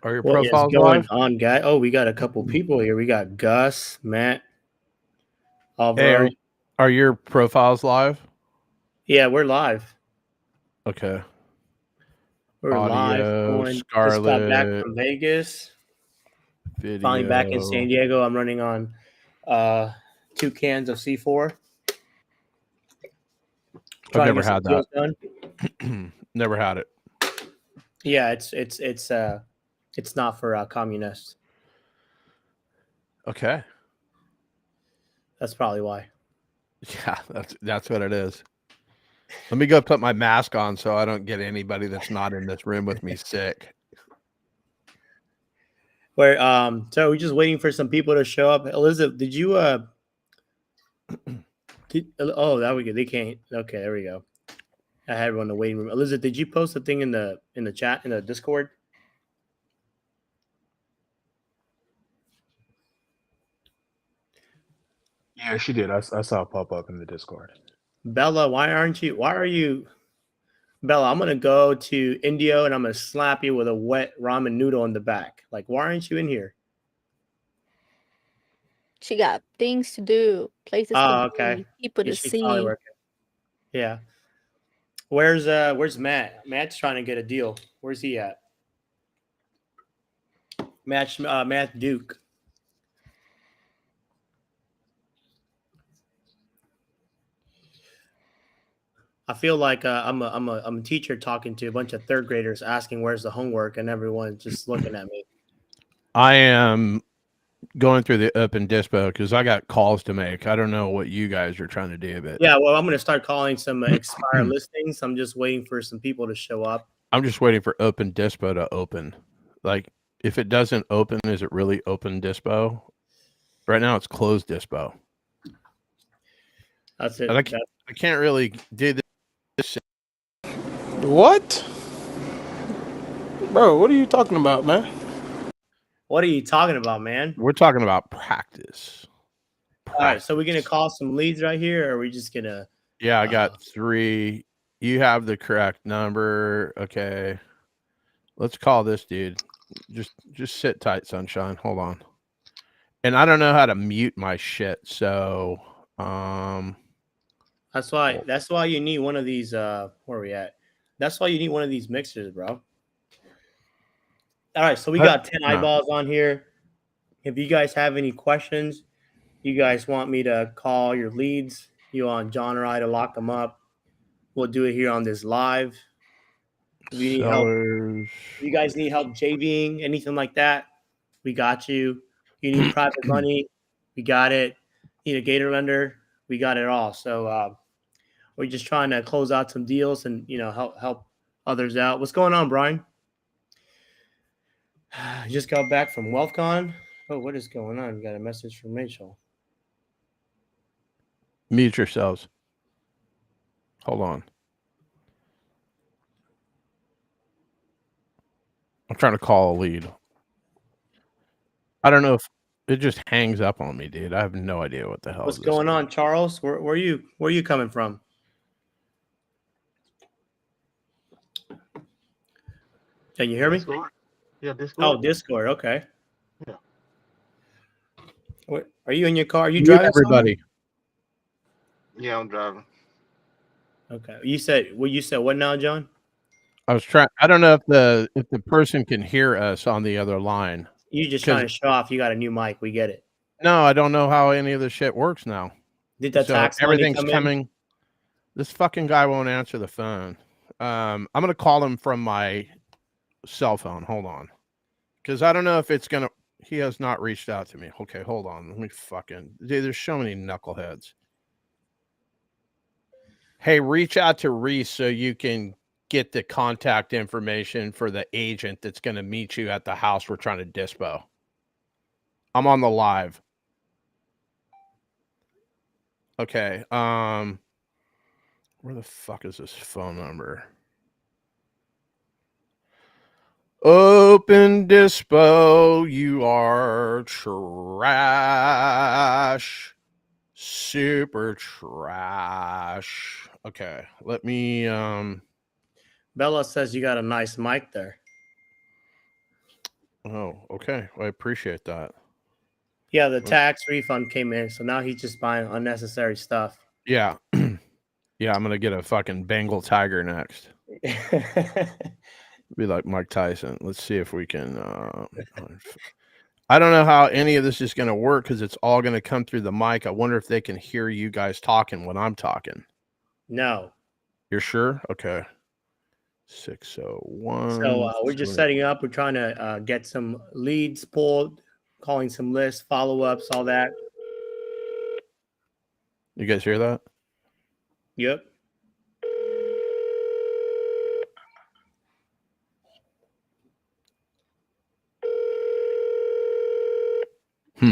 Are your What is profiles going live? on, guy? Oh, we got a couple people here. We got Gus, Matt, Hey, Alvaro. are your profiles live? Yeah, we're live. Okay. We're live. Audio, Going. Just got back Scarlet, from Vegas. Finally back in San video. Diego. I'm running on uh 2 cans of C4. I've Trying to never get some had that. deals done. Never had it. Yeah, it's not for communists. Okay. That's probably why. Yeah, that's what it is. Let me go put my mask on so I don't get anybody that's not in this room with me sick. Where so we're just waiting for some people to show up. Elizabeth, did you oh, that we go. They can't. Okay, there we go. I had everyone in the waiting room. Elizabeth, did you post a thing in the chat in the Discord? Yeah, she did. I saw it pop up in the Discord. Bella, why aren't you? Why are you, Bella? I'm gonna go to Indio and I'm gonna slap you with a wet ramen noodle in the back. Like, why aren't you in here? She got things to do, places to Oh, okay. be, people Yeah, to she's probably see. working. Yeah. Where's Matt? Matt's trying to get a deal. Where's he at? Matt Duke. I feel like I'm a teacher talking to a bunch of third graders asking where's the homework and everyone's just looking at me. I am going through the open dispo because I got calls to make. I don't know what you guys are trying to do, but Yeah, well, I'm gonna start calling some expired listings. I'm just waiting for some people to show up. I'm just waiting for open dispo to open. Like, if it doesn't open, is it really open dispo? Right now, it's closed dispo. That's it. And I can't really do this. What? Bro, what are you talking about, man? What are you talking about, man? We're talking about practice. All right, so we're gonna call some leads right here, or are we just gonna? Yeah, I got 3. You have the correct number. Okay. Let's call this dude. Just sit tight, sunshine. Hold on. And I don't know how to mute my shit, so That's why you need one of these. Where are we at? That's why you need one of these mixers, bro. All right, so we got 10 eyeballs on here. If you guys have any questions, you guys want me to call your leads, you want John or I to lock them up, we'll do it here on this live. If you need help, sellers. if you guys need help JVing, anything like that, we got you. You need private money, we got it. You need a gator lender, we got it all. So we're just trying to close out some deals and help others out. What's going on, Brian? I just got back from WealthCon. Oh, what is going on? We got a message from Rachel. Mute yourselves. Hold on. I'm trying to call a lead. I don't know if it just hangs up on me, dude. I have no idea what the hell. What's going on, Charles? Where are you coming from? Can you hear me? Discord? Yeah, Discord. Oh, Discord. Okay. Yeah. What, are you in your car? Are you Mute driving? everybody. Yeah, I'm driving. Okay. You said what now, John? I was trying. I don't know if the person can hear us on the other line. You just trying to show off you got a new mic. We get it. No, I don't know how any of this shit works now. Did the tax money everything's come coming. in? This fucking guy won't answer the phone. I'm gonna call him from my cell phone. Hold on, because I don't know if it's gonna. He has not reached out to me. Okay, hold on. Let me fucking. Dude, there's so many knuckleheads. Hey, reach out to Reese so you can get the contact information for the agent that's going to meet you at the house we're trying to dispo. I'm on the live. Okay. Where the fuck is this phone number? Open dispo, you are trash. Super trash. Okay, let me Bella says you got a nice mic there. Oh, okay. Well, I appreciate that. Yeah, the tax refund came in, so now he's just buying unnecessary stuff. Yeah. Yeah, I'm gonna get a fucking Bengal tiger next. Be like Mike Tyson. Let's see if we can. I don't know how any of this is gonna work because it's all gonna come through the mic. I wonder if they can hear you guys talking when I'm talking. No. You're sure? Okay. 601. So we're just setting up. We're trying to get some leads pulled, calling some lists, follow-ups, all that. You guys hear that? Yep. I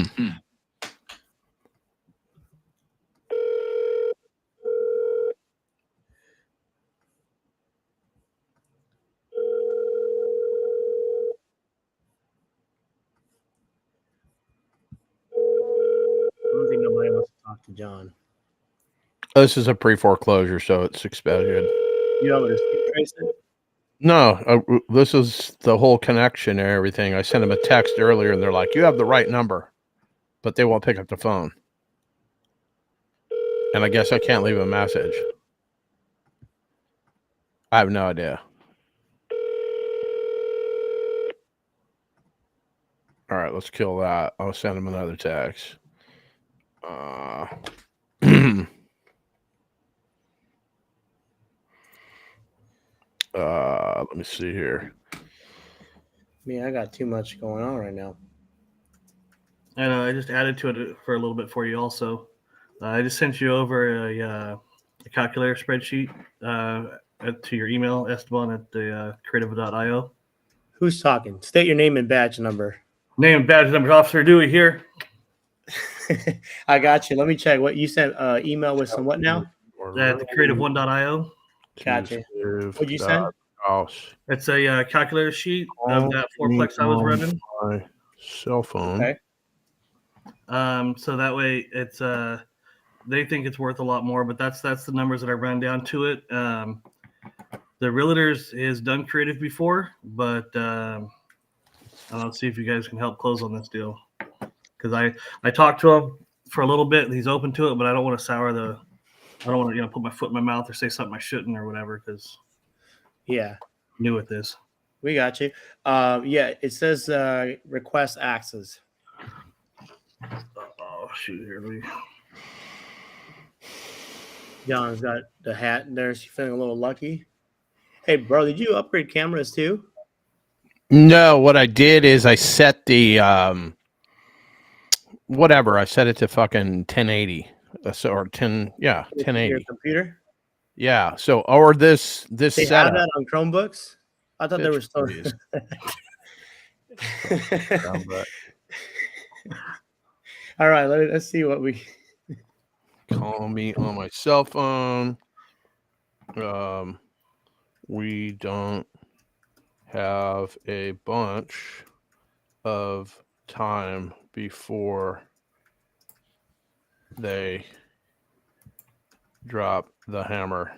don't think nobody wants to talk to John. This is a pre-foreclosure, so it's expected. You know what to trace it? No, this is the whole connection and everything. I sent them a text earlier, and they're like, "You have the right number," but they won't pick up the phone. And I guess I can't leave a message. I have no idea. All right, let's kill that. I'll send him another text. Let me see here. Man, I got too much going on right now. And I just added to it for a little bit for you also. I just sent you over a calculator spreadsheet to your email, Esteban at the creative.io. Who's talking? State your name and badge number. Name, badge number, Officer Dewey here. I got you. Let me check. What you sent email with some what now? At the creative1.io. Gotcha. What'd you send? It's a calculator sheet of that fourplex I was running. My cell phone. Okay. So that way it's they think it's worth a lot more, but that's the numbers that I ran down to it. The realtors has done creative before, but I'll see if you guys can help close on this deal, because I talked to him for a little bit and he's open to it, but I don't want to I don't want to put my foot in my mouth or say something I shouldn't or whatever, because Yeah, new at this. we got you. Yeah, it says request access. Oh shoot! Here we. John's got the hat there. She's feeling a little lucky. Hey, bro, did you upgrade cameras too? No, what I did is I set the whatever. I set it to fucking 1080. Or 10, yeah, 1080. Your computer? Yeah. So, or this They setup. have that on Chromebooks? I thought they were still. All right, let's see what we. Call me on my cell phone. We don't have a bunch of time before they drop the hammer.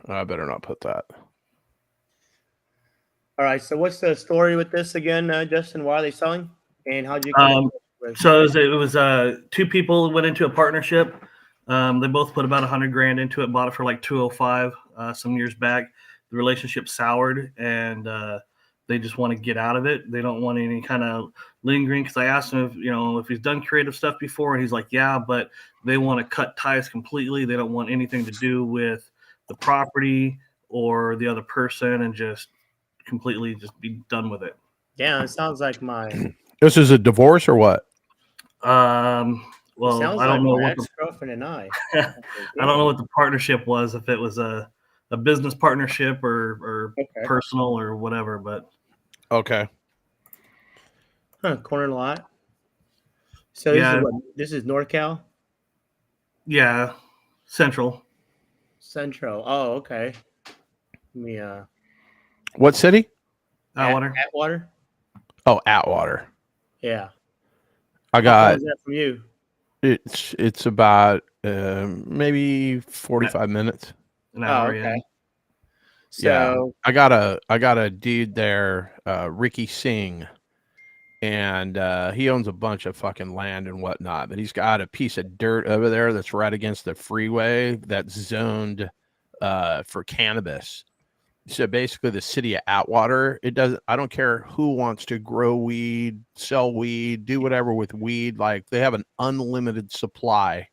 I better not put that. All right, so what's the story with this again, Justin? Why are they selling? And how'd you? So it was two people who went into a partnership. They both put about $100,000 into it, bought it for like $205 some years back. The relationship soured, and they just want to get out of it. They don't want any kind of lingering. Because I asked him if he's done creative stuff before, and he's like, yeah, but they want to cut ties completely. They don't want anything to do with the property or the other person, and just completely just be done with it. Yeah, it sounds like my. This is a divorce or what? Well, sounds I don't like know my what ex-girlfriend and I. I don't know what the partnership was, if it was a business partnership or personal or whatever, but okay. Corner lot. So this is NorCal? Yeah, Central. Oh, okay. Let me What city? Atwater. Atwater? Oh, Atwater. Yeah. I How far got is that from you? it's about maybe 45 minutes. An hour, okay. yeah. So I got a dude there, Ricky Singh. and he owns a bunch of fucking land and whatnot. But he's got a piece of dirt over there that's right against the freeway that's zoned for cannabis. So basically, the city of Atwater, it doesn't. I don't care who wants to grow weed, sell weed, do whatever with weed. Like they have an unlimited supply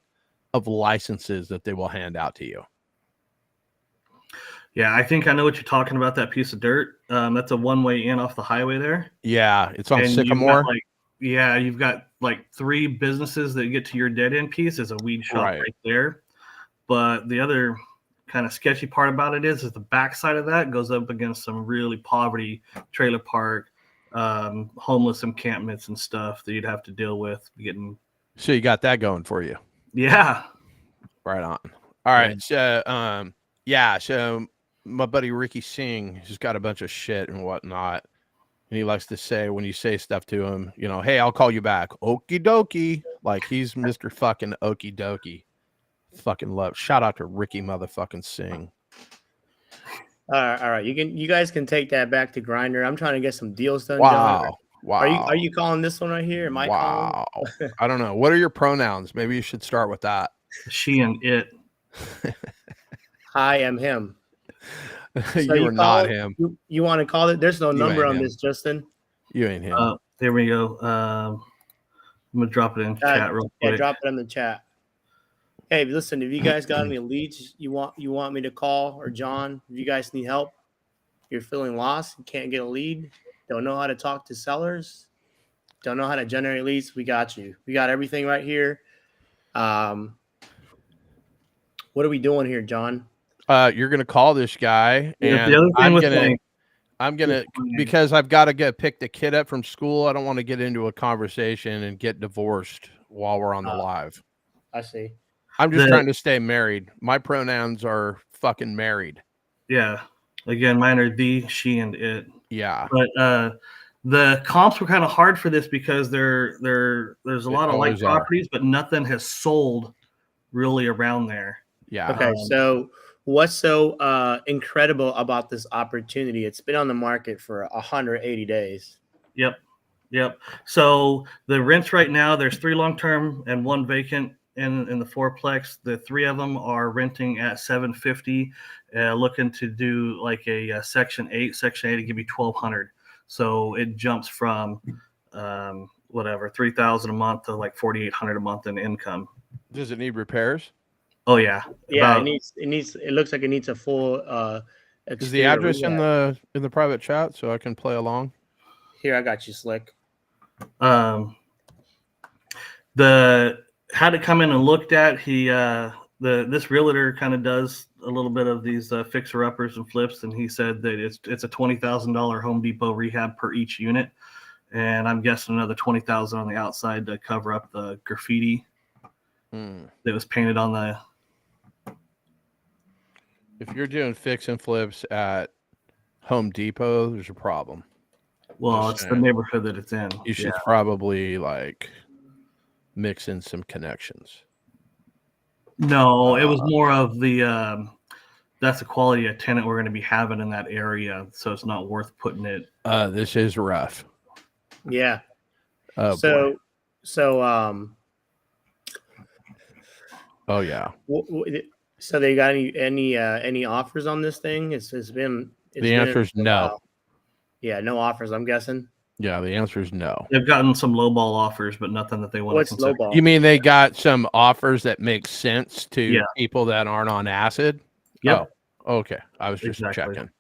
of licenses that they will hand out to you. Yeah, I think I know what you're talking about. That piece of dirt. That's a one-way in off the highway there. Yeah, it's on And Sycamore. you've got like 3 businesses that get to your dead end piece. There's a weed shop right there. But the other kind of sketchy part about it is the backside of that goes up against some really poverty trailer park, homeless encampments and stuff that you'd have to deal with getting. So you got that going for you. Yeah. Right on. All right. So, so my buddy Ricky Singh has got a bunch of shit and whatnot. And he likes to say, when you say stuff to him, you know, hey, I'll call you back. Okie dokie. Like he's Mr. fucking okie dokie. Fucking love. Shout out to Ricky motherfucking Singh. All right. You guys can take that back to Grindr. I'm trying to get some deals done. Wow. John. Wow. Are you calling this one right here? Am I calling? I don't know. What are your pronouns? Maybe you should start with that. She and it. I am him. So you are not him. You want to call it? There's no number on him. this, Justin. You ain't him. There we go. I'm gonna drop it in chat real quick. Yeah, drop it in the chat. Hey, listen, if you guys got any leads you want me to call, or John, if you guys need help, you're feeling lost, you can't get a lead, don't know how to talk to sellers, don't know how to generate leads, we got you. We got everything right here. What are we doing here, John? You're gonna call this guy, and I'm gonna because I've got to pick the kid up from school. I don't want to get into a conversation and get divorced while we're on the live. I see. I'm just trying to stay married. My pronouns are fucking married. Yeah. Again, mine are the, she, and it. Yeah. But the comps were kind of hard for this because there's a lot of light properties, but nothing has sold really around there. Yeah. Okay. So what's so incredible about this opportunity? It's been on the market for 180 days. Yep. So the rents right now, there's 3 long-term and 1 vacant in the fourplex. The 3 of them are renting at $750, looking to do like a section 8 to give you $1,200. So it jumps from $3,000 a month to like $4,800 a month in income. Does it need repairs? Oh yeah. Yeah, it looks like it needs a full is the address in the private chat so I can play along? Here, I got you, Slick. The had it come in and looked at, this realtor kind of does a little bit of these fixer uppers and flips, and he said that it's a $20,000 Home Depot rehab per each unit, and I'm guessing another $20,000 on the outside to cover up the graffiti that was painted on the. If you're doing fix and flips at Home Depot, there's a problem. Well, it's the neighborhood that it's in. You should probably like mix in some connections. No, it was more of the that's the quality of tenant we're going to be having in that area, so it's not worth putting it. This is rough. Yeah. Oh, oh yeah. So they got any offers on this thing? The answer is no. Yeah, no offers, I'm guessing. Yeah, the answer is no. They've gotten some lowball offers, but nothing that they want What's to consider. lowball? You mean they got some offers that make sense to people that aren't on acid? Yep. Oh, okay. I was just checking.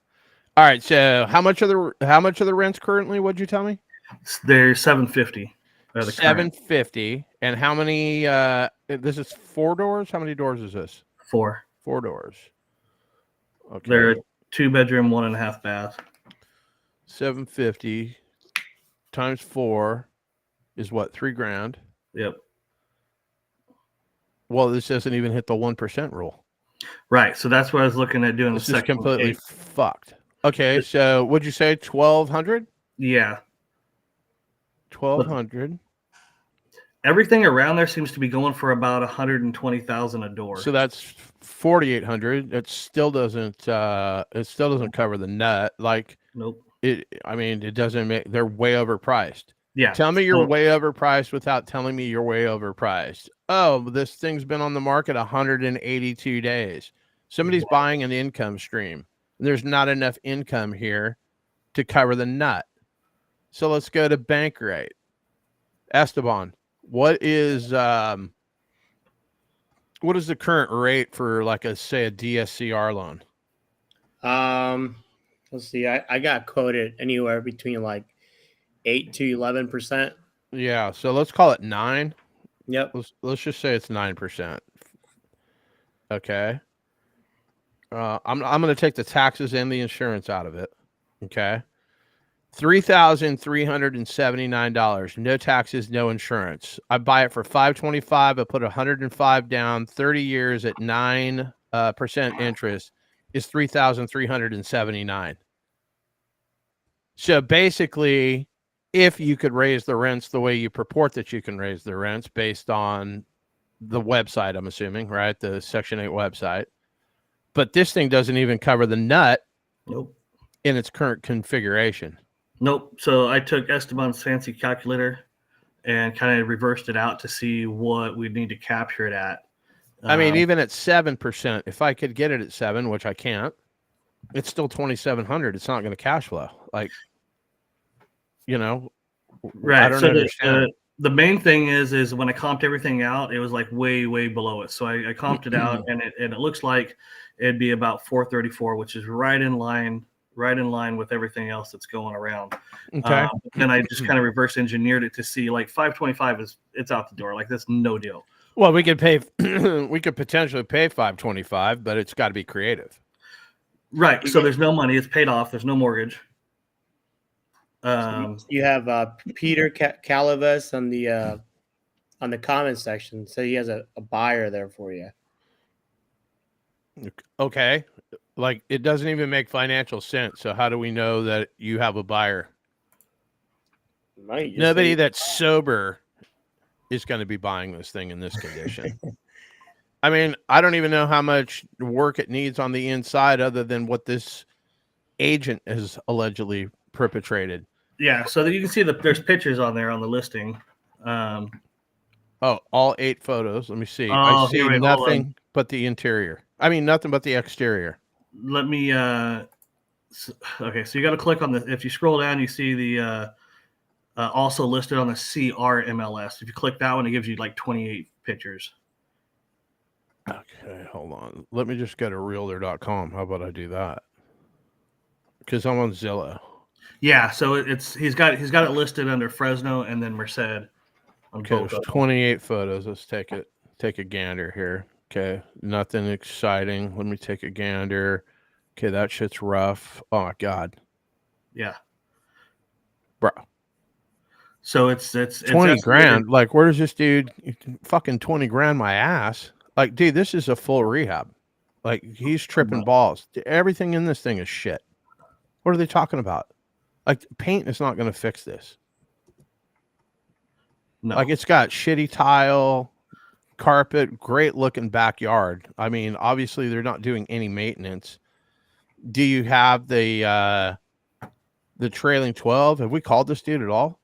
All right. So how much are the rents currently? What'd you tell me? They're $750. $750. And how many? This is 4 doors. How many doors is this? 4. 4 doors. Okay. They're a 2-bedroom, 1.5 bath. 750 times 4 is what? $3,000. Yep. Well, this doesn't even hit the 1% rule. Right. So that's what I was looking at doing. This is completely fucked. Okay. So would you say 1,200? Yeah. 1,200. Everything around there seems to be going for about $120,000 a door. So that's 4,800. It still doesn't cover the nut. Like nope. It doesn't make. They're way overpriced. Yeah. Tell me you're So- way overpriced without telling me you're way overpriced. Oh, this thing's been on the market 182 days. Somebody's buying an income stream. There's not enough income here to cover the nut. So let's go to bank rate. Esteban, what is the current rate for like a DSCR loan? Let's see. I got quoted anywhere between like 8 to 11%. Yeah, so let's call it 9. Yep. Let's just say it's 9%. Okay. I'm going to take the taxes and the insurance out of it. Okay. $3,379. No taxes, no insurance. I buy it for $525. I put 105 down. 30 years at 9% interest is $3,379. So basically, if you could raise the rents the way you purport that you can raise the rents based on the website, I'm assuming, right? The Section 8 website. But this thing doesn't even cover the nut. Nope. In its current configuration. Nope. So I took Esteban's fancy calculator and kind of reversed it out to see what we'd need to capture it at. I mean, even at 7%, if I could get it at 7, which I can't, it's still 2,700. It's not going to cash flow. Like, right. I don't So understand. the main thing is when I comped everything out, it was like way below it. So I comped it out, and it looks like it'd be about 434, which is right in line with everything else that's going around. Okay. Then I just kind of reverse engineered it to see like 525 it's out the door. Like that's no deal. Well, we could pay, we could potentially pay 525, but it's got to be creative. Right. So there's no money. It's paid off. There's no mortgage. You have Peter Calavas on the comment section. So he has a buyer there for you. Okay. Like, it doesn't even make financial sense. So how do we know that you have a buyer? Right. Nobody that's sober is going to be buying this thing in this condition. I mean, I don't even know how much work it needs on the inside other than what this agent has allegedly perpetrated. Yeah. So you can see there's pictures on there on the listing. Oh, all 8 photos. Let me see. Oh, I see here we go. nothing but the interior. I mean, nothing but the exterior. Let me okay, so you got to click on the, if you scroll down, you see the also listed on the CRMLS. If you click that one, it gives you like 28 pictures. Okay, hold on. Let me just go to realtor.com. How about I do that? Because I'm on Zillow. Yeah, so he's got it listed under Fresno and then Merced. On Okay, both there's of them. 28 photos. Let's take a gander here. Okay, nothing exciting. Let me take a gander. Okay, that shit's rough. Oh my god, Yeah. bro. So it's 20 estimated- grand. Like, where does this dude fucking 20 grand my ass? Like, dude, this is a full rehab. Like, he's tripping balls. Everything in this thing is shit. What are they talking about? Like, paint is not going to fix this. No. Like, it's got shitty tile, carpet, great looking backyard. I mean, obviously they're not doing any maintenance. Do you have the trailing 12? Have we called this dude at all?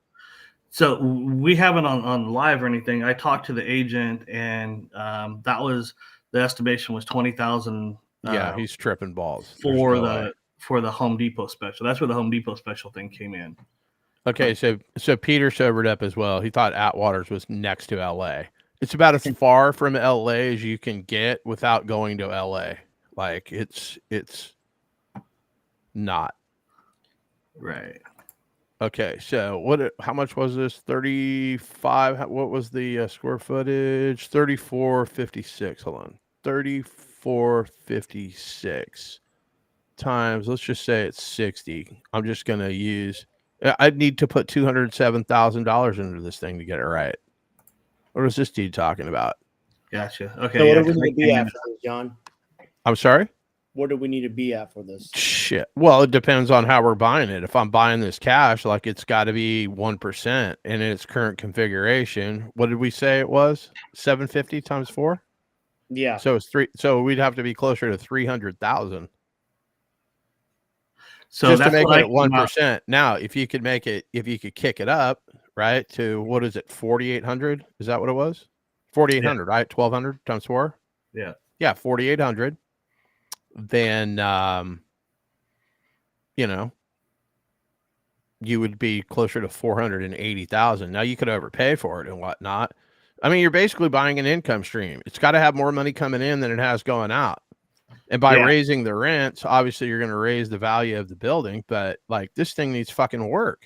So we haven't on live or anything. I talked to the agent, and that was the estimation was 20,000. Yeah, he's tripping balls for the Home Depot special. That's where the Home Depot special thing came in. Okay, so Peter sobered up as well. He thought Atwaters was next to LA. It's about as far from LA as you can get without going to LA. Like, it's not. Right. Okay, so how much was this? 35. What was the square footage? 3456. Hold on. 3456 times, let's just say it's 60. I'm just going to use, I'd need to put $207,000 into this thing to get it right. What is this dude talking about? Gotcha. Okay. So yeah, what do we need to be at for this, John? I'm sorry? What do we need to be at for this? Shit. Well, it depends on how we're buying it. If I'm buying this cash, like, it's got to be 1%, and in its current configuration, what did we say it was? 750 times 4? Yeah. So it's 3. So we'd have to be closer to 300,000. So just to that's make what it I at came out- 1%. Now, if you could kick it up, right? To what is it, 4,800? Is that what it was? 4,800, right? 1,200 times 4. Yeah. Yeah, 4,800. Then you know, you would be closer to 480,000. Now you could overpay for it and whatnot. I mean, you're basically buying an income stream. It's got to have more money coming in than it has going out. And by raising the rents, obviously you're going to raise the value of the building, but like this thing needs fucking work.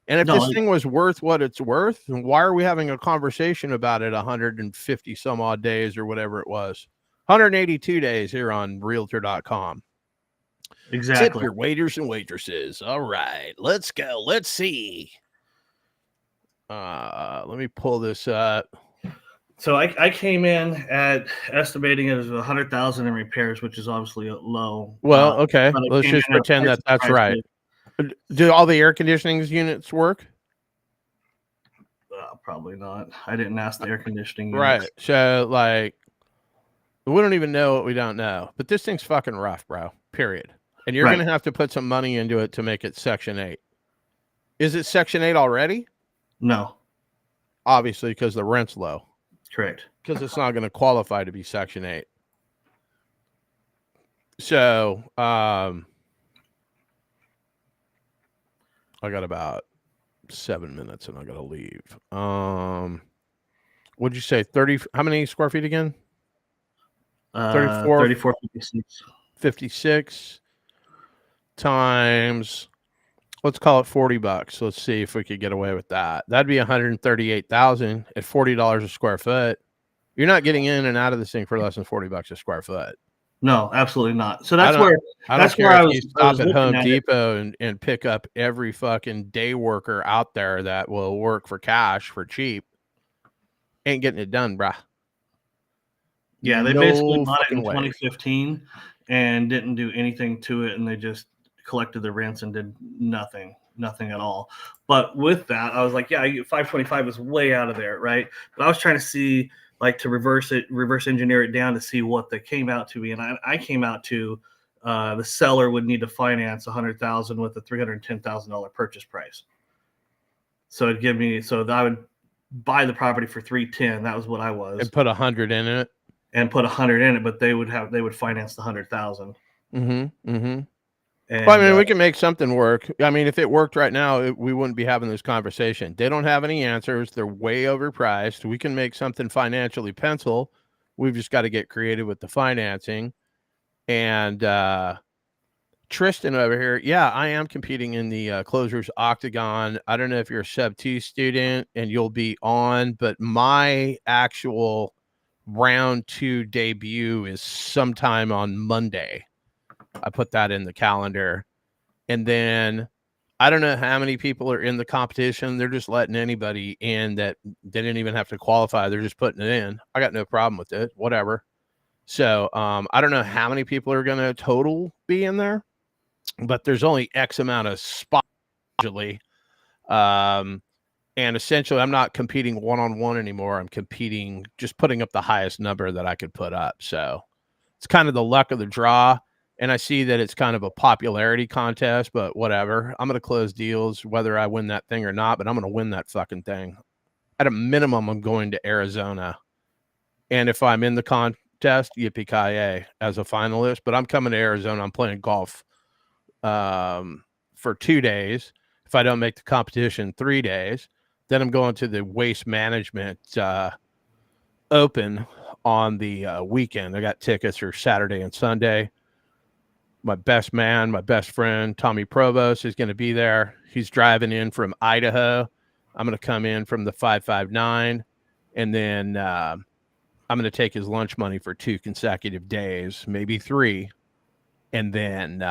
And if this thing was worth what it's worth, then why are we having a conversation about it 150 some odd days or whatever it was? 182 days here on realtor.com. Exactly. Tip your waiters and waitresses. All right, let's go. Let's see. Let me pull this up. So I came in at estimating it as 100,000 in repairs, which is obviously low. Well, okay, let's just pretend that that's right. Do all the air conditioning units work? Probably not. I didn't ask the air conditioning units. Right. So like, we don't even know what we don't know. But this thing's fucking rough, bro. Period. And you're going to have to put some money into it to make it Section 8. Is it Section 8 already? No. Obviously, because the rent's low. Correct. Because it's not going to qualify to be Section 8. So, I got about 7 minutes and I got to leave. What'd you say? 30? How many square feet again? 34, 56. 56 times, let's call it $40. Let's see if we could get away with that. That'd be 138,000 at $40 a square foot. You're not getting in and out of this thing for less than $40 a square foot. No, absolutely not. So that's where I don't care if you stop at Home Depot and pick up every fucking day worker out there that will work for cash for cheap. Ain't getting it done, bruh. Yeah, they basically bought it in 2015 and didn't do anything to it, and they just collected the rents and did nothing at all. But with that, I was like, yeah, 525 is way out of there, right? But I was trying to see, like, to reverse engineer it down to see what they came out to be, and I came out to the seller would need to finance $100,000 with a $310,000 purchase price. So it'd give me, so that I would buy the property for $310,000. That was what I was, and put 100 in it. And put 100 in it, but they would finance the 100,000. Mm-hmm. Mm-hmm. And, well, I mean, we can make something work. I mean, if it worked right now, we wouldn't be having this conversation. They don't have any answers. They're way overpriced. We can make something financially pencil. We've just got to get creative with the financing. And Tristan over here, yeah, I am competing in the Closers Octagon. I don't know if you're a Sub-2 student and you'll be on, but my actual round 2 debut is sometime on Monday. I put that in the calendar. And then I don't know how many people are in the competition. They're just letting anybody in that they didn't even have to qualify. They're just putting it in. I got no problem with it, whatever. So I don't know how many people are going to total be in there, but there's only X amount of spots usually. And essentially, I'm not competing one-on-one anymore. I'm competing, just putting up the highest number that I could put up. So it's kind of the luck of the draw. And I see that it's kind of a popularity contest, but whatever. I'm going to close deals whether I win that thing or not, but I'm going to win that fucking thing. At a minimum, I'm going to Arizona. And if I'm in the contest, yippee-ki-yay, as a finalist. But I'm coming to Arizona. I'm playing golf for 2 days. If I don't make the competition, 3 days. Then I'm going to the Waste Management Open on the weekend. I got tickets for Saturday and Sunday. My best man, my best friend, Tommy Provost, is going to be there. He's driving in from Idaho. I'm going to come in from the 559. And then I'm going to take his lunch money for 2 consecutive days, maybe 3. And then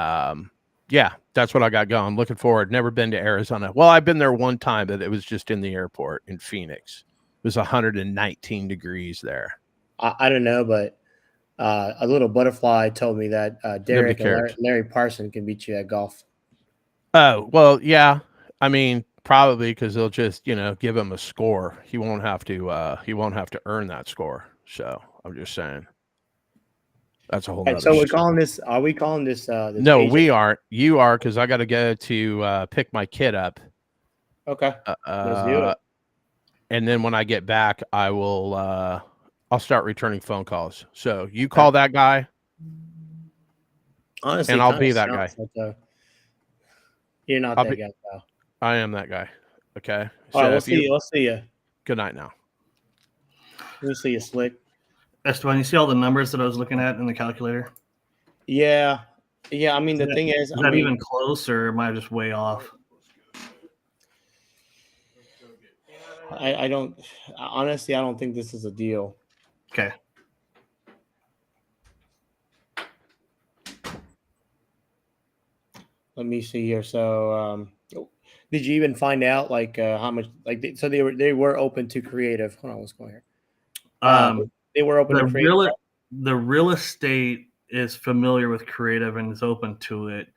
yeah, that's what I got going. Looking forward. Never been to Arizona. Well, I've been there one time, but it was just in the airport in Phoenix. It was 119 degrees there. I don't know, but a little butterfly told me that Derek and Larry Parson can beat you at golf. Oh, well, yeah. I mean, probably because they'll just, give him a score. He won't have to earn that score. So I'm just saying. That's a whole nother so we're story. calling this. Are we calling this? No, we aren't. You are, because I got to go to pick my kid up Okay. Let's do it. And then when I get back, I will. I'll start returning phone calls. So you call that guy, Honestly, and I'll kinda be that sounds guy. like you're not I'll that be. guy, pal. I am that guy. Okay. All right, So we'll if you, see you. We'll see you. good night now. We'll see you, Slick. Esteban, you see all the numbers that I was looking at in the calculator? Yeah. I mean, the thing is, Is that even close, or am I just way off? I don't honestly, I don't think this is a deal. Okay. Let me see here. So, did you even find out like how much? Like, so they were open to creative. Hold on, what's going here? They were open to creative. The real estate is familiar with creative and is open to it,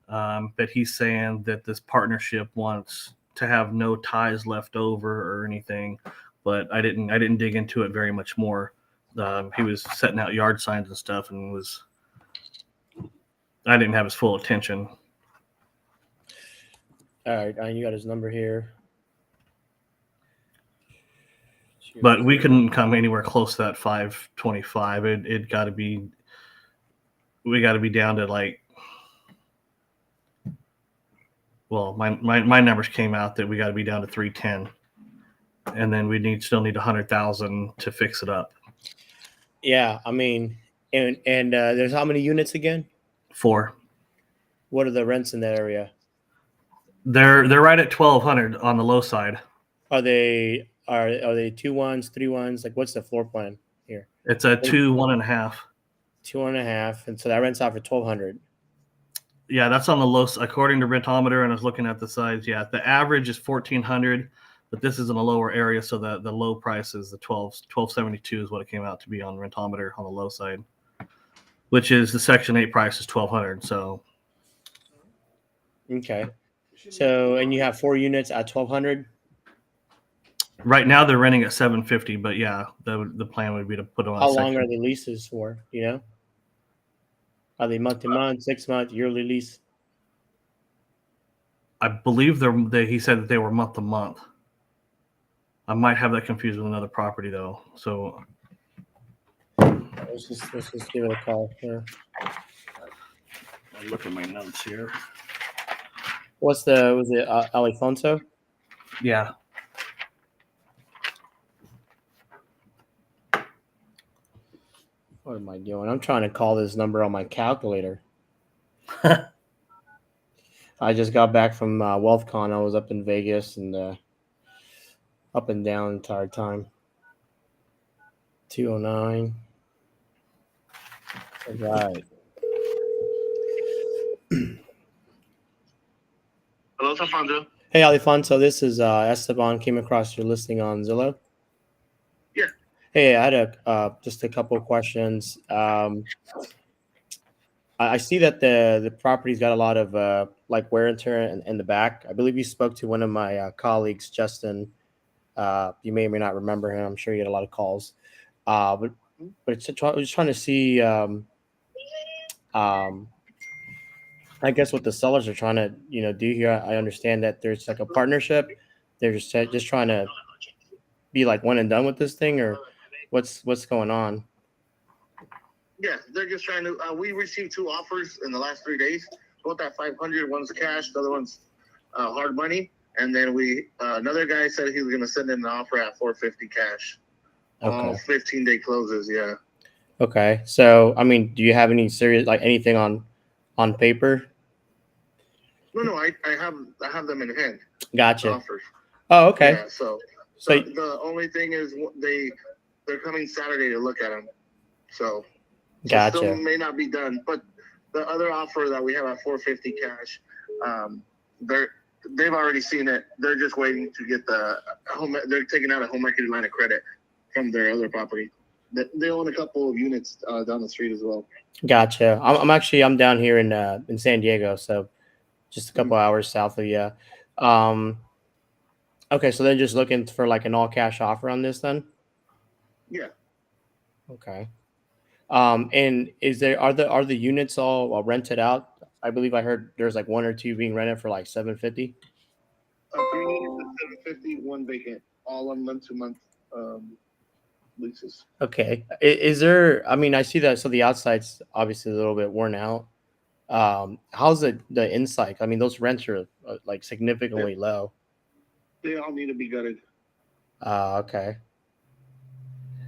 but he's saying that this partnership wants to have no ties left over or anything. But I didn't dig into it very much more. He was setting out yard signs and stuff, and I didn't have his full attention. All right, you got his number here. But we couldn't come anywhere close to that 525. It got to be. We got to be down to like. Well, my numbers came out that we got to be down to 310, and then we still need 100,000 to fix it up. Yeah, I mean, and there's how many units again? 4. What are the rents in that area? They're right at 1,200 on the low side. Are they 2-1s, 3-1s? Like, what's the floor plan here? It's a 2 1.5. 2.5, and so that rents out for 1,200. Yeah, that's on the low. According to Rentometer, and I was looking at the sides. Yeah, the average is 1,400, but this is in a lower area, so the low price is the 1272 is what it came out to be on Rentometer on the low side, which is the Section 8 price is 1,200. So Okay. So, and you have 4 units at 1,200. right now they're renting at 750, but yeah, the plan would be to put them on. How long are the leases for? You know, are they month to month, 6 month, yearly lease? I believe he said that they were month to month. I might have that confused with another property though. So Let's just give it a call here. I look at my notes here. Was it Alifonso? Yeah. What am I doing? I'm trying to call this number on my calculator. I just got back from WealthCon. I was up in Vegas and up and down the entire time. 209. All right. Hello, Alfonso. Hey, Alifonso, this is Esteban. Came across your listing on Zillow. Yeah. Hey, I had just a couple of questions. I see that the property's got a lot of like wear and tear in the back. I believe you spoke to one of my colleagues, Justin. You may or may not remember him. I'm sure you get a lot of calls. But I was just trying to see. I guess what the sellers are trying to do here. I understand that there's like a partnership. They're just trying to be like one and done with this thing, or what's going on? Yeah, they're just trying to. We received 2 offers in the last 3 days. Both at 500. One's cash, the other one's hard money. And then another guy said he was going to send in an offer at 450 cash. Okay. 15-day closes. Yeah. Okay. So, I mean, do you have any serious anything on paper? No, I have them in hand. Gotcha. Offers. Oh, okay. Yeah, so So the only thing is they're coming Saturday to look at them. So gotcha. still may not be done, but the other offer that we have at 450 cash, they've already seen it. They're just waiting to get the home. They're taking out a home equity line of credit from their other property. They own a couple of units down the street as well. Gotcha. I'm down here in San Diego, so just a couple hours south of you. Okay, so they're just looking for like an all cash offer on this then? Yeah. Okay. And are the units all rented out? I believe I heard there's like 1 or 2 being rented for like $750. 3 units at 750, one vacant, all on month-to-month leases. Okay. Is there? I mean, I see that. So the outside's obviously a little bit worn out. How's the inside? I mean, those rents are like significantly low. They all need to be gutted. Okay.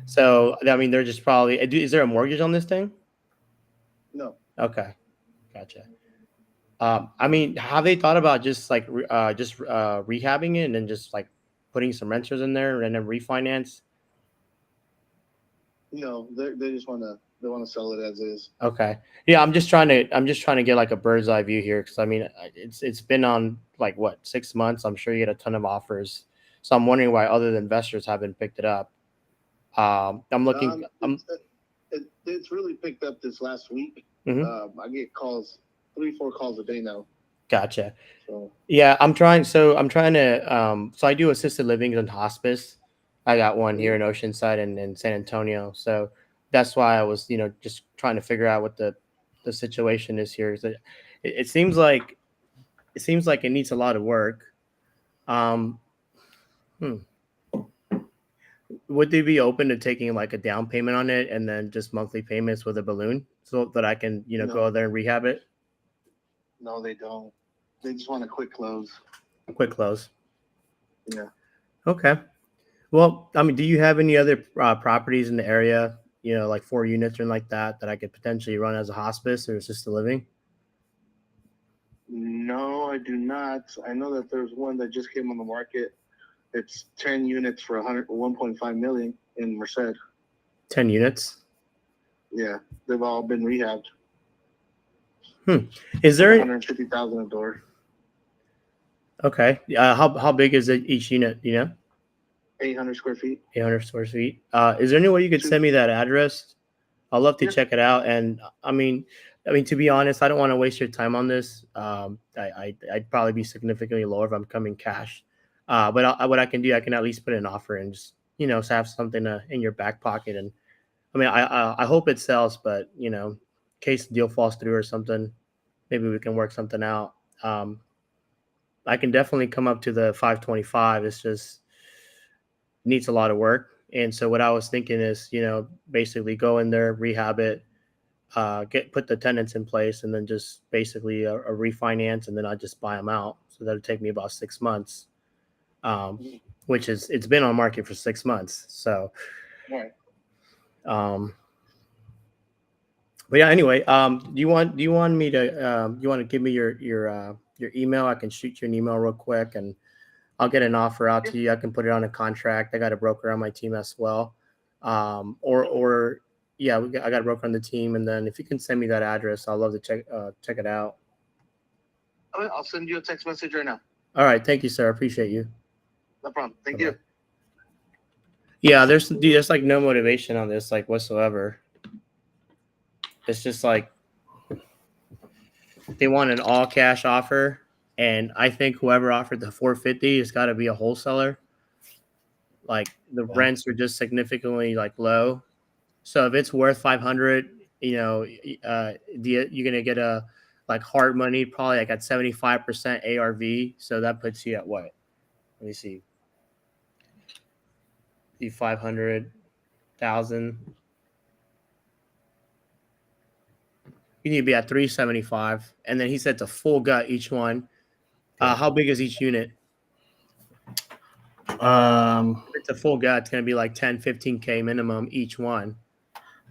So I mean, they're just probably. Is there a mortgage on this thing? No. Okay, gotcha. I mean, have they thought about just like rehabbing it and then just like putting some renters in there and then refinance? No, they just want to sell it as is. Okay. Yeah, I'm just trying to get like a bird's eye view here because I mean, it's been on like what 6 months. I'm sure you get a ton of offers. So I'm wondering why other investors haven't picked it up. I'm looking. It's really picked up this last week. Mhm. I get calls, 3-4 calls a day now. Gotcha. So Yeah, I'm trying. So I'm trying to. So I do assisted living and hospice. I got one here in Oceanside and in San Antonio. So that's why I was, just trying to figure out what the situation is here. Is that it seems like it needs a lot of work. Um, hmm. Would they be open to taking like a down payment on it and then just monthly payments with a balloon so that I can, No. go out there and rehab it? no, they don't. They just want a quick close. Quick close. Yeah. Okay. Well, I mean, do you have any other properties in the area, like 4 units or like that I could potentially run as a hospice or assisted living? No, I do not. I know that there's one that just came on the market. It's 10 units for 1.5 million in Merced. 10 units. Yeah, they've all been rehabbed. Is there 150,000 a door. Okay. How big is it each unit? 800 square feet. 800 square feet. Is there any way you could send me that address? I'd love to Yeah. check it out. And I mean, to be honest, I don't want to waste your time on this. I'd probably be significantly lower if I'm coming cash. But what I can do, I can at least put an offer and just, have something in your back pocket. And I mean, I hope it sells, but in case the deal falls through or something, maybe we can work something out. I can definitely come up to the 525. It's just needs a lot of work. And so what I was thinking is, basically go in there, rehab it, put the tenants in place, and then just basically a refinance, and then I just buy them out. So that'll take me about 6 months, which is it's been on market for 6 months. So, Right. But yeah, anyway, do you want me to you want to give me your email? I can shoot you an email real quick, and I'll get an offer out to you. I can put it on a contract. I got a broker on my team as well. Yeah, I got a broker on the team, and then if you can send me that address, I'd love to check it out. All right, I'll send you a text message right now. All right, thank you, sir. I appreciate you. No problem. Thank Bye-bye. you. Yeah, there's like no motivation on this like whatsoever. It's just like they want an all cash offer, and I think whoever offered the 450 has got to be a wholesaler. Like the rents are just significantly like low. So if it's worth 500, you're gonna get a like hard money probably like at 75% ARV. So that puts you at what? Let me see. The 500,000. You need to be at 375, and then he said it's a full gut each one. How big is each unit? If it's a full gut, it's gonna be like 10, 15K minimum each one.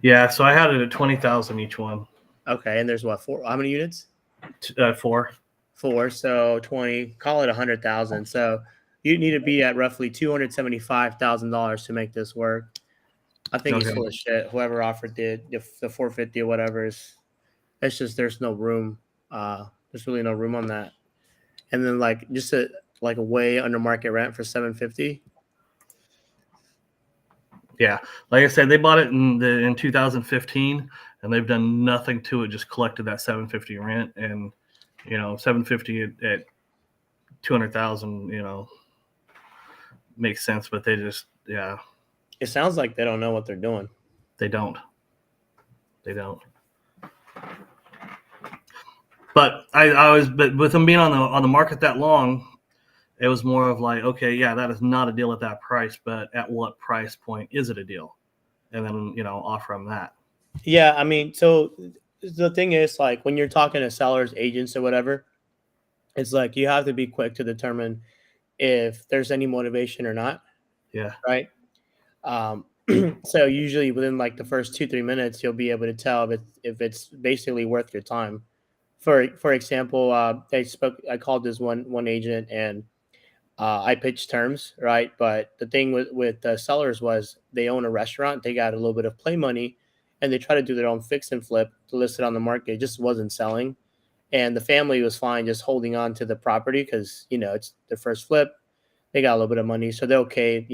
Yeah, so I had it at 20,000 each one. Okay, and there's what, 4? How many units? 4. 4. So 20. Call it 100,000. So you need to be at roughly $275,000 to make this work. I think he's full of shit. Whoever offered the 450 or whatever is. It's just there's no room. There's really no room on that. And then like just a way under market rent for 750. Yeah, like I said, they bought it in 2015, and they've done nothing to it. Just collected that 750 rent, and 750 at 200,000, makes sense. But they just, yeah, It sounds like they don't know what they're doing. They don't. But but with them being on the market that long, It was more of like, okay, yeah, that is not a deal at that price, but at what price point is it a deal? And then, offer them that. Yeah, I mean, so the thing is, like, when you're talking to sellers, agents, or whatever, it's like you have to be quick to determine if there's any motivation or not, Yeah. right? So usually within like the first 2-3 minutes, you'll be able to tell if it's basically worth your time. For example, I called this one agent and I pitched terms, right? But the thing with the sellers was they own a restaurant, they got a little bit of play money, and they try to do their own fix and flip to list it on the market. It just wasn't selling, and the family was fine just holding on to the property because it's their first flip. They got a little bit of money, so they're okay.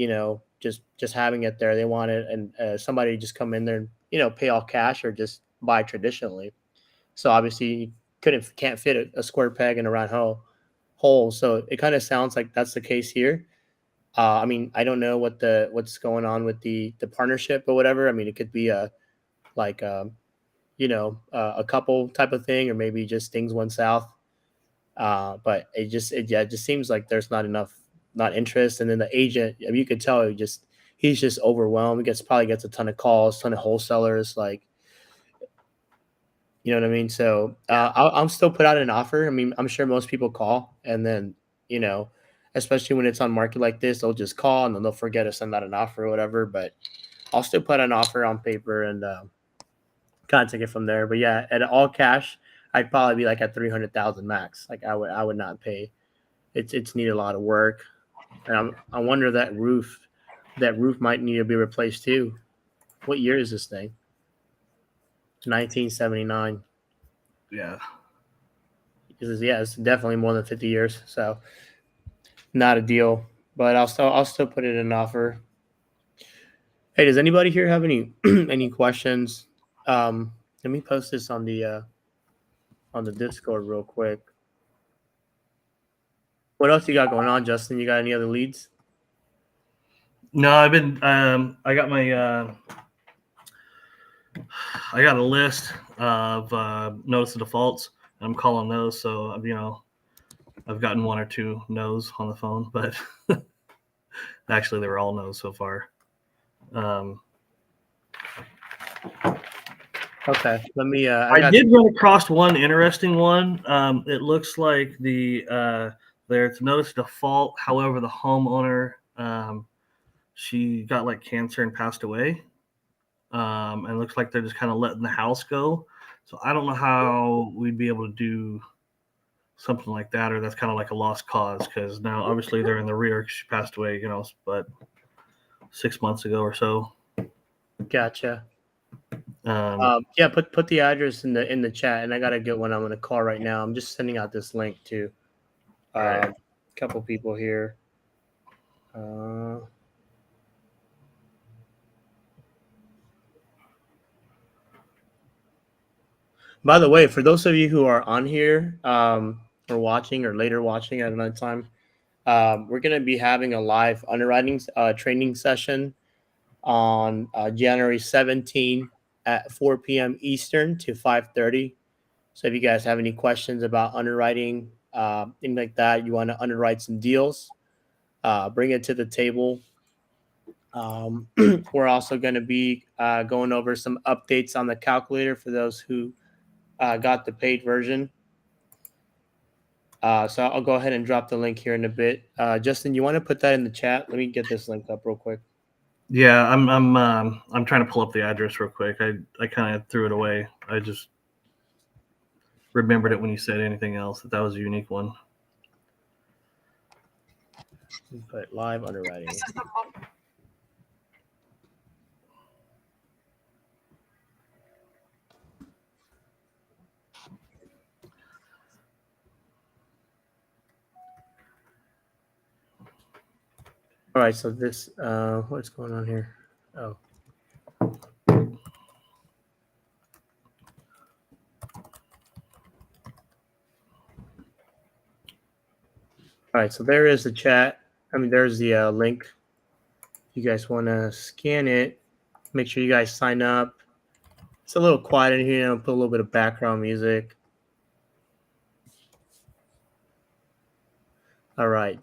Just having it there. They want it, and somebody to just come in there and pay all cash or just buy traditionally. So obviously, you can't fit a square peg in a round hole. So it kind of sounds like that's the case here. I mean, I don't know what's going on with the partnership or whatever. I mean, it could be a like a couple type of thing, or maybe just things went south. But it just seems like there's not interest. And then the agent, I mean, you could tell he's just overwhelmed. Probably gets a ton of calls, ton of wholesalers, like, you know what I mean? So I'll still put out an offer. I mean, I'm sure most people call, and then especially when it's on market like this, they'll just call and then they'll forget to send out an offer or whatever. But I'll still put an offer on paper and kind of take it from there. But yeah, at all cash, I'd probably be like at 300,000 max. Like I would not pay. It's need a lot of work, and I wonder that roof might need to be replaced too. What year is this thing? 1979. Yeah. It's definitely more than 50 years. So not a deal, but I'll still put it in an offer. Hey, does anybody here have any any questions? Let me post this on the Discord real quick. What else you got going on, Justin? You got any other leads? No, I've been. I got my. I got a list of notice of defaults. I'm calling those, so I've gotten one or two no's on the phone, but actually they were all no's so far. Okay, let me. I did run across one interesting one. It looks like there's notice of default. However, the homeowner, she got like cancer and passed away. And it looks like they're just kind of letting the house go. So I don't know how we'd be able to do something like that, or that's kind of like a lost cause, because now obviously they're in the rear 'cause she passed away, but 6 months ago or so. Gotcha. Yeah, put the address in the chat, and I gotta get one. I'm gonna call right now. I'm just sending out this link to a couple people here. By the way, for those of you who are on here or watching or later watching at another time, we're going to be having a live underwriting training session on January 17 at 4 p.m. Eastern to 5:30. So if you guys have any questions about underwriting, things like that, you want to underwrite some deals, bring it to the table. We're also going to be going over some updates on the calculator for those who got the paid version. So I'll go ahead and drop the link here in a bit. Justin, you want to put that in the chat? Let me get this link up real quick. Yeah, I'm trying to pull up the address real quick. I kind of threw it away. I just remembered it when you said anything else, that was a unique one. Put live underwriting. All right, so this, what's going on here? Oh. All right, so there is the chat. I mean, there's the link. If you guys want to scan it, make sure you guys sign up. It's a little quiet in here. I'll put a little bit of background music. All right.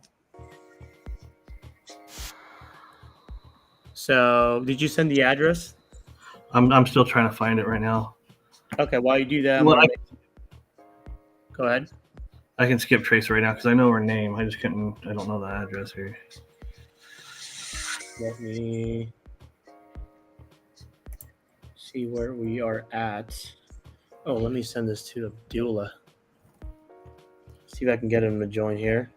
So, did you send the address? I'm still trying to find it right now. Okay, while you do that, Well, go ahead. I can skip Trace right now because I know her name. I just couldn't. I don't know the address here. Let me see where we are at. Oh, let me send this to Abdullah. See if I can get him to join here.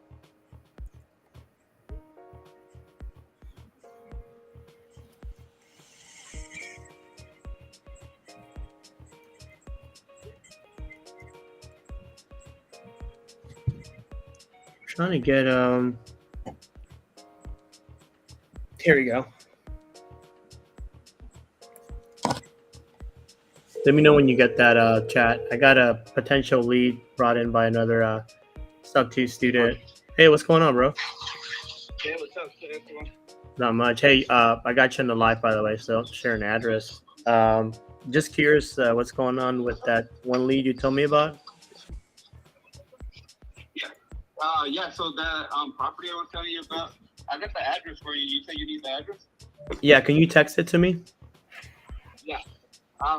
Trying to get here we go. Let me know when you get that chat. I got a potential lead brought in by another sub 2 student. Hey, what's going on, bro? Hey, what's up? Everyone? Not much. Hey, I got you in the live, by the way, so share an address. Just curious, what's going on with that one lead you told me about? Yeah. So that property I was telling you about, I got the address for you. You said you need the address? Yeah, can you text it to me? Yeah.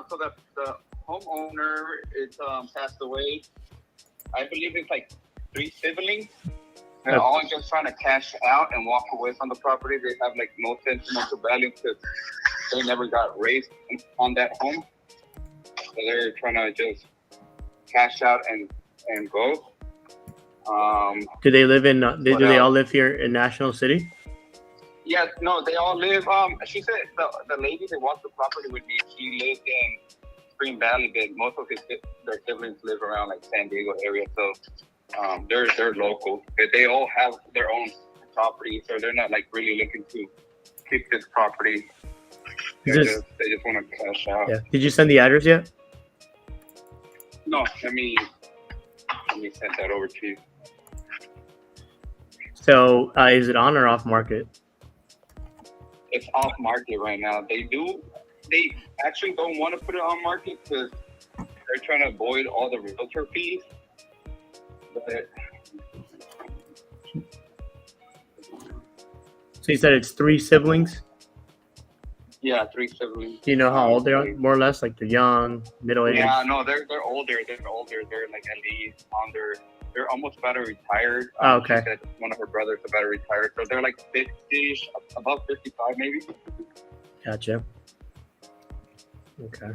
So the homeowner is passed away. I believe it's like 3 siblings. They're all just trying to cash out and walk away from the property. They have like no sentimental value because they never got raised on that home. So they're trying to just cash out and go. Do they live in? Do they all live here in National City? Yes, no, they all live. She said the lady that walked the property with me, she lived in Spring Valley, but most of their siblings live around like San Diego area. So they're local. But they all have their own property, so they're not like really looking to keep this property. They just want to cash out. Yeah. Did you send the address yet? No, let me send that over to you. So is it on or off market? It's off market right now. They actually don't want to put it on market because they're trying to avoid all the realtor fees. But So you said it's 3 siblings? yeah, 3 siblings. Do you know how old they are, more or less? Like they're young, middle age? Yeah, no, they're older. They're older. They're like at least they're almost about to retire. Oh, okay. She said one of her brothers about to retire. So they're like 50, above 55 maybe. Gotcha. Okay.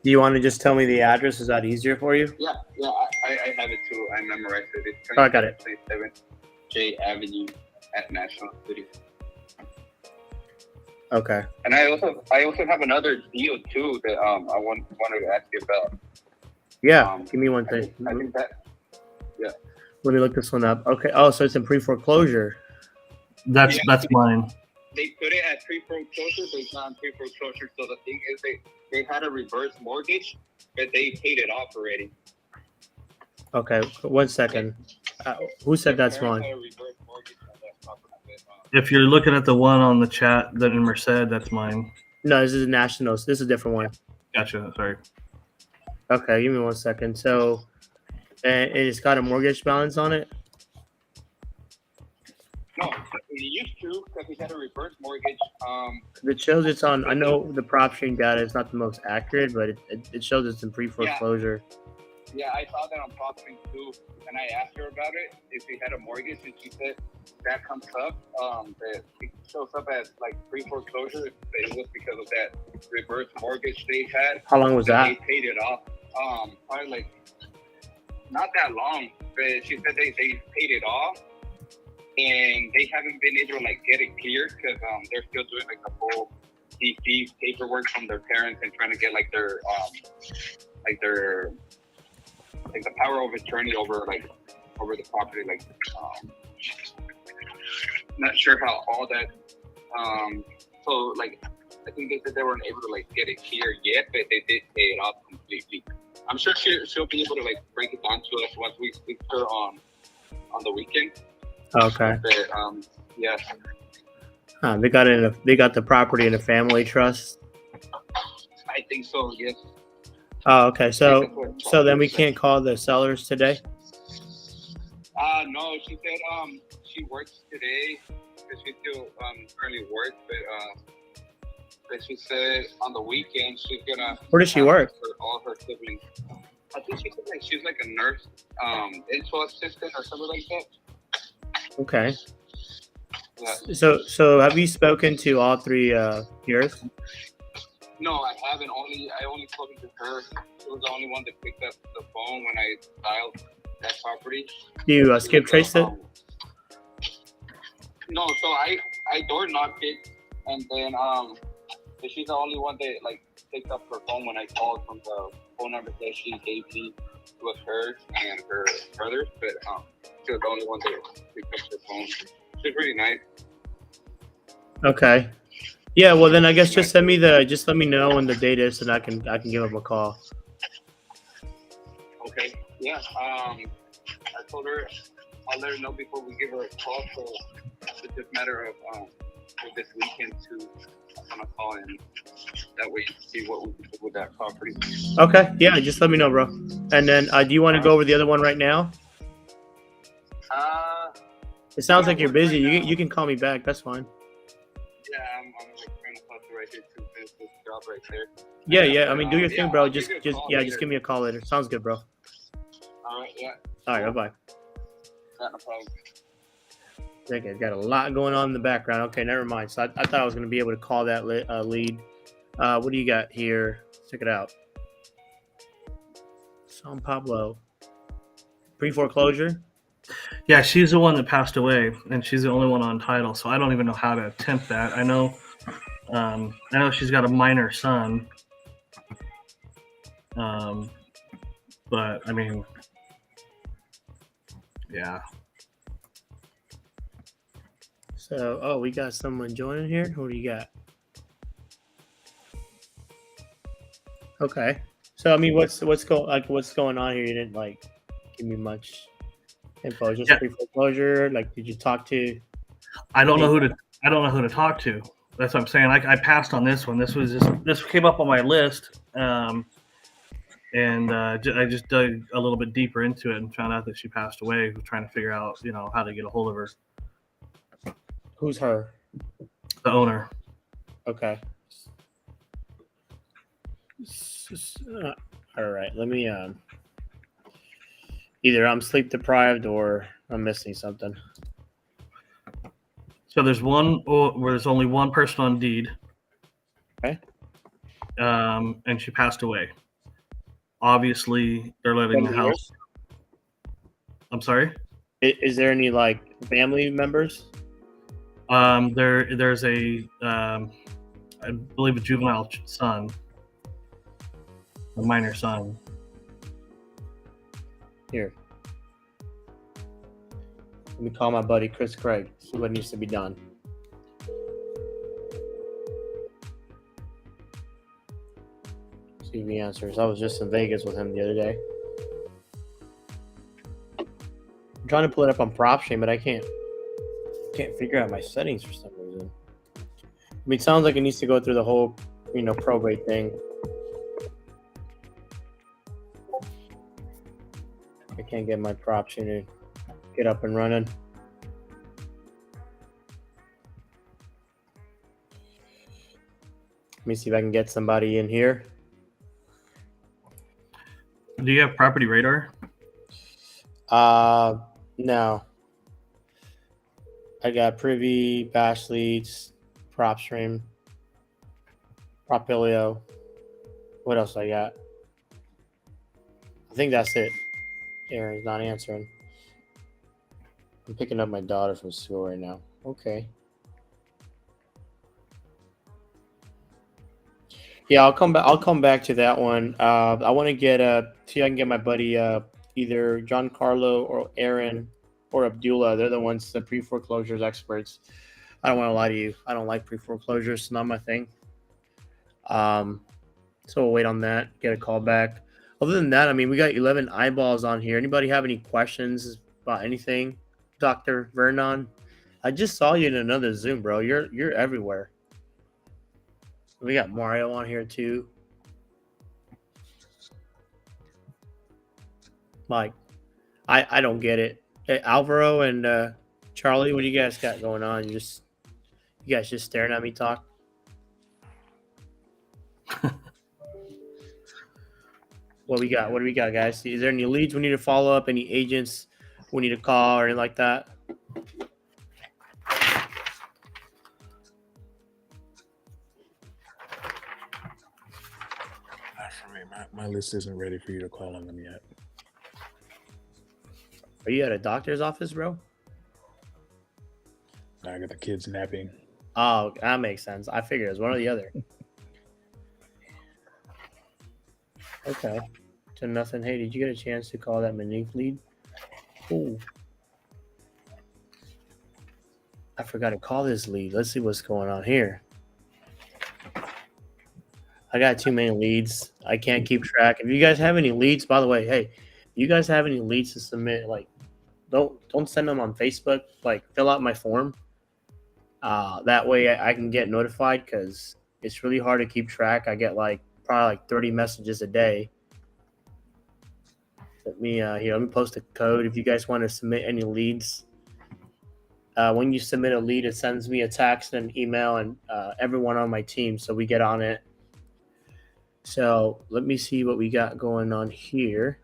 Do you want to just tell me the address? Is that easier for you? Yeah, I have it too. I memorized it. It's Oh, I got it. 27 J Avenue at National City. Okay. And I also have another deal too that I wanted to ask you about. Yeah. Give me one thing. I think that. Yeah. Let me look this one up. Okay. Oh, so it's in pre-foreclosure. That's mine. They put it at pre-foreclosure, but it's not in pre-foreclosure. So the thing is, they had a reverse mortgage, but they paid it off already. Okay. 1 second. Who said that's mine? If you're looking at the one on the chat that in Merced, that's mine. No, this is national. This is a different one. Gotcha. Sorry. Okay. Give me 1 second. So, and it's got a mortgage balance on it? No, he used to because he had a reverse mortgage. It shows it's on. I know the prop stream data is not the most accurate, but it shows it's in pre-foreclosure. Yeah, I saw that on PropStream too, and I asked her about it if he had a mortgage, and she said that comes up. That it shows up as like pre-foreclosure. It was because of that reverse mortgage they had. How long was that? They paid it off. Probably like not that long, but she said they paid it off. And they haven't been able to like get it cleared because they're still doing like the whole DC paperwork from their parents and trying to get like their the power of attorney over the property. Like not sure how all that. So like I think they said they weren't able to like get it cleared yet, but they did pay it off completely. I'm sure she'll be able to like break it down to us once we speak to her on the weekend. Okay. But, yeah. They got the property in a family trust. I think so. Yes. Oh, okay. So then we can't call the sellers today. No, she said she works today, because she still currently works, but she said on the weekend she's gonna. Where does she work? For all her siblings. I think she's like a nurse, intro assistant or something like that. Okay. Yeah. So have you spoken to all three peers? No, I haven't. I only spoken to her. She was the only one that picked up the phone when I dialed that property. You skip traced it? No, so I door knocked it, and then she's the only one that like picked up her phone when I called from the phone number that she gave me. It was hers and her brothers, but she was the only one that picked up her phone. She's pretty nice. Okay. Yeah, well then I guess just let me know when the date is, and I can give them a call. Okay. Yeah. I told her I'll let her know before we give her a call. So it's just a matter of for this weekend to I'm gonna call in. That way you can see what we can do with that property. Okay. Yeah, just let me know, bro. And then do you want to go over the other one right now? It sounds like you're busy. You can call me back. That's fine. Yeah, I'm like trying to hustle right here to finish this job right there. Yeah. I mean, do your thing, bro. I'll Just give you a call just later. give me a call later. Sounds good, bro. All right, yeah. All right, bye. Not a problem. Okay, I've got a lot going on in the background. Okay, never mind. So I thought I was going to be able to call that lead. What do you got here? Check it out. San Pablo. Pre-foreclosure? Yeah, she's the one that passed away, and she's the only one on title. So I don't even know how to attempt that. I know she's got a minor son. But I mean, yeah. So, we got someone joining here. Who do you got? Okay. So, I mean, what's going on here? You didn't like give me much info. Just pre-foreclosure. Like, did you talk to? I don't know who to talk to. That's what I'm saying. I passed on this one. This came up on my list, and I just dug a little bit deeper into it and found out that she passed away. Was trying to figure out, how to get a hold of her. Who's her? The owner. Okay. All right. Let me. Either I'm sleep deprived or I'm missing something. So there's one where there's only one person on deed. Okay. And she passed away. Obviously, they're letting the house. I'm sorry. Is there any like family members? There's a I believe a juvenile son, a minor son. Here. Let me call my buddy Chris Craig. See what needs to be done. See if he answers. I was just in Vegas with him the other day. I'm trying to pull it up on PropStream, but I can't figure out my settings for some reason. I mean, it sounds like it needs to go through the whole, probate thing. I can't get my PropStream to get up and running. Let me see if I can get somebody in here. Do you have Property Radar? No. I got Privy, Bash Leads, PropStream, Propilio. What else I got? I think that's it. Aaron's not answering. I'm picking up my daughter from school right now. Okay. Yeah, I'll come back to that one. I want to get see if I can get my buddy either Giancarlo or Aaron or Abdullah. They're the ones, the pre-foreclosures experts. I don't want to lie to you. I don't like pre-foreclosures. It's not my thing. So we'll wait on that. Get a call back. Other than that, I mean, we got 11 eyeballs on here. Anybody have any questions about anything? Dr. Vernon? I just saw you in another Zoom, bro. You're everywhere. We got Mario on here too. Like, I don't get it. Hey, Alvaro and Charlie, what do you guys got going on? You guys just staring at me talk? What we got? What do we got, guys? Is there any leads we need to follow up? Any agents we need to call or anything like that? Not for me. My list isn't ready for you to call on them yet. Are you at a doctor's office, bro? I got the kids napping. Oh, that makes sense. I figured it was one or the other. Okay. To nothing. Hey, did you get a chance to call that Manif lead? Ooh. I forgot to call this lead. Let's see what's going on here. I got too many leads. I can't keep track. If you guys have any leads, by the way, hey, if you guys have any leads to submit, like, don't send them on Facebook. Like, fill out my form. That way I can get notified because it's really hard to keep track. I get probably 30 messages a day. Let me post a code if you guys want to submit any leads. When you submit a lead, it sends me a text and an email and everyone on my team, so we get on it. So let me see what we got going on here.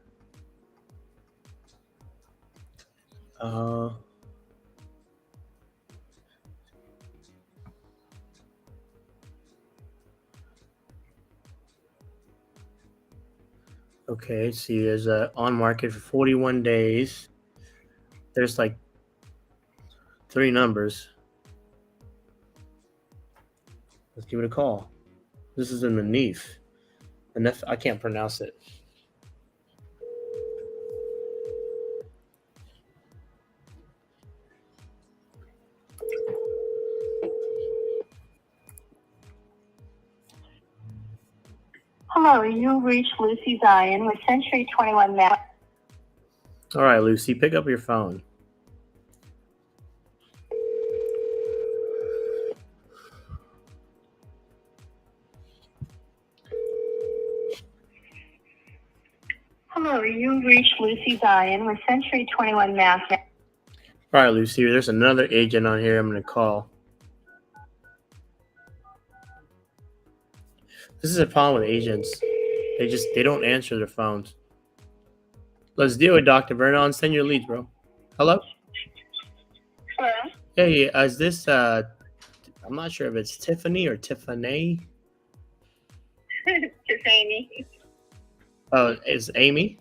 Okay, see, there's on market for 41 days. There's like 3 numbers. Let's give it a call. This is in Manif. And I can't pronounce it. Hello, you reached Lucy Zion with Century 21 Map. All right, Lucy, pick up your phone. Hello, you reached Lucy Zion with Century 21 Map. All right, Lucy, there's another agent on here I'm going to call. This is a problem with agents. They don't answer their phones. Let's deal with Dr. Vernon. Send your leads, bro. Hello? Hello? Hey, is this, I'm not sure if it's Tiffany or Tiffany. Tiffany. Oh, it's Amy?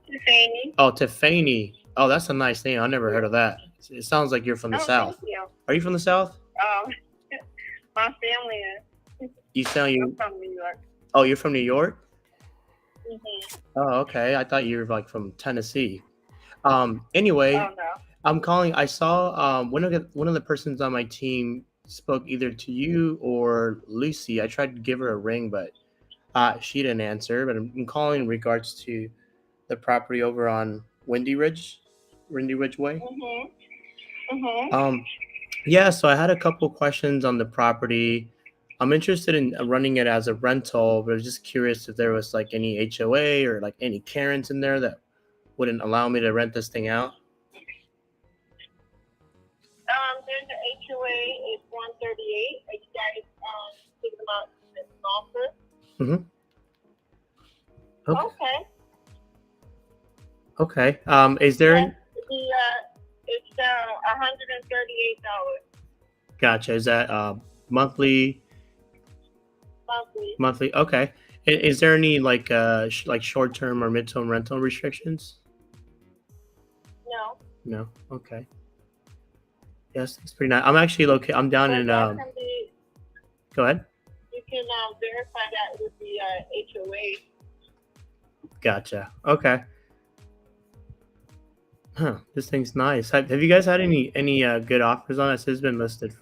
Tiffany. Oh, Tiffany. Oh, that's a nice name. I never heard of that. It sounds like you're from the South. Thank you. Are you from the South? Oh, my family is. You sound I'm from New York. Oh, you're from New York? Mm-hmm. Oh, okay. I thought you were like from Tennessee. Anyway, Oh, no. I'm calling. I saw one of the persons on my team spoke either to you or Lucy. I tried to give her a ring, but she didn't answer. But I'm calling in regards to the property over on Windy Ridge Way. Mm-hmm. Mm-hmm. Yeah. So I had a couple questions on the property. I'm interested in running it as a rental, but I was just curious if there was like any HOA or like any Karens in there that wouldn't allow me to rent this thing out. There's an HOA. It's 138. Are you guys thinking about this offer? Mm-hmm. Okay. Okay. Is there? It's $138 Gotcha. Is that monthly? Monthly. Okay. Is there any like short-term or mid-term rental restrictions? No. No. Okay. Yes, it's pretty nice. I'm actually located. I'm down in. Go ahead. You can verify that with the HOA. Gotcha. Okay. Huh. This thing's nice. Have you guys had any good offers on it? It's been listed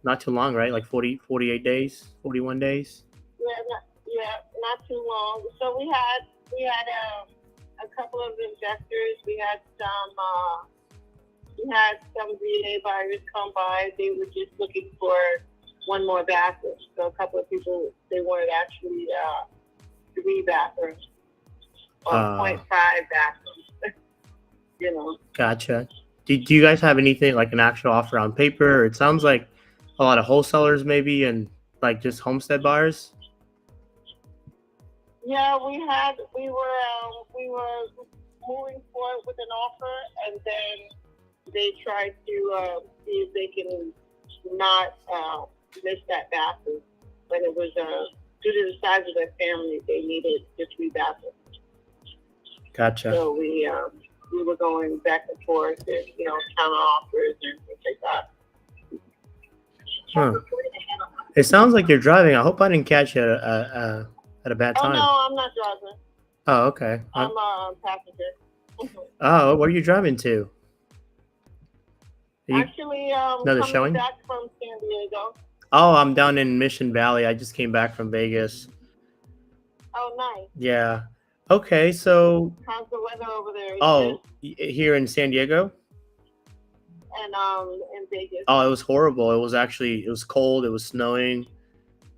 not too long, right? Like 48 days, 41 days. Not too long. So we had a couple of investors. We had some VA buyers come by. They were just looking for one more bathroom. So a couple of people, they wanted actually 3 bathrooms or 0.5 bathrooms. Gotcha. do you guys have anything like an actual offer on paper? It sounds like a lot of wholesalers maybe, and like just homestead buyers. Yeah, we were moving forward with an offer, and then they tried to see if they can not miss that bathroom. But it was due to the size of their family, they needed the 3 bathrooms. Gotcha. So we were going back and forth, and counter offers and things like that. Huh. It sounds like you're driving. I hope I didn't catch you at a bad Oh time. no, I'm not driving. Oh, okay. I'm a passenger. Oh, where are you driving to? Are you- Actually, Another coming showing? back from San Diego. Oh, I'm down in Mission Valley. I just came back from Vegas. Oh, nice. Yeah. Okay, so How's the weather over there? here in San Diego? And in Vegas. Oh, it was horrible. It was cold. It was snowing.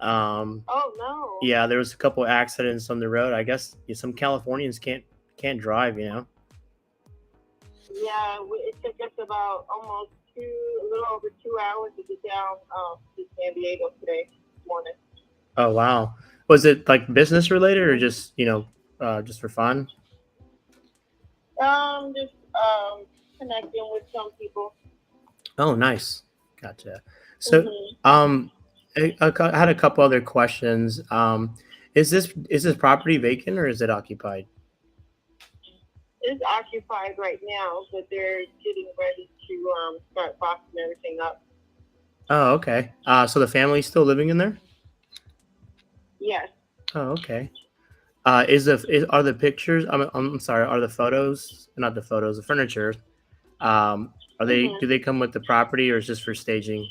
Oh no. Yeah, there was a couple accidents on the road. I guess some Californians can't drive, Yeah, it took us about almost a little over 2 hours to get down to San Diego this morning. Oh wow. Was it like business related or just just for fun? Just connecting with some people. Oh, nice. Gotcha. So, Mhm. I had a couple other questions. Is this property vacant or is it occupied? It's occupied right now, but they're getting ready to start boxing everything up. Oh, okay. So the family's still living in there? Yes. Oh, okay. Are the pictures? I'm sorry. Are the photos? Not the photos. The furniture. Are they? Mhm. Do they come with the property or is this for staging?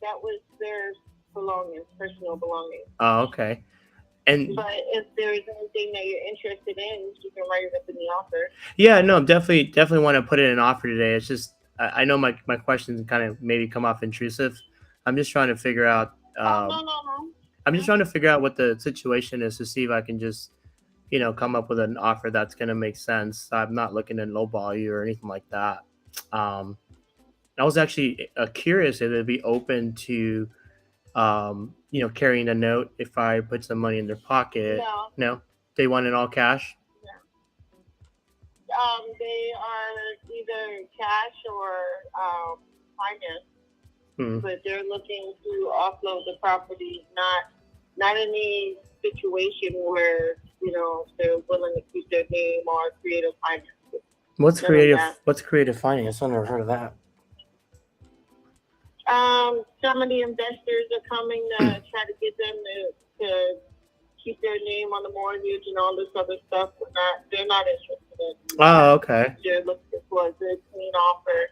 That was their belongings, personal belongings. Oh, okay. And But if there is anything that you're interested in, you can write it up in the offer. yeah, no, definitely want to put in an offer today. It's just I know my questions kind of maybe come off intrusive. I'm just trying to figure out. No. I'm just trying to figure out what the situation is to see if I can just come up with an offer that's going to make sense. I'm not looking to lowball you or anything like that. I was actually curious if they'd be open to carrying a note if I put some money in their pocket. No, they want it all cash. They are either cash or finance, but they're looking to offload the property, not any situation where they're willing to keep their name or creative finance. What's creative? What's creative finance? I've never heard of that. Some of the investors are coming to try to get them to keep their name on the mortgage and all this other stuff. They're not interested in. Oh, okay. They're looking for a good, clean offer,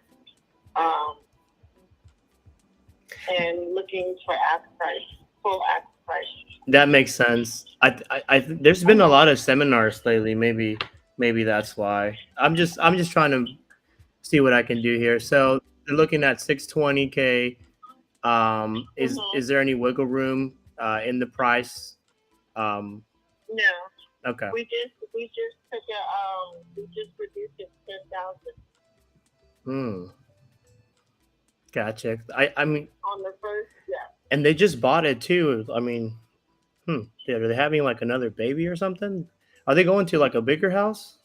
and looking for full ask price. That makes sense. I there's been a lot of seminars lately. Maybe that's why. I'm just trying to see what I can do here. So they're looking at $620K. Is there any wiggle room in the price? No. Okay. We just took we just reduced it 10,000. Gotcha. I mean. On the first, yeah. And they just bought it too. I mean, are they having like another baby or something? Are they going to like a bigger house?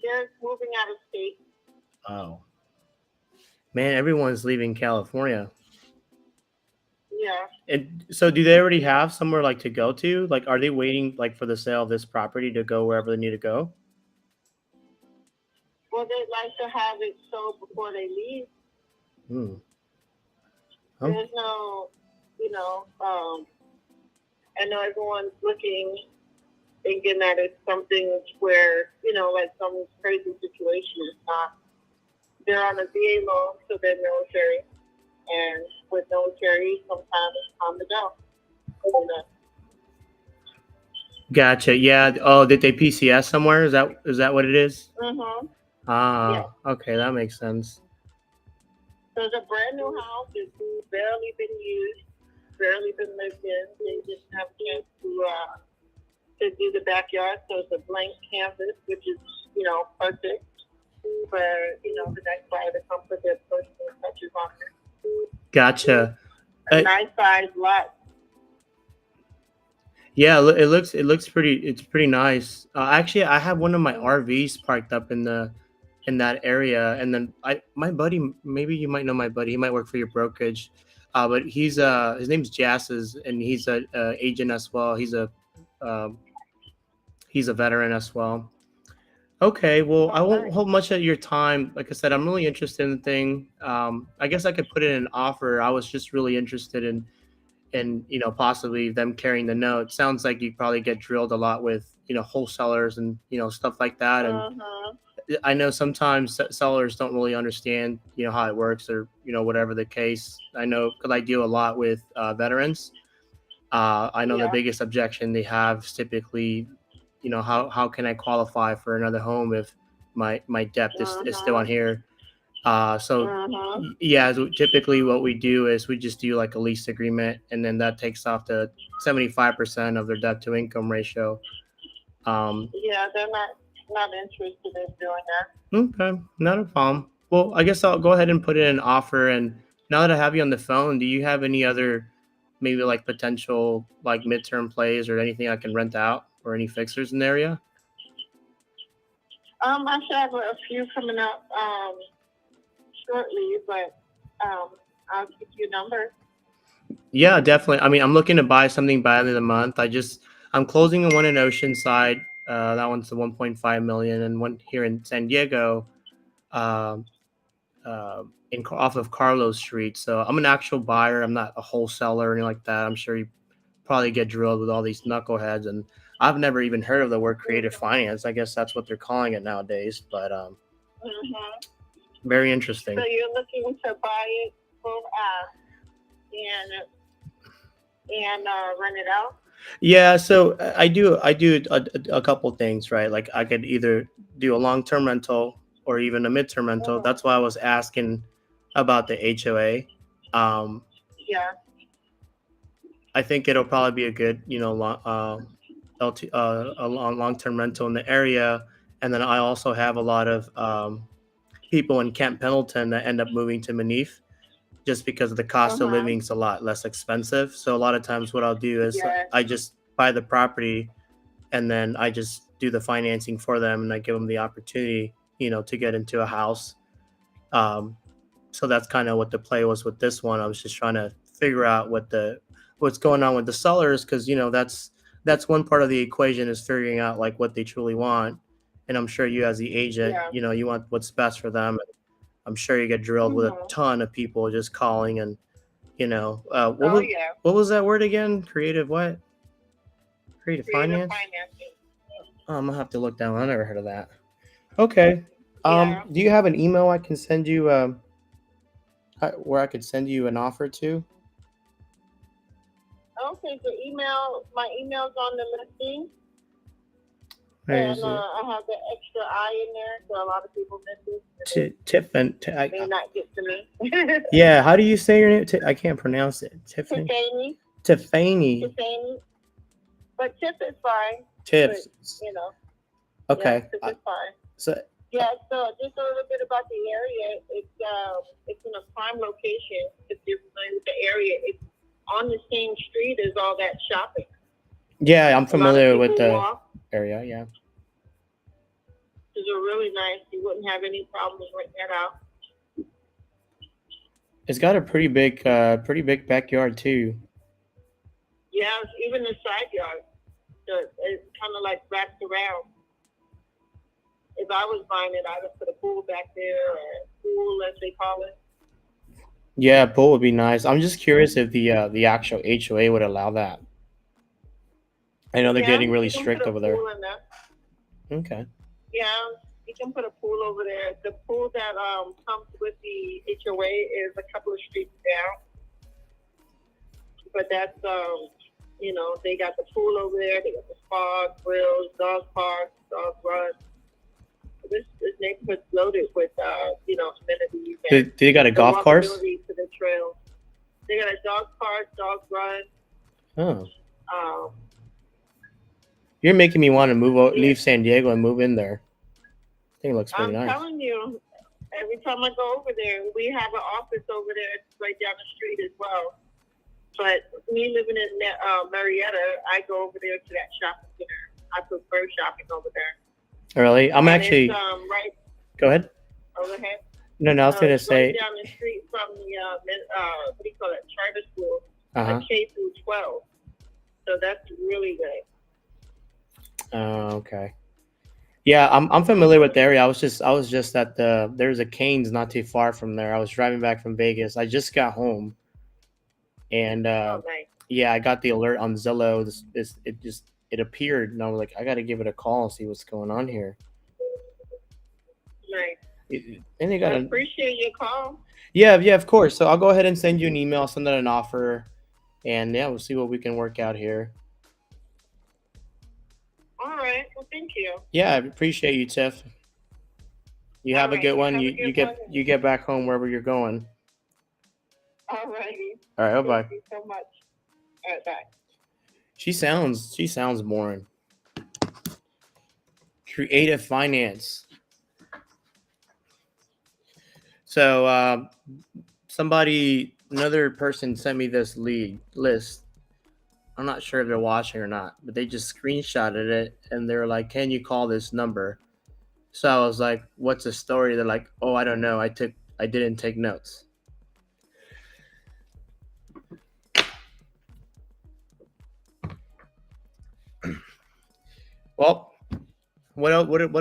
They're moving out of state. Oh. Man, everyone's leaving California. Yeah. And so do they already have somewhere like to go to? Like, are they waiting like for the sale of this property to go wherever they need to go? Well, they'd like to have it sold before they leave. There's no, I know everyone's looking, thinking that it's something where, like some crazy situation. It's not. They're on a VA loan, so they're military. And with military, sometimes it's time to go. Gotcha. Yeah. Oh, did they PCS somewhere? Is that what it is? Mm-hmm. Yeah. Okay, that makes sense. So it's a brand new house. It's barely been used, barely been lived in. They just have a chance to do the backyard. So it's a blank canvas, which is perfect for, the next buyer to come put their personal touches on it. Gotcha. A nice size lot. Yeah, it looks pretty. It's pretty nice. Actually, I have one of my RVs parked up in that area, and then my buddy, maybe you might know my buddy. He might work for your brokerage, but his name's Jasses, and he's a agent as well. Um, he's a veteran as well. Okay, well, I won't hold much of your time. Like I said, I'm really interested in the thing. I guess I could put in an offer. I was just really interested in possibly them carrying the note. Sounds like you probably get drilled a lot with wholesalers and stuff like that. And I know sometimes sellers don't really understand how it works, or whatever the case. I know because I deal a lot with veterans. I know the biggest objection they have is typically, how can I qualify for another home if my debt is still on here. Yeah, so typically what we do is we just do like a lease agreement, and then that takes off the 75% of their debt to income ratio. Yeah, they're not interested in doing that. Okay, not a problem. Well, I guess I'll go ahead and put in an offer. And now that I have you on the phone, do you have any other maybe like potential like midterm plays or anything I can rent out, or any fixers in the area? I should have a few coming up shortly, but I'll keep your number. Yeah, definitely. I mean, I'm looking to buy something by the end of the month. I'm closing one in Oceanside. That one's the 1.5 million, and one here in San Diego, off of Carlos Street. So I'm an actual buyer. I'm not a wholesaler or anything like that. I'm sure you probably get drilled with all these knuckleheads, and I've never even heard of the word creative finance. I guess that's what they're calling it nowadays. But very interesting. So you're looking to buy it full and rent it out? Yeah, so I do a couple things, right? Like I could either do a long-term rental or even a midterm rental. That's why I was asking about the HOA. Yeah. I think it'll probably be a good, a long-term rental in the area. And then I also have a lot of people in Camp Pendleton that end up moving to Manif, just because the cost of living is a lot less expensive. So a lot of times what I'll do is I just buy the property, and then I just do the financing for them, and I give them the opportunity, to get into a house. So that's kind of what the play was with this one. I was just trying to figure out what's going on with the sellers, because that's one part of the equation, is figuring out like what they truly want. And I'm sure you as the agent, you want what's best for them. I'm sure you get drilled with a ton of people just calling, and what was that word again? Creative what? Creative finance? Oh, I'm gonna have to look down. I never heard of that. Okay. Do you have an email I can send you where I could send you an offer to? Okay, my email's on the listing. Where is it? I have the extra I in there, so a lot of people miss it. Tiffany. May not get to me. Yeah, how do you say your name? I can't pronounce it. Tiffany. Tiffany. But Tiff is fine. Tiff. But, okay. Tiff is fine. So just a little bit about the area. It's in a prime location. If you're familiar with the area, it's on the same street as all that shopping. Yeah, I'm familiar with the area. Yeah. It's really nice. You wouldn't have any problems renting that out. It's got a pretty big backyard too. Yeah, even the side yard. So it's kind of like wrapped around. If I was buying it, I would put a pool back there, or pool as they call it. Yeah, pool would be nice. I'm just curious if the actual HOA would allow that. I know they're getting really strict over there. Okay. Yeah, you can put a pool over there. The pool that comes with the HOA is a couple of streets down. But that's they got the pool over there. They got the spa, grills, dog parks, dog runs. This neighborhood's loaded with amenities. They got a golf course? To the trail. They got a dog park, dog run. Oh. You're making me want to leave San Diego and move in there. think it looks pretty I'm nice. telling you, every time I go over there, we have an office over there. It's right down the street as well. But me living in Marietta, I go over there to that shopping center. I prefer shopping over there. Really? I'm And actually. it's, right. Go ahead. Over here. No, I was gonna It's say. right down the street from the what do you call it? Charter school, K through 12. So that's really good. Okay. Yeah, I'm familiar with the area. I was just at there's a Cane's not too far from there. I was driving back from Vegas. I just got home, and Nice. yeah, I got the alert on Zillow. It appeared, and I was like, I got to give it a call and see what's going on here. Nice. And they I got appreciate your call. Yeah, of course. So I'll go ahead and send you an email, send out an offer, and yeah, we'll see what we can work out here. All right. Well, thank you. Yeah, I appreciate you, Tiff. You have a good one. You get back home wherever you're going. All righty. All right, bye. Thank you so much. All right, bye. She sounds boring. Creative finance. So another person sent me this list. I'm not sure if they're watching or not, but they just screenshotted it and they're like, "Can you call this number?" So I was like, "What's the story?" They're like, "Oh, I don't know. I didn't take notes." Well, what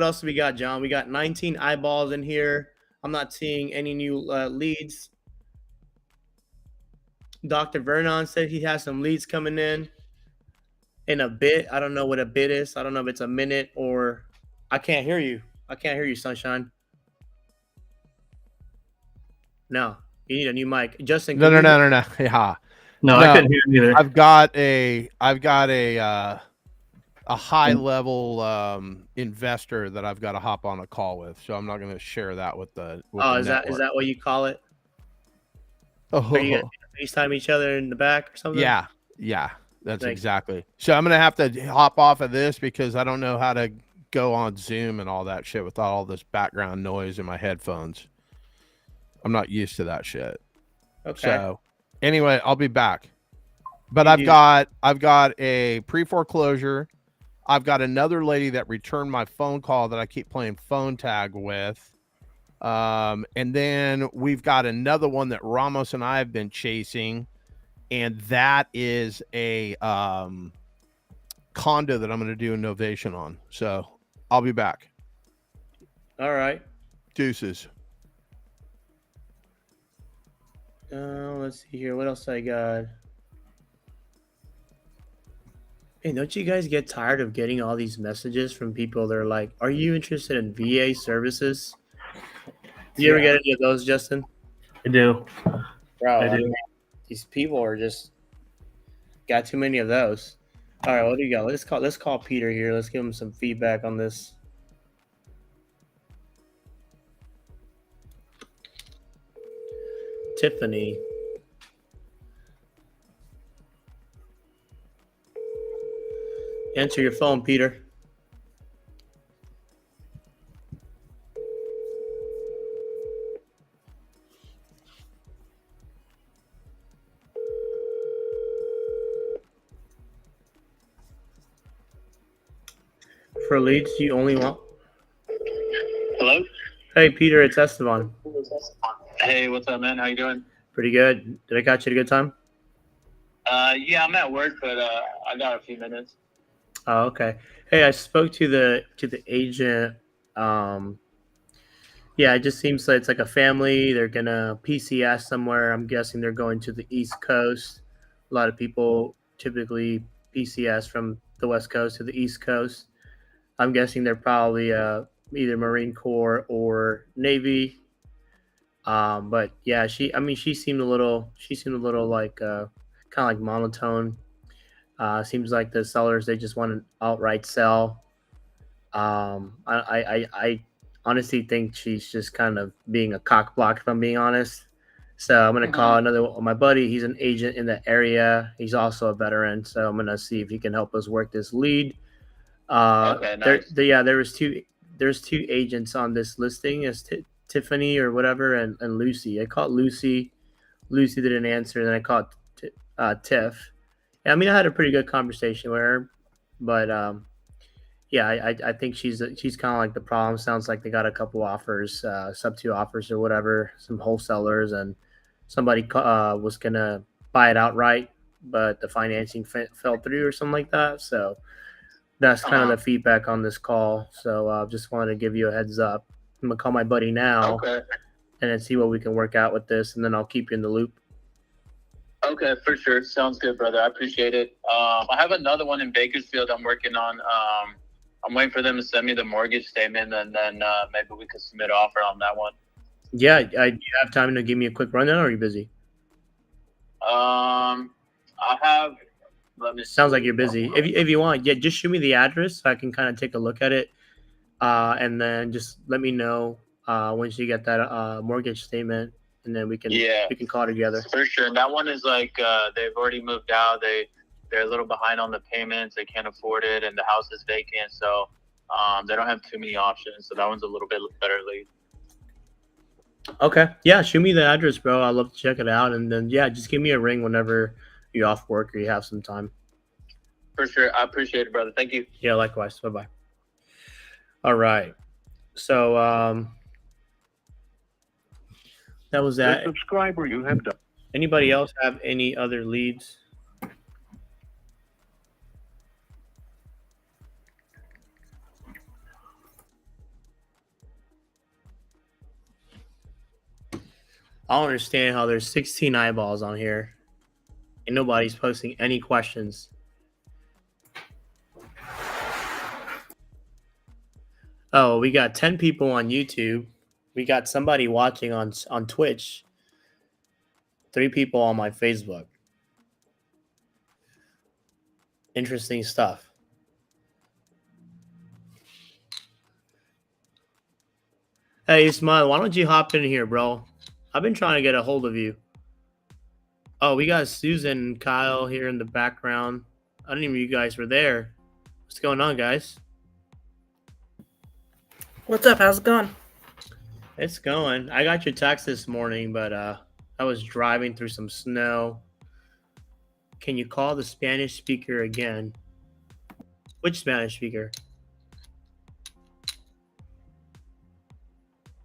else do we got, John? We got 19 eyeballs in here. I'm not seeing any new leads. Dr. Vernon said he has some leads coming in a bit. I don't know what a bit is. I don't know if it's a minute or I can't hear you. Sunshine. No, you need a new mic. Justin. No. Yeah. No, I couldn't hear him either. I've got a high level investor that I've got to hop on a call with, so I'm not going to share that with the. Is that what you call it? Oh, Are you gonna FaceTime each other in the back or something? Yeah, that's exactly. So I'm gonna have to hop off of this because I don't know how to go on Zoom and all that shit without all this background noise in my headphones. I'm not used to that shit. Okay. So anyway, I'll be back. But I've got a pre-foreclosure. I've got another lady that returned my phone call that I keep playing phone tag with. And then we've got another one that Ramos and I have been chasing, and that is a condo that I'm going to do a novation on. So I'll be back. All right. Deuces. Let's see here. What else I got? Hey, don't you guys get tired of getting all these messages from people that are like, "Are you interested in VA services?" Do you ever get any of those, Justin? I do. Bro, I do. These people are just got too many of those. All right, what do you got? Let's call Peter here. Let's give him some feedback on this. Tiffany. Answer your phone, Peter. For leads, you only want. Hello? Hey, Peter, it's Esteban. Hey, what's up, man? How you doing? Pretty good. Did I catch you at a good time? Yeah, I'm at work, but I got a few minutes. Oh, okay. Hey, I spoke to the agent. Yeah, it just seems like it's like a family. They're gonna PCS somewhere. I'm guessing they're going to the East Coast. A lot of people typically PCS from the West Coast to the East Coast. I'm guessing they're probably either Marine Corps or Navy. But yeah, she seemed a little like kind of like monotone. Seems like the sellers, they just want an outright sell. I honestly think she's just kind of being a cock block, if I'm being honest. So I'm gonna call my buddy. He's an agent in the area. He's also a veteran, so I'm gonna see if he can help us work this lead. Okay, nice. There was two. there's two agents on this listing. It's Tiffany or whatever, and Lucy. I called Lucy. Lucy didn't answer. Then I called Tiff. I mean, I had a pretty good conversation with her, but yeah, I think she's kind of like the problem. Sounds like they got a couple offers, sub 2 offers or whatever, some wholesalers, and somebody was gonna buy it outright, but the financing fell through or something like that. So that's kind of the feedback on this call. So just wanted to give you a heads up. I'm gonna call my buddy now, Okay. and then see what we can work out with this, and then I'll keep you in the loop. Okay, for sure. Sounds good, brother. I appreciate it. I have another one in Bakersfield I'm working on. I'm waiting for them to send me the mortgage statement, and then maybe we could submit an offer on that one. Yeah, do you have time to give me a quick rundown, or are you busy? I have. Let me. Sounds like you're busy. If you want, yeah, just shoot me the address so I can kind of take a look at it, and then just let me know once you get that mortgage statement, and then we can call together. For sure. And that one is like they've already moved out. They're a little behind on the payments. They can't afford it, and the house is vacant. So they don't have too many options. So that one's a little bit better lead. Okay. Yeah, shoot me the address, bro. I'd love to check it out. And then, yeah, just give me a ring whenever you're off work or you have some time. For sure. I appreciate it, brother. Thank you. Yeah, likewise. Bye-bye. All right. So that was that. The subscriber you have done. Anybody else have any other leads? I don't understand how there's 16 eyeballs on here and nobody's posting any questions. Oh, we got 10 people on YouTube. We got somebody watching on Twitch. 3 people on my Facebook. Interesting stuff. Hey, Ismail, why don't you hop in here, bro? I've been trying to get a hold of you. Oh, we got Susan and Kyle here in the background. I didn't even know you guys were there. What's going on, guys? What's up? How's it going? It's going. I got your text this morning, but I was driving through some snow. Can you call the Spanish speaker again? Which Spanish speaker?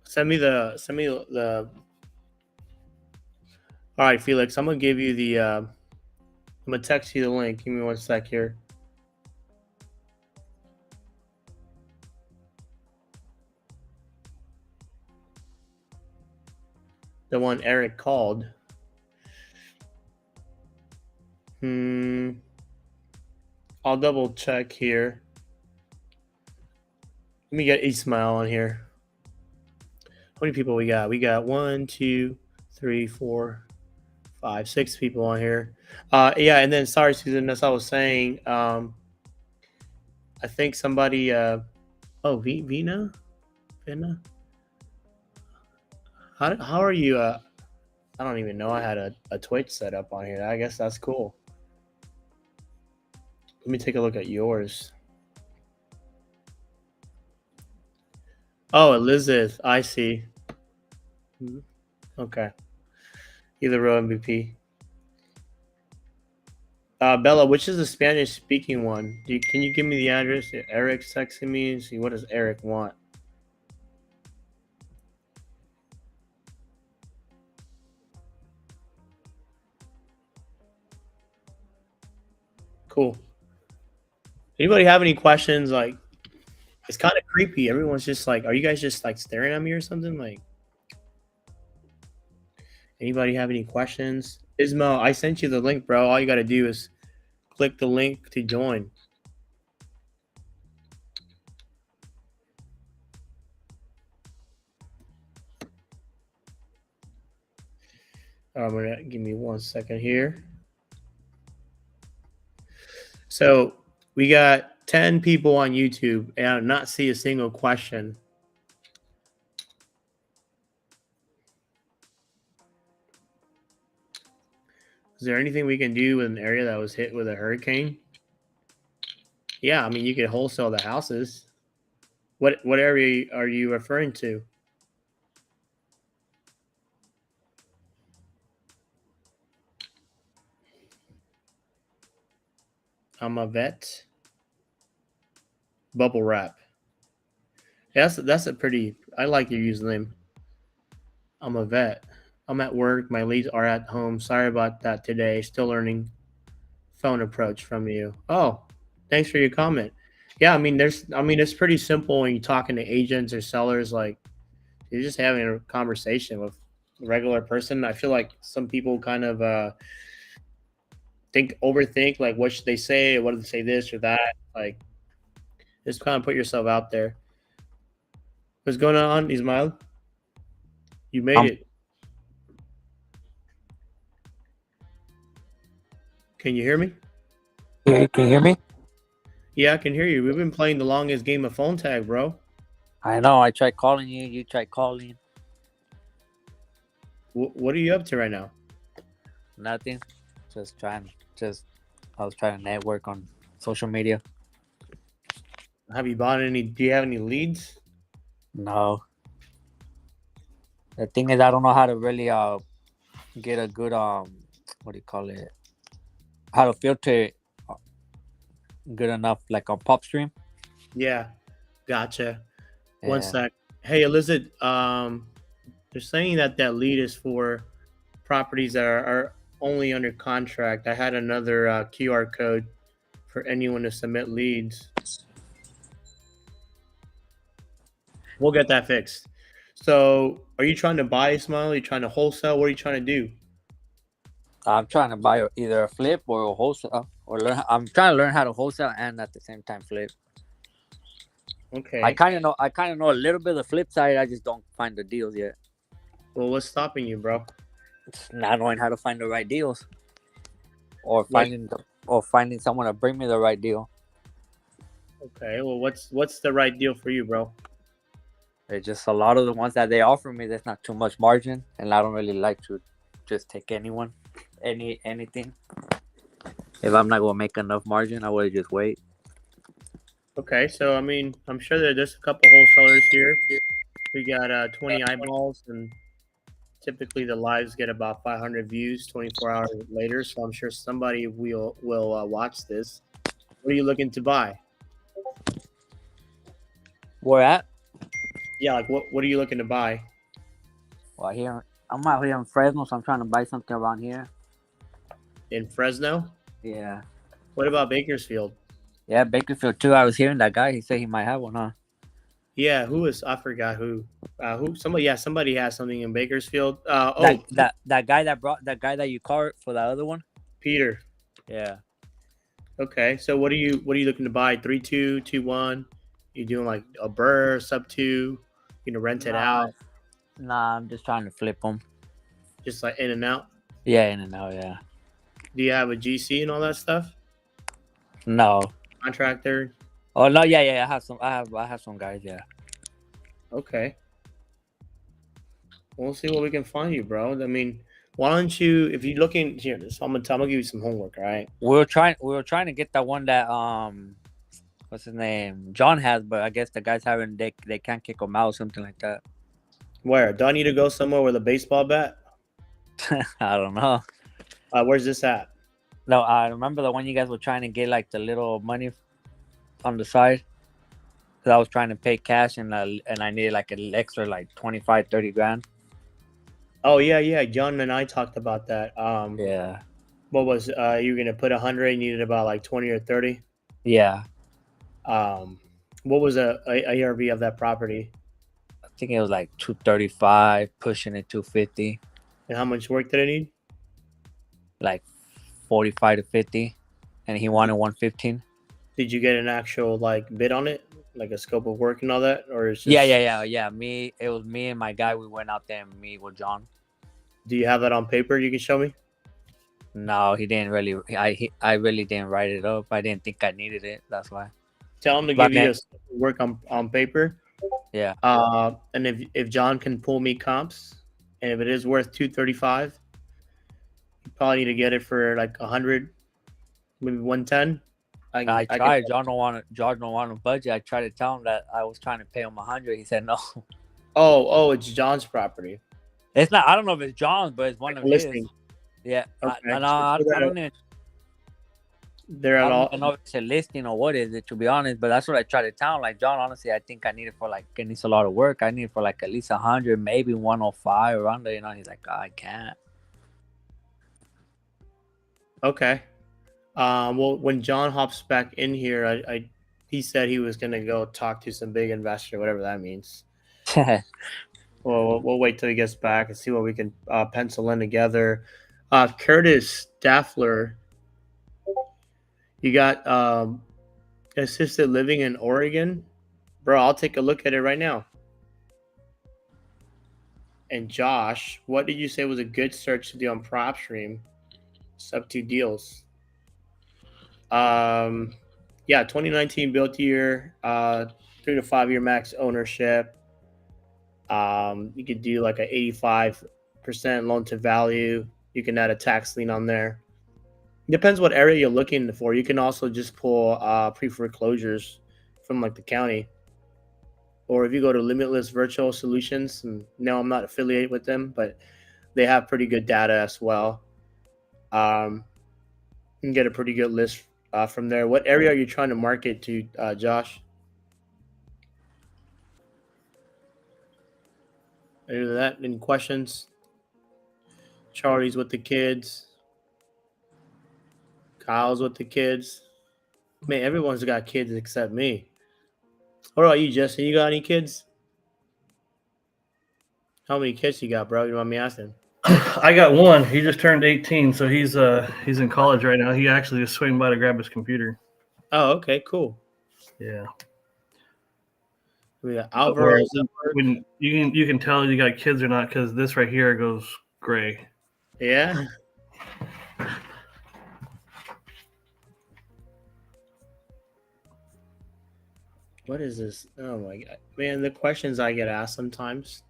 Send me the. All right, Felix. I'm gonna give you the. I'm gonna text you the link. Give me 1 sec here. The one Eric called. I'll double check here. Let me get Ismail on here. How many people we got? We got 1, 2, 3, 4, 5, 6 people on here. Yeah, and then sorry, Susan, as I was saying, I think somebody Vina? How are you? I don't even know I had a Twitch set up on here. I guess that's cool. Let me take a look at yours. Oh, Elizabeth, I see. Okay. Either row MVP. Bella, which is the Spanish speaking one? Can you give me the address? Eric's texting me. See, what does Eric want? Cool. Anybody have any questions? Like, it's kind of creepy. Everyone's just like, are you guys just like staring at me or something? Like, anybody have any questions? Ismo, I sent you the link, bro. All you got to do is click the link to join. I'm gonna give me 1 second here. So we got 10 people on YouTube, and I did not see a single question. Is there anything we can do with an area that was hit with a hurricane? Yeah, I mean, you could wholesale the houses. What area are you referring to? I'm a vet. Bubble wrap. That's a pretty. I like your username. I'm a vet. I'm at work. My leads are at home. Sorry about that today. Still learning phone approach from you. Oh, thanks for your comment. Yeah, I mean, it's pretty simple when you're talking to agents or sellers. Like, you're just having a conversation with a regular person. I feel like some people kind of overthink, like, what should they say? What do they say, this or that? Like, just kind of put yourself out there. What's going on, Ismail? You made it. Can you hear me? Can you hear me? Yeah, I can hear you. We've been playing the longest game of phone tag, bro. I know. I tried calling you. You tried calling. What are you up to right now? Nothing. I was trying to network on social media. Have you bought any? Do you have any leads? No. The thing is, I don't know how to really get a good what do you call it? How to filter it good enough, like on PopStream. Yeah, gotcha. Yeah. One sec. Hey, Elizabeth. They're saying that lead is for properties that are only under contract. I had another QR code for anyone to submit leads. We'll get that fixed. So, are you trying to buy, Smile? Are you trying to wholesale? What are you trying to do? I'm trying to buy either a flip or a wholesale, I'm trying to learn how to wholesale and at the same time flip. Okay. I kind of know a little bit of the flip side. I just don't find the deals yet. Well, what's stopping you, bro? It's not knowing how to find the right deals, or finding someone to bring me the right deal. Okay. Well, what's the right deal for you, bro? It's just a lot of the ones that they offer me. There's not too much margin, and I don't really like to just take anything. If I'm not gonna make enough margin, I would just wait. Okay, so I mean, I'm sure that there's a couple wholesalers here. We got 20 eyeballs, and typically the lives get about 500 views 24 hours later. So I'm sure somebody will watch this. What are you looking to buy? Where at? Yeah, like what are you looking to buy? Well, I'm out here in Fresno, so I'm trying to buy something around here. In Fresno? Yeah. What about Bakersfield? Yeah, Bakersfield too. I was hearing that guy. He said he might have one, huh? Yeah, I forgot who. Somebody has something in Bakersfield. That guy that you called for that other one? Peter. Yeah. Okay, so what are you looking to buy? 3.2, 2.1? You doing like a burr, sub 2? You gonna rent it out? Nah, I'm just trying to flip them. Just like in and out? Yeah, in and out, yeah. Do you have a GC and all that stuff? No. Contractor? Oh no, yeah. I have some guys, yeah. Okay. We'll see what we can find you, bro. I mean, why don't you, if you're looking here, I'm gonna give you some homework, all right? We were trying to get that one that what's his name? John has, but I guess the guys they can't kick him out or something like that. Where? Do I need to go somewhere with a baseball bat? I don't know. Where's this at? No, I remember the one you guys were trying to get like the little money on the side. Cause I was trying to pay cash and I needed like an extra like 25, 30 grand. Oh yeah. John and I talked about that. Yeah. What was you were gonna put 100? You needed about like 20 or 30. Yeah. What was a ARV of that property? I think it was like 235, pushing it 250. And how much work did it need? Like 45 to 50, and he wanted 115. Did you get an actual like bid on it, like a scope of work and all that, or is just... Yeah. It was me and my guy. We went out there and me with John. Do you have that on paper? You can show me. No, he didn't really. I really didn't write it up. I didn't think I needed it. That's why. Tell him to give you a scope of work on paper. Yeah. And if John can pull me comps, and if it is worth 235, you probably need to get it for like 100, maybe 110. I can- tried. John don't want to budget. I tried to tell him that I was trying to pay him 100. He said no. Oh, it's John's property. It's not. I don't know if it's John's, but it's one Like of a his. listing. Yeah. Okay. I So don't even. they're I at don't all. even know if it's a listing or what is it, to be honest. But that's what I try to tell him. Like, John, honestly, I think I need it for like, it needs a lot of work. I need it for like at least 100, maybe 105 around there. You know, he's like, I can't. Okay. Well, when John hops back in here, he said he was gonna go talk to some big investor, whatever that means. Well, we'll wait till he gets back and see what we can pencil in together. Curtis Staffler, you got assisted living in Oregon, bro. I'll take a look at it right now. And Josh, what did you say was a good search to do on PropStream? Sub 2 deals. Yeah, 2019 built year, 3 to 5 year max ownership. You could do like a 85% loan to value. You can add a tax lien on there. Depends what area you're looking for. You can also just pull pre-foreclosures from like the county. Or if you go to Limitless Virtual Solutions, and no, I'm not affiliated with them, but they have pretty good data as well. You can get a pretty good list from there. What area are you trying to market to, Josh? Other than that, any questions? Charlie's with the kids. Kyle's with the kids. Man, everyone's got kids except me. What about you, Justin? You got any kids? How many kids you got, bro? You know what me asking? I got one. He just turned 18, so he's in college right now. He actually just swing by to grab his computer. Oh, okay, cool. Yeah. We got Alvaro. When you can tell you got kids or not because this right here goes gray. Yeah. What is this? Oh my god, man! The questions I get asked sometimes.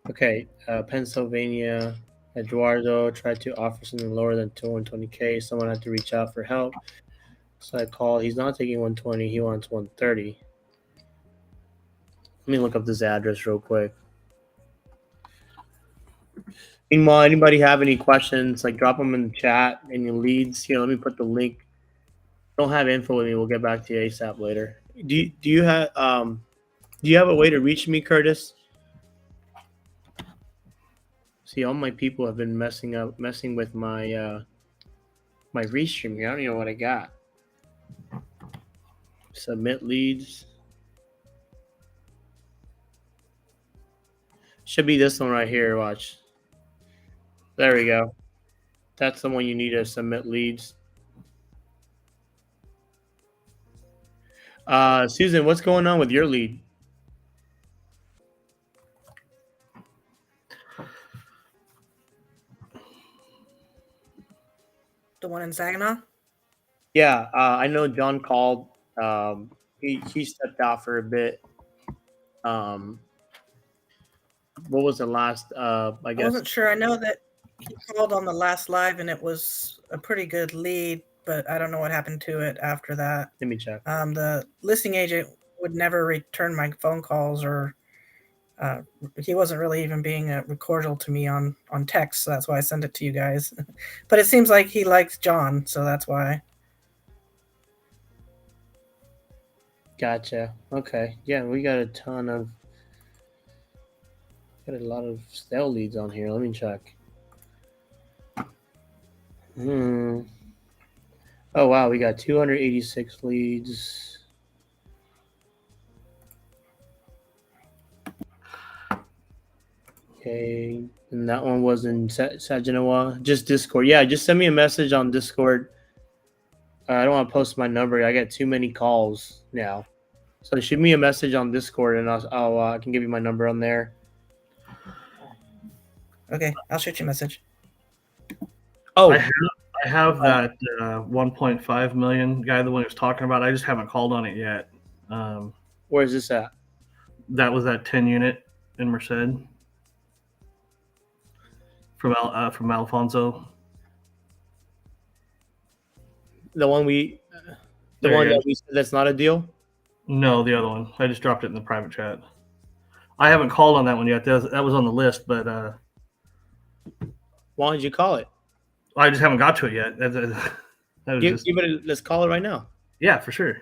Okay, Pennsylvania. Eduardo tried to offer something lower than 220K. Someone had to reach out for help, so I called. He's not taking 120. He wants 130. Let me look up this address real quick. Meanwhile, anybody have any questions? Like, drop them in the chat. Any leads? Here, let me put the link. Don't have info with me. We'll get back to you ASAP later. Do you have a way to reach me, Curtis? See, all my people have been messing with my my restream here. I don't even know what I got. Submit leads. Should be this one right here. Watch. There we go. That's the one you need to submit leads. Susan, what's going on with your lead? The one in Saginaw? Yeah, I know John called. He stepped out for a bit. What was the last? I guess I wasn't sure. I know that he called on the last live and it was a pretty good lead, but I don't know what happened to it after that. Let me check. The listing agent would never return my phone calls, or he wasn't really even being cordial to me on text. So that's why I sent it to you guys. But it seems like he likes John, so that's why. Gotcha. Okay. Yeah, we got a lot of stale leads on here. Let me check. Oh wow, we got 286 leads. Okay, and that one was in Saginaw. Just Discord. Yeah, just send me a message on Discord. I don't want to post my number. I get too many calls now. So shoot me a message on Discord, and I can give you my number on there. Okay, I'll shoot you a message. Oh, I have that 1.5 million guy, the one who was talking about. I just haven't called on it yet. Where's this at? That was that 10 unit in Merced from Alfonso. The one we, the There one you that go. we said that's not a deal. No, the other one. I just dropped it in the private chat. I haven't called on that one yet. That was on the list, but Why don't you call it? I just haven't got to it yet. That was just Let's call it right now. yeah, for sure.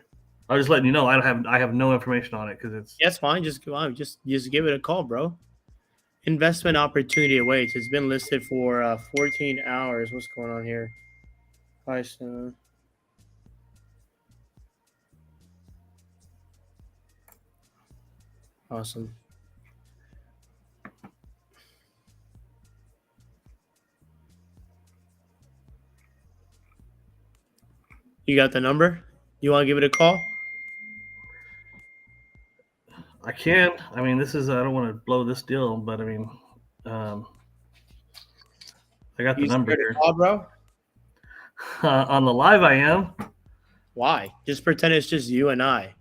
I was just letting you know. I have no information on it because it's Yes, fine. Just come on. Just give it a call, bro. Investment opportunity awaits. It's been listed for 14 hours. What's going on here? Price. Awesome. You got the number? You want to give it a call? I can. I mean, this is I don't want to blow this deal, but I mean, I got the You number scared to here. call, bro? On the live, I am. Why? Just pretend it's just you and I.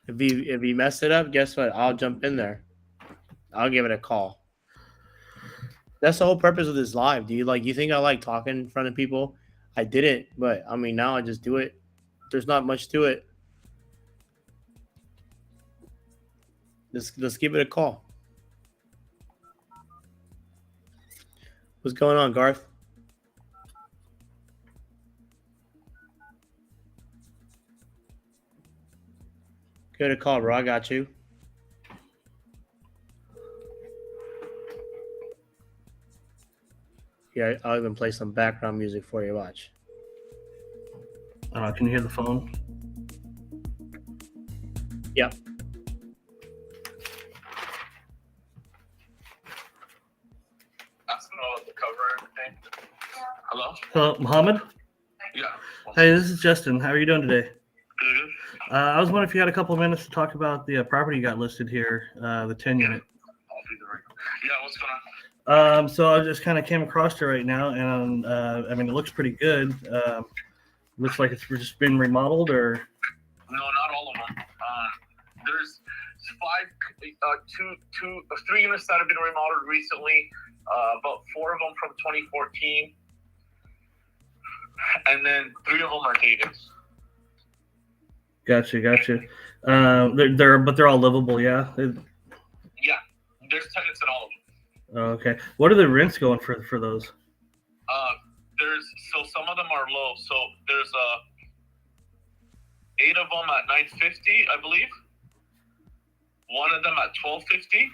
If you mess it up, guess what? I'll jump in there. I'll give it a call. That's the whole purpose of this live. Do you think I like talking in front of people? I didn't, but I mean now I just do it. There's not much to it. Let's give it a call. What's going on, Garth? Give it a call, bro. I got you. Yeah, I'll even play some background music for you. Watch. Can you hear the phone? Yep. Asking about the cover and everything. Hello? Hello, Mohammed? Yeah. Hey, this is Justin. How are you doing today? Good. I was wondering if you had a couple of minutes to talk about the property you got listed here, the 10 unit. Yeah, what's going on? So I just kind of came across it right now, and I mean, it looks pretty good. Looks like it's just been remodeled, or No, not all of them. There's three units that have been remodeled recently. About 4 of them from 2014, and then 3 of them are dated. Gotcha. But they're all livable, yeah. Yeah, there's tenants in all of them. Okay. What are the rents going for those? Some of them are low. So there's 8 of them at $950, I believe. One of them at $1,250,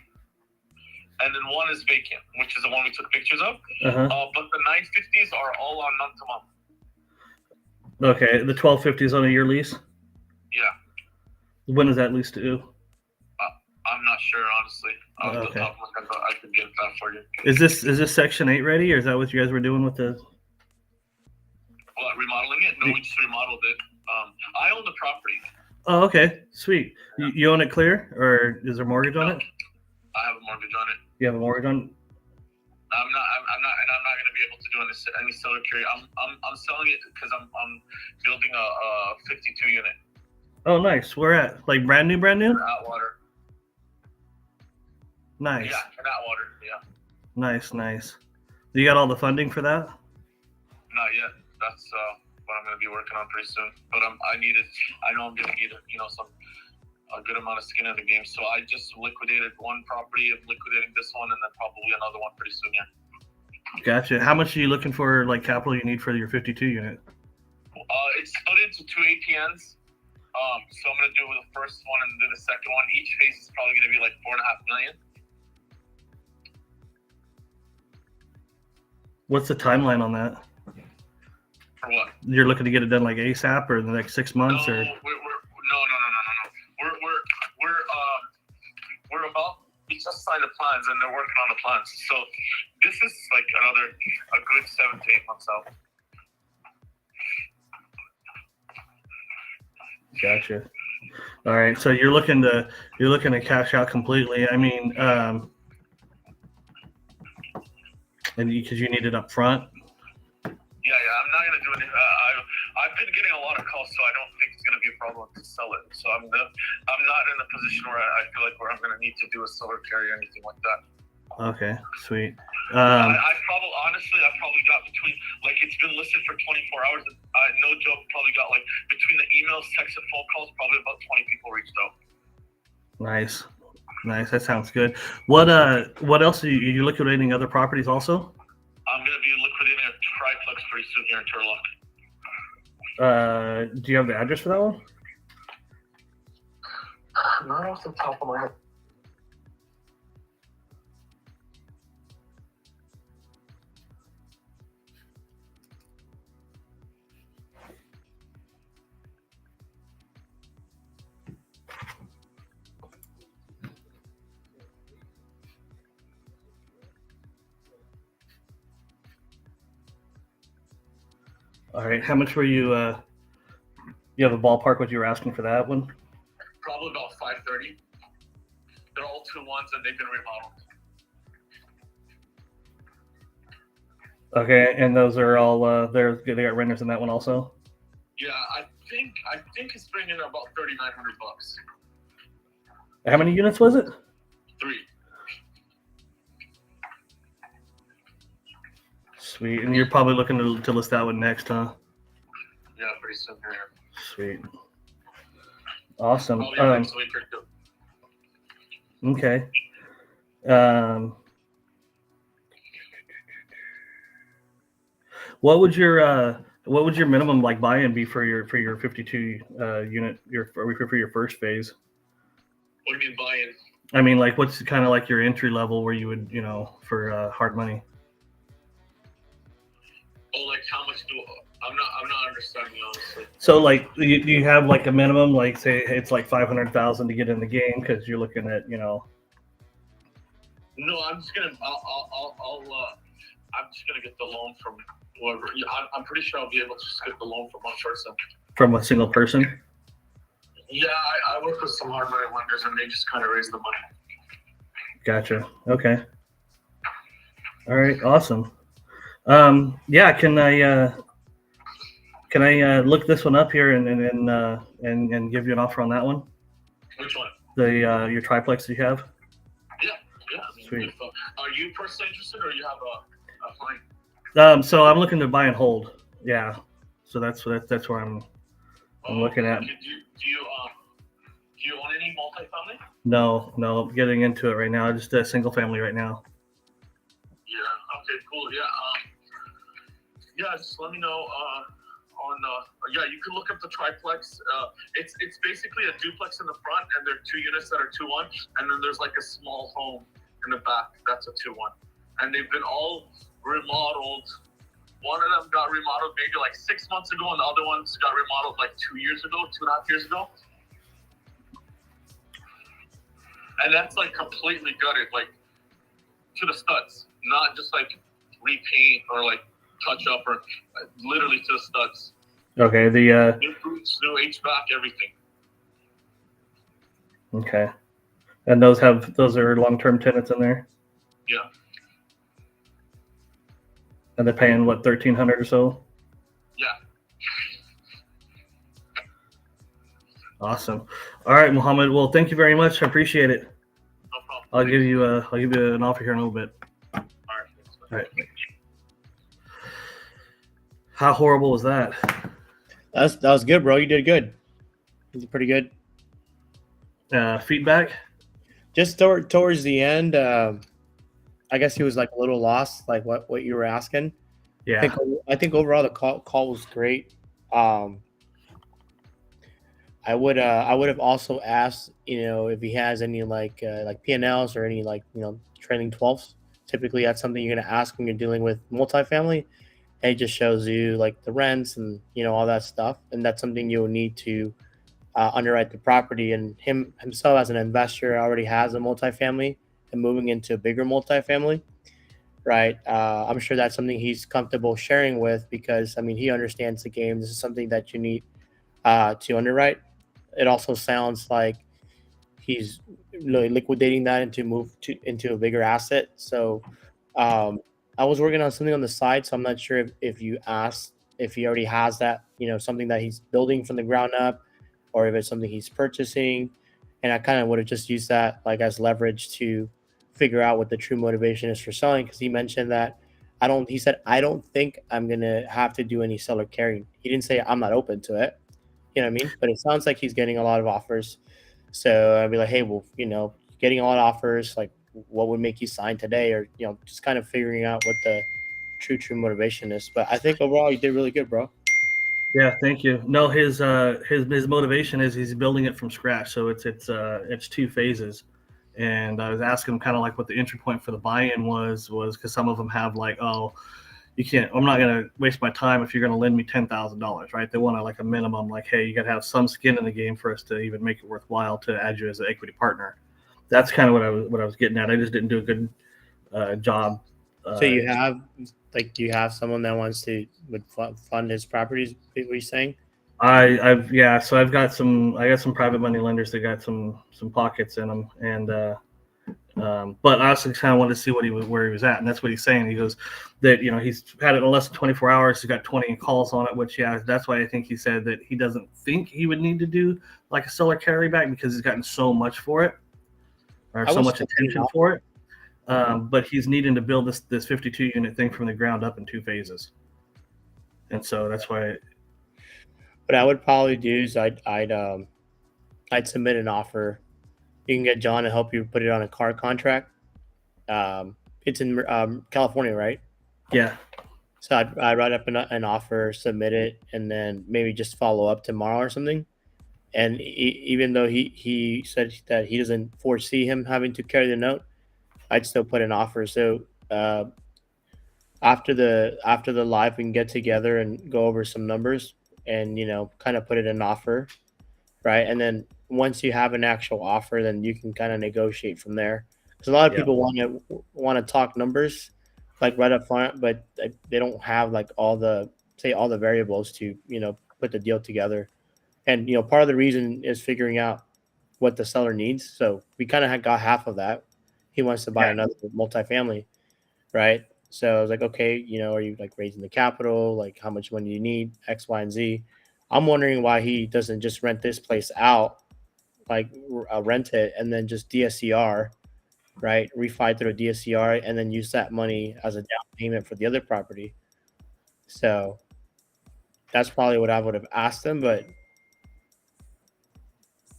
and then one is vacant, which is the one we took pictures of. But the 950s are all on month to month. Okay, the 1250 is on a year lease. Yeah. When is that lease due? I'm not sure, honestly. Off the top of my head, but I could get that for you. Is this Section 8 ready, or is that what you guys were doing with the? What, remodeling it? No, we just remodeled it. I own the property. Oh, okay, sweet. You own it clear, or is there a mortgage on it? I have a mortgage on it. You have a mortgage on? I'm not going to be able to do any seller carry. I'm selling it because I'm building a 52 unit. Oh, nice. Where at? Like brand new? Atwater. Nice. Yeah, in Atwater. Yeah. Nice. You got all the funding for that? Not yet. That's what I'm going to be working on pretty soon. But I know I'm going to need a good amount of skin in the game. So I just liquidated one property. I'm liquidating this one, and then probably another one pretty soon. Yeah. Gotcha. How much are you looking for, like capital you need for your 52 unit? It's split into 2 APNs. So I'm going to do the first one and do the second one. Each phase is probably going to be like $4.5 million. What's the timeline on that? For what? You're looking to get it done like ASAP or in the next 6 months, or? No. We're about. We just signed the plans and they're working on the plans. So this is like a good 7 to 8 months out. Gotcha. All right. So you're looking to cash out completely. I mean, and because you need it up front. Yeah. I'm not gonna do it. I've been getting a lot of calls, so I don't think it's gonna be a problem to sell it. So I'm not in a position where I feel like I'm gonna need to do a seller carry or anything like that. Okay, sweet. I probably got between, like, it's been listed for 24 hours. No joke, probably got like between the emails, texts, and phone calls, probably about 20 people reached out. Nice. That sounds good. What else are you liquidating other properties also? I'm gonna be liquidating a triplex pretty soon here in Turlock. Do you have the address for that one? Not off the top of my head. All right. How much were you? You have a ballpark what you were asking for that one? Probably about 530. They're all 2-1s and they've been remodeled. Okay, and those are all they got renters in that one also. Yeah, I think it's bringing about $3,900. How many units was it? 3. Sweet, and you're probably looking to list that one next, huh? Yeah, pretty soon here. Sweet, awesome. Probably next week or 2. Okay. What would your minimum like buy-in be for your 52 unit for your first phase? What do you mean buy-in? I mean, like, what's kind of like your entry level where you would, for hard money? Oh, like how much I'm not understanding honestly. So, like, do you have like a minimum, like say it's like 500,000 to get in the game because you're looking at, No, I'm just gonna get the loan from whoever. I'm pretty sure I'll be able to just get the loan from one person. From a single person? Yeah, I work with some hard money lenders and they just kind of raise the money. Gotcha. Okay. All right. Awesome. Yeah. Can I look this one up here and give you an offer on that one? Which one? The your triplex that you have. Yeah. I mean, Sweet. Are you personally interested, or you have a client? So I'm looking to buy and hold. Yeah. So that's where I'm looking at. Do you own any multifamily? No, getting into it right now. Just a single family right now. Yeah. Okay. Cool. Yeah. Yeah. Just let me know. You can look up the triplex. It's basically a duplex in the front, and there are 2 units that are 2-1, and then there's like a small home in the back that's a 2-1, and they've been all remodeled. One of them got remodeled maybe like 6 months ago, and the other ones got remodeled like 2 years ago, 2.5 years ago. And that's like completely gutted, like to the studs, not just like repaint or like touch up, or literally to the studs. Okay. New boots, new HVAC, everything. Okay. And those are long-term tenants in there? Yeah. And they're paying what, $1,300 or so? Yeah. Awesome. All right, Muhammad. Well, thank you very much. I appreciate it. No problem. I'll give you an offer here in a little bit. All right. How horrible was that? That was good, bro. You did good. You did pretty good. Feedback? Just towards the end, I guess he was like a little lost, like what you were asking. Yeah. I think overall the call was great. I would have also asked, if he has any like P&Ls or any trailing 12s. Typically, that's something you're gonna ask when you're dealing with multifamily. And it just shows you like the rents and all that stuff, and that's something you'll need to underwrite the property. And himself as an investor already has a multifamily and moving into a bigger multifamily, right? I'm sure that's something he's comfortable sharing with, because he understands the game. This is something that you need to underwrite. It also sounds like he's liquidating that into a bigger asset. So I was working on something on the side, so I'm not sure if you asked if he already has that, something that he's building from the ground up, or if it's something he's purchasing. And I kind of would have just used that like as leverage to figure out what the true motivation is for selling, because he mentioned that He said, I don't think I'm gonna have to do any seller carrying. He didn't say I'm not open to it. You know what I mean? But it sounds like he's getting a lot of offers. So I'd be like, hey, well, getting a lot of offers, like what would make you sign today? Or, just kind of figuring out what the true motivation is. But I think overall you did really good, bro. Yeah, thank you. No, his motivation is he's building it from scratch. So it's 2 phases. And I was asking him kind of like what the entry point for the buy-in was because some of them have like, oh, you can't. I'm not gonna waste my time if you're gonna lend me $10,000, right? They want like a minimum, like, hey, you gotta have some skin in the game for us to even make it worthwhile to add you as an equity partner. That's kind of what I was getting at. I just didn't do a good job. So you have someone that would fund his properties. What are you saying? So I got some private money lenders that got some pockets in them, and but I also kind of wanted to see where he was at, and that's what he's saying. He goes that he's had it in less than 24 hours. He's got 20 calls on it, which that's why I think he said that he doesn't think he would need to do like a seller carryback because he's gotten so much for it or so much attention for it. But he's needing to build this 52 unit thing from the ground up in 2 phases, and so that's why. What I would probably do is I'd submit an offer. You can get John to help you put it on a car contract. It's in California, right? Yeah. So I'd write up an offer, submit it, and then maybe just follow up tomorrow or something. And even though he said that he doesn't foresee him having to carry the note, I'd still put an offer. So after the live, we can get together and go over some numbers and kind of put it in an offer, right? And then once you have an actual offer, then you can kind of negotiate from there. Because a lot of people want to talk numbers like right up front, but they don't have like all the variables to put the deal together. And part of the reason is figuring out what the seller needs. So we kind of got half of that. He wants to buy another multifamily, right? So I was like, okay, are you like raising the capital? Like how much money do you need? X, Y, and Z. I'm wondering why he doesn't just rent this place out, like rent it and then just DSCR, right? Refi through a DSCR and then use that money as a down payment for the other property. So that's probably what I would have asked him, but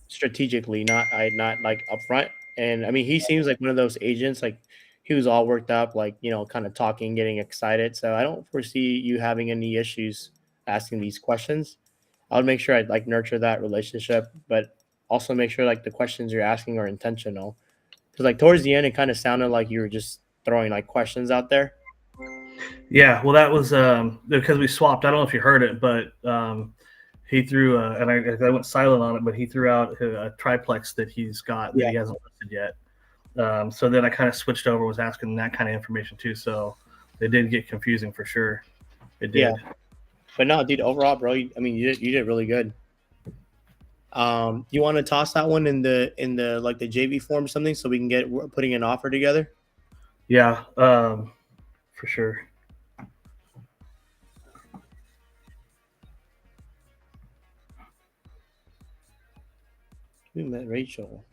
strategically, not like upfront. And I mean, he seems like one of those agents, like he was all worked up, like kind of talking, getting excited. So I don't foresee you having any issues asking these questions. I would make sure I'd like nurture that relationship, but also make sure like the questions you're asking are intentional. Because like towards the end, it kind of sounded like you were just throwing like questions out there. Yeah, well, that was because we swapped. I don't know if you heard it, but he threw, and I went silent on it, but he threw out a triplex that he's got that he hasn't listed yet. So then I kind of switched over, was asking that kind of information too. So it did get confusing for sure. It did. Yeah. But no, dude, overall, bro, you did really good. You want to toss that one in the like the JV form or something so we can get putting an offer together? Yeah, for sure. We met Rachel.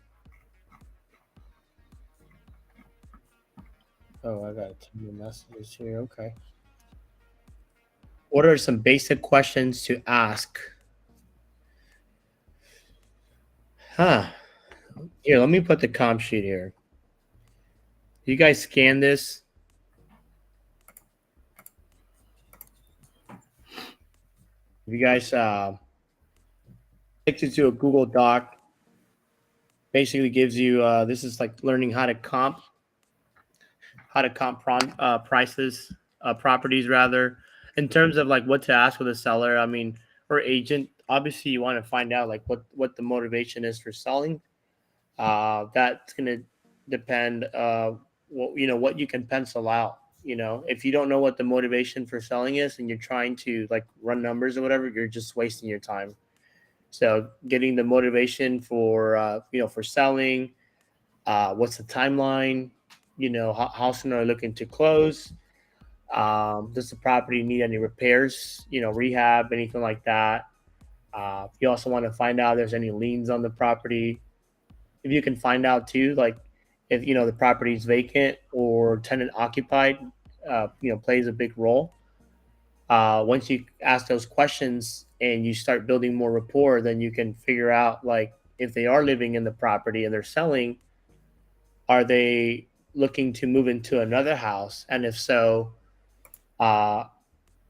Oh, I got 2 messages here. Okay. What are some basic questions to ask? Here, let me put the comp sheet here. You guys scan this. If you guys takes you to a Google Doc, basically gives you this is like learning how to comp prices, properties rather, in terms of like what to ask with a seller. I mean, or agent. Obviously, you want to find out like what the motivation is for selling. That's gonna depend what you can pencil out. If you don't know what the motivation for selling is and you're trying to like run numbers or whatever, you're just wasting your time. So getting the motivation for for selling, what's the timeline? How soon are you looking to close? Does the property need any repairs? Rehab, anything like that. You also want to find out if there's any liens on the property. If you can find out too, like if the property is vacant or tenant occupied, plays a big role. Once you ask those questions and you start building more rapport, then you can figure out like if they are living in the property and they're selling, are they looking to move into another house? And if so, uh,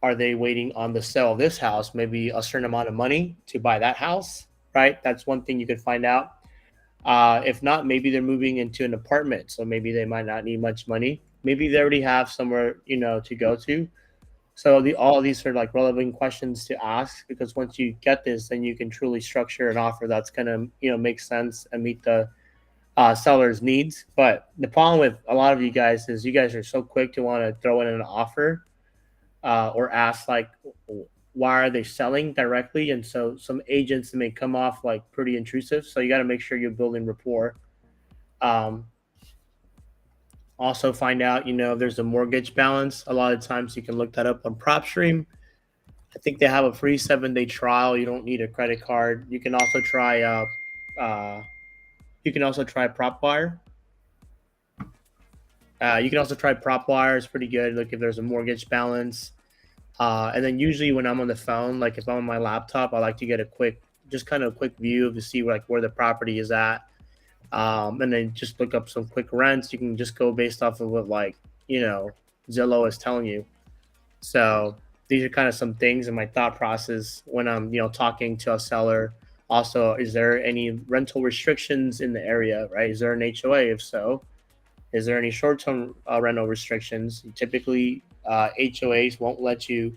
are they waiting on the sale of this house, maybe a certain amount of money to buy that house? Right. That's one thing you could find out. If not, maybe they're moving into an apartment, so maybe they might not need much money. Maybe they already have somewhere to go to. So all of these are like relevant questions to ask, because once you get this, then you can truly structure an offer that's gonna make sense and meet the seller's needs. But the problem with a lot of you guys is you guys are so quick to want to throw in an offer or ask like why are they selling directly, and so some agents may come off like pretty intrusive. So you got to make sure you're building rapport. Um, Also find out if there's a mortgage balance. A lot of times you can look that up on PropStream. I think they have a free 7-day trial. You don't need a credit card. You can also try PropWire. You can also try PropWire. It's pretty good. Look if there's a mortgage balance. And then usually when I'm on the phone, like if I'm on my laptop, I like to get a quick view to see like where the property is at. And then just look up some quick rents. You can just go based off of what Zillow is telling you. So these are kind of some things in my thought process when I'm talking to a seller. Also, is there any rental restrictions in the area, right? Is there an HOA? If so, is there any short-term rental restrictions? Typically, HOAs won't let you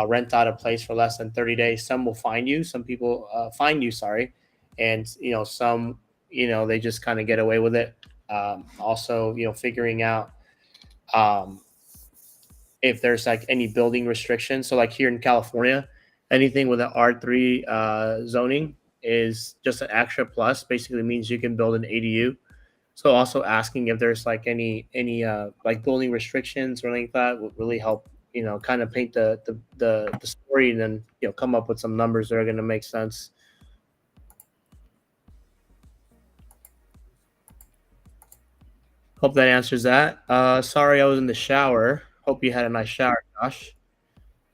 rent out a place for less than 30 days. Some will find you. Some people find you, sorry. And, some, they just kind of get away with it. Also, figuring out if there's like any building restrictions. So like here in California, anything with an R3 zoning is just an extra plus. Basically means you can build an ADU. So also asking if there's like any like building restrictions or anything like that would really help, kind of paint the story, and then come up with some numbers that are going to make sense. Hope that answers that. Sorry, I was in the shower. Hope you had a nice shower, Josh.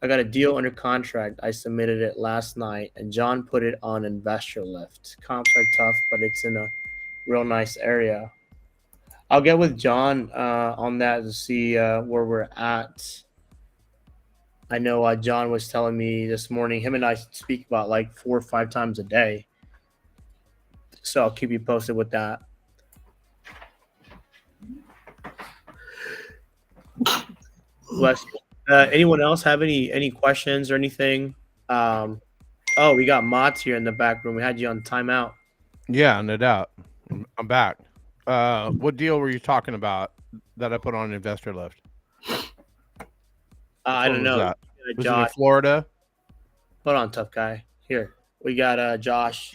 I got a deal under contract. I submitted it last night, and John put it on investor lift. Comps are tough, but it's in a real nice area. I'll get with John on that to see where we're at. I know John was telling me this morning, him and I speak about like 4 or 5 times a day. So I'll keep you posted with that. Bless you. Anyone else have any questions or anything? We got Mott's here in the back room. We had you on timeout. Yeah, no doubt. I'm back. What deal were you talking about that I put on investor lift? I don't know. Was it in Florida? Hold on, tough guy. Here, we got Josh.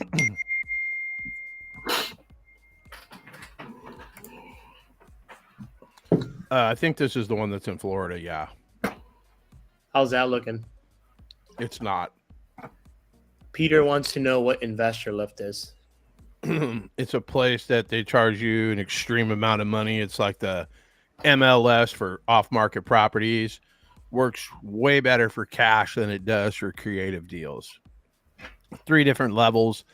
I think this is the one that's in Florida. Yeah. How's that looking? It's not. Peter wants to know what investor lift is. It's a place that they charge you an extreme amount of money. It's like the MLS for off-market properties. Works way better for cash than it does for creative deals. 3 different levels.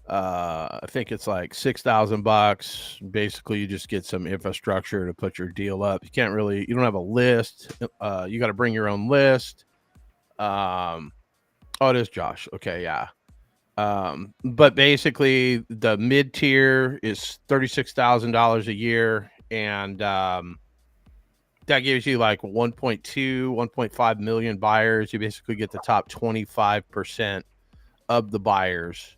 I think it's like $6,000. Basically, you just get some infrastructure to put your deal up. You don't have a list. You got to bring your own list. It is Josh. Okay, yeah. But basically the mid tier is $36,000 a year, and that gives you like 1.5 million buyers. You basically get the top 25% of the buyers,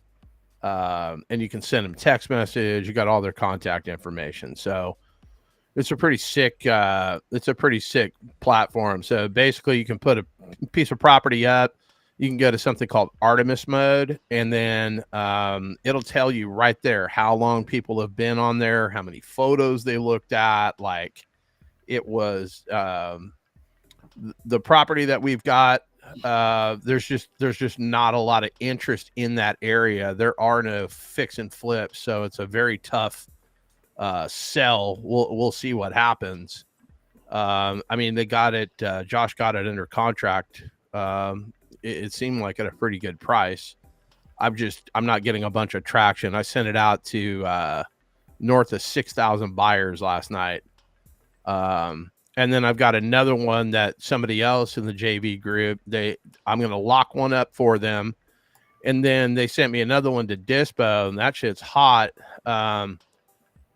and you can send them text message. You got all their contact information. So it's a pretty sick platform. So basically you can put a piece of property up. You can go to something called Artemis mode, and then it'll tell you right there how long people have been on there, how many photos they looked at. Like it was the property that we've got. There's just not a lot of interest in that area. There are no fix and flips, so it's a very tough sell. We'll see what happens. I mean, they got it. Josh got it under contract. It seemed like at a pretty good price. I'm not getting a bunch of traction. I sent it out to north of 6,000 buyers last night. And then I've got another one that somebody else in the JV group, I'm going to lock one up for them. And then they sent me another one to Dispo, and that shit's hot.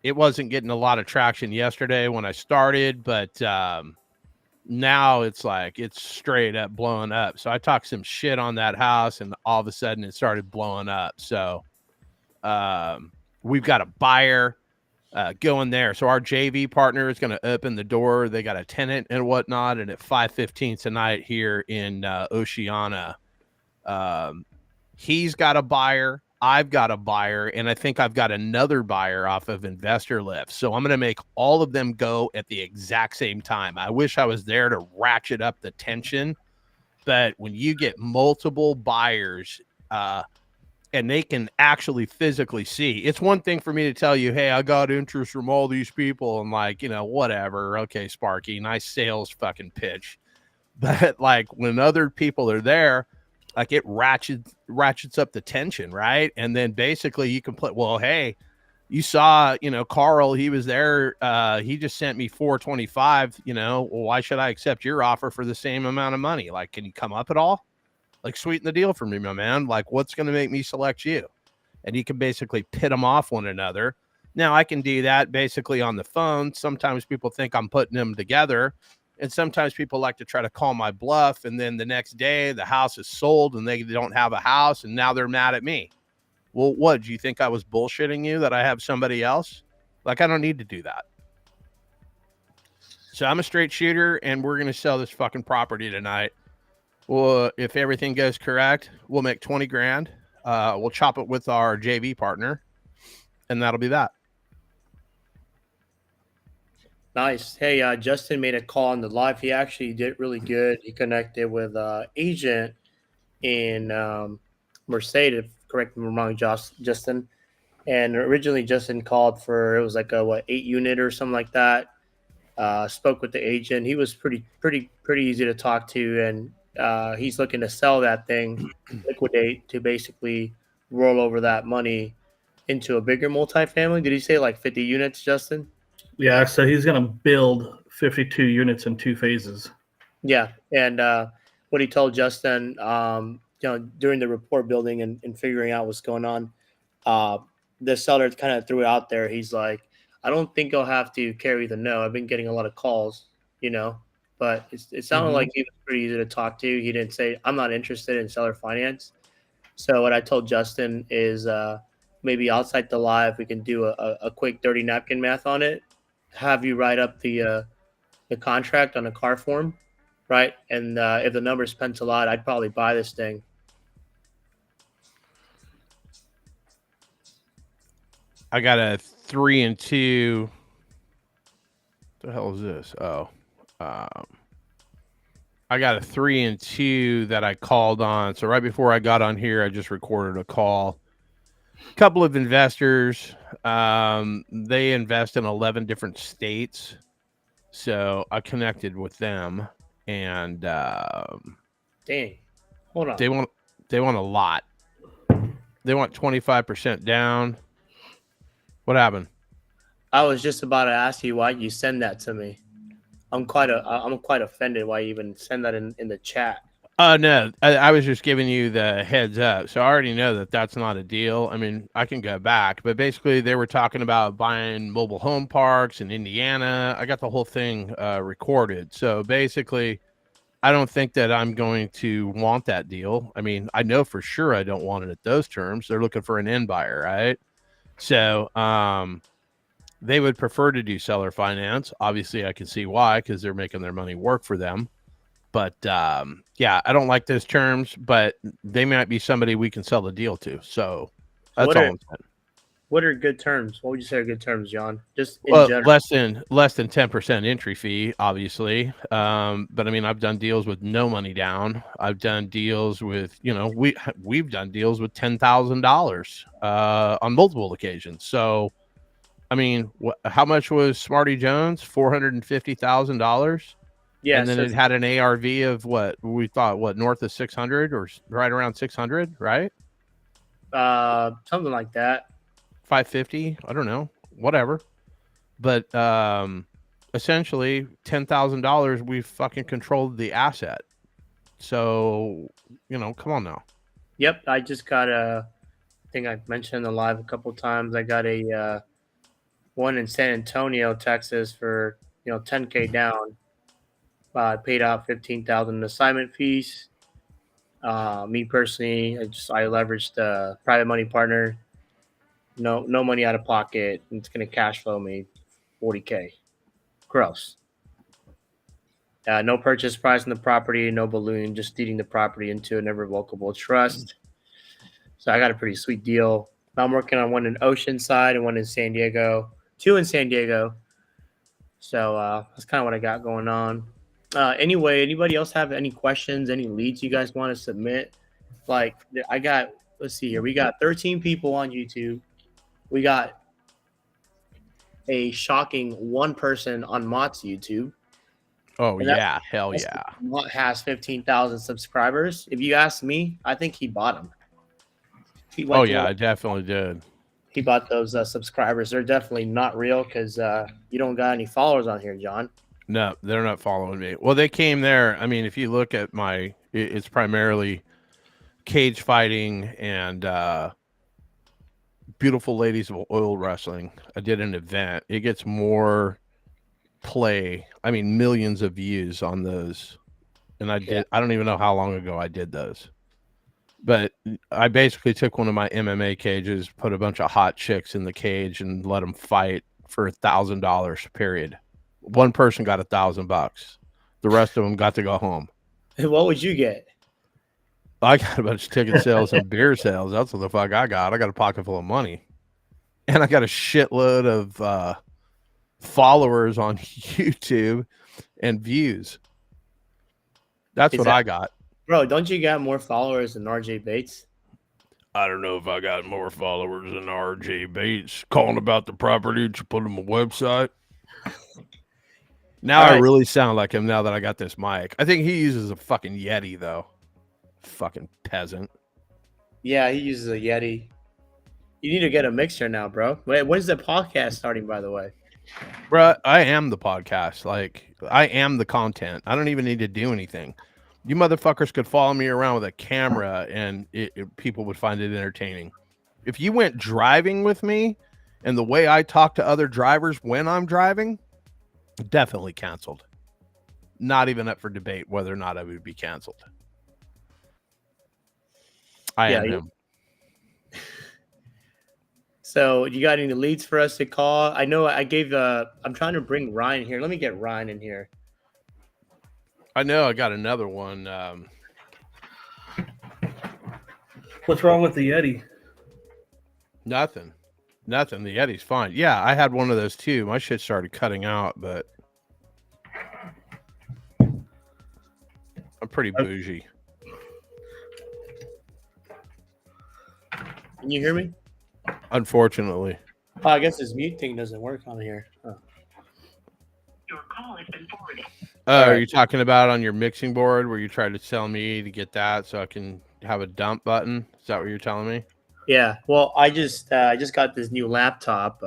It wasn't getting a lot of traction yesterday when I started, but now it's like it's straight up blowing up. So I talked some shit on that house, and all of a sudden it started blowing up. So we've got a buyer going there. So our JV partner is going to open the door. They got a tenant and whatnot. And at 5:15 tonight here in Oceana, he's got a buyer. I've got a buyer, and I think I've got another buyer off of Investor Lift. So I'm going to make all of them go at the exact same time. I wish I was there to ratchet up the tension, but when you get multiple buyers, and they can actually physically see, it's one thing for me to tell you, hey, I got interest from all these people, and like, whatever. Okay, Sparky, nice sales fucking pitch. But like when other people are there, like it ratchets up the tension, right? And then basically you can play, well, hey, you saw, Carl, he was there. He just sent me 425, well, why should I accept your offer for the same amount of money? Like, can you come up at all? Like, sweeten the deal for me, my man. Like, what's going to make me select you? And you can basically pit them off one another. Now, I can do that basically on the phone. Sometimes people think I'm putting them together. And sometimes people like to try to call my bluff. And then the next day, the house is sold and they don't have a house. And now they're mad at me. Well, what? Do you think I was bullshitting you that I have somebody else? Like, I don't need to do that. So I'm a straight shooter, and we're going to sell this fucking property tonight. Well, if everything goes correct, we'll make 20 grand. We'll chop it with our JV partner, and that'll be that. Nice. Hey, Justin made a call on the live. He actually did really good. He connected with agent in Mercedes. Correct me if I'm wrong, Justin. And originally Justin called for, it was like a 8 unit or something like that. Spoke with the agent. He was pretty easy to talk to, and he's looking to sell that thing, liquidate, to basically roll over that money into a bigger multifamily. Did he say like 50 units, Justin? Yeah, so he's going to build 52 units in 2 phases. Yeah, and what he told Justin, during the report building and figuring out what's going on, the seller kind of threw it out there. He's like, I don't think I'll have to carry the no. I've been getting a lot of calls, but it sounded like he was pretty easy to talk to. He didn't say, I'm not interested in seller finance. So what I told Justin is maybe outside the live, we can do a quick dirty napkin math on it. Have you write up the contract on a car form, right? And if the numbers pencil out, I'd probably buy this thing. I got a 3 and 2. What the hell is this? Oh, I got a 3 and 2 that I called on. So right before I got on here, I just recorded a call. A couple of investors, they invest in 11 different states. So I connected with them, and dang, hold on. They want a lot. They want 25% down. What happened? I was just about to ask you why you send that to me. I'm quite offended why you even send that in the chat. No, I was just giving you the heads up. So I already know that that's not a deal. I mean, I can go back, but basically they were talking about buying mobile home parks in Indiana. I got the whole thing recorded. So basically, I don't think that I'm going to want that deal. I mean, I know for sure I don't want it at those terms. They're looking for an end buyer, right? So they would prefer to do seller finance. Obviously, I can see why, because they're making their money work for them. But yeah, I don't like those terms, but they might be somebody we can sell the deal to. So that's all I'm saying. What are good terms? What would you say are good terms, John? Just in general. less than 10% entry fee, obviously. But I mean, I've done deals with no money down. I've done deals with, we've done deals with $10,000 on multiple occasions. So I mean, how much was Smarty Jones? $450,000. Yeah, And then so it had an ARV of what we thought, north of 600 or right around 600, right? Something like that. 550, I don't know, whatever. But essentially $10,000, we fucking controlled the asset. So, come on now. Yep, I just got I think I mentioned in the live a couple times. I got a one in San Antonio, Texas for $10K down. I paid out $15,000 in assignment fees. Me personally, I leveraged a private money partner. No money out of pocket. It's gonna cash flow me $40K. Gross. No purchase price on the property, no balloon, just deeding the property into an irrevocable trust. So I got a pretty sweet deal. I'm working on one in Oceanside and one in San Diego. 2 in San Diego. So that's kind of what I got going on. Anyway, anybody else have any questions, any leads you guys want to submit? Like let's see here. We got 13 people on YouTube. We got a shocking 1 person on Mott's YouTube. Oh, yeah. Hell yeah. Mott has 15,000 subscribers. If you ask me, I think he bought them. Oh, yeah, I definitely did. He bought those subscribers. They're definitely not real because you don't got any followers on here, John. No, they're not following me. Well, they came there. I mean, if you look at it's primarily cage fighting and beautiful ladies of oil wrestling. I did an event. It gets more play. I mean, millions of views on those. And I don't even know how long ago I did those. But I basically took one of my MMA cages, put a bunch of hot chicks in the cage and let them fight for $1,000 period. One person got $1,000. The rest of them got to go home. What would you get? I got a bunch of ticket sales and beer sales. That's what the fuck I got. I got a pocket full of money. And I got a shitload of followers on YouTube and views. That's what I got. Bro, don't you got more followers than RJ Bates? I don't know if I got more followers than RJ Bates calling about the property to put on my website. Now I really sound like him now that I got this mic. I think he uses a fucking Yeti, though. Fucking peasant. Yeah, he uses a Yeti. You need to get a mixer now, bro. Wait, when's the podcast starting, by the way? Bro, I am the podcast. Like, I am the content. I don't even need to do anything. You motherfuckers could follow me around with a camera and people would find it entertaining. If you went driving with me and the way I talk to other drivers when I'm driving, definitely canceled. Not even up for debate whether or not I would be canceled. I am him. So, you got any leads for us to call? I know I gave I'm trying to bring Ryan here. Let me get Ryan in here. I know I got another one. What's wrong with the Yeti? Nothing. The Yeti's fine. Yeah, I had one of those too. My shit started cutting out, but I'm pretty bougie. Can you hear me? Unfortunately. Oh, I guess this mute thing doesn't work on here. Huh. Your call has been forwarded. Are you talking about on your mixing board where you tried to tell me to get that so I can have a dump button? Is that what you're telling me? Yeah. Well, I just got this new laptop.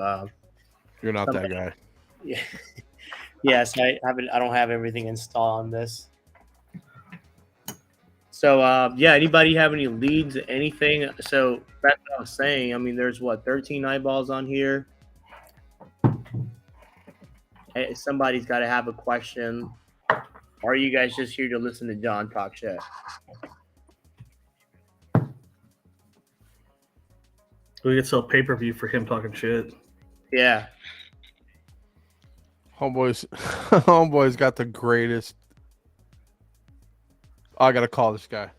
You're not that guy. Yeah. Yes, I don't have everything installed on this. So yeah, anybody have any leads, anything? So that's what I was saying. I mean, there's 13 eyeballs on here. Hey, somebody's got to have a question. Or are you guys just here to listen to John talk shit? We could sell pay-per-view for him talking shit. Yeah. Homeboy's got the greatest. Oh, I got to call this guy.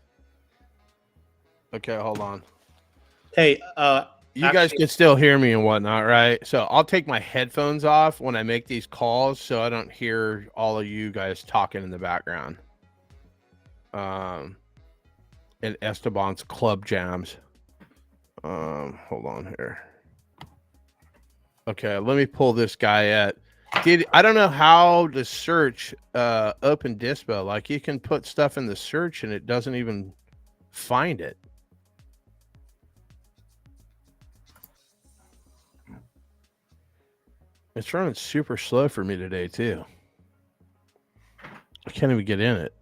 Okay, hold on. Hey, you guys can still hear me and whatnot, right? So I'll take my headphones off when I make these calls so I don't hear all of you guys talking in the background. And Esteban's club jams. Hold on here. Okay, let me pull this guy at. I don't know how to search Open Dispo. Like you can put stuff in the search and it doesn't even find it. It's running super slow for me today too. I can't even get in it.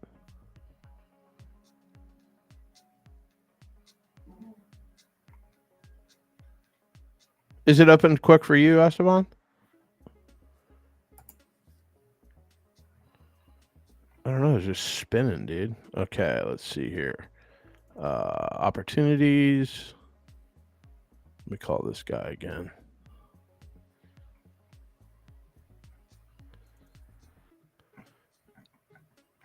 Is it open quick for you, Esteban? I don't know. It's just spinning, dude. Okay, let's see here. Opportunities. Let me call this guy again.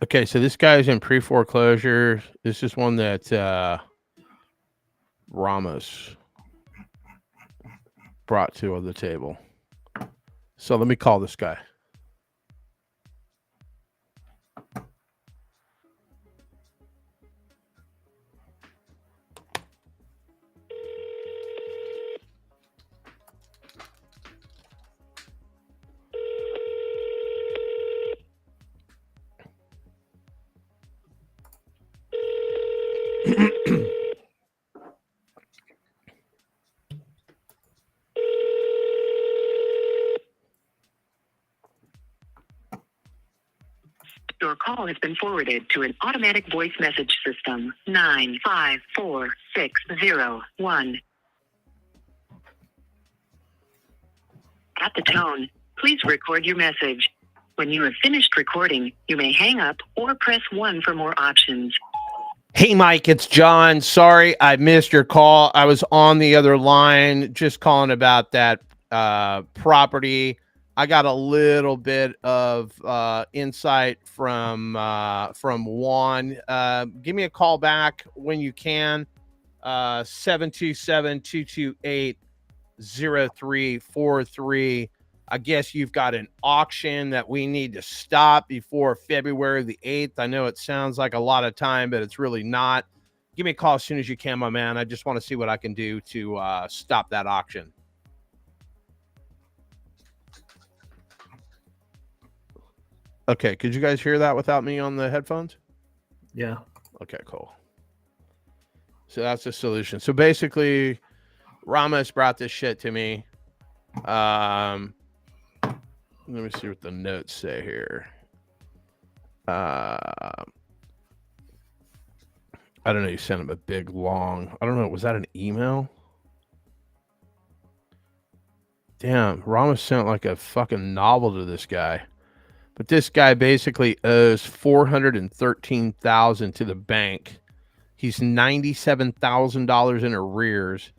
Okay, so this guy's in pre-foreclosure. This is one that Ramos brought to the table. So let me call this guy. Your call has been forwarded to an automatic voice message system. 954601. At the tone, please record your message. When you have finished recording, you may hang up or press 1 for more options. Hey, Mike, it's John. Sorry, I missed your call. I was on the other line just calling about that property. I got a little bit of insight from Juan. Give me a call back when you can. 727-228-0343. I guess you've got an auction that we need to stop before February the 8th. I know it sounds like a lot of time, but it's really not. Give me a call as soon as you can, my man. I just want to see what I can do to stop that auction. Okay, could you guys hear that without me on the headphones? Yeah. Okay, cool. So that's the solution. So basically, Ramos brought this shit to me. Let me see what the notes say here. I don't know. You sent him a big, long... I don't know. Was that an email? Damn, Ramos sent like a fucking novel to this guy. But this guy basically owes $413,000 to the bank. He's $97,000 in arrears.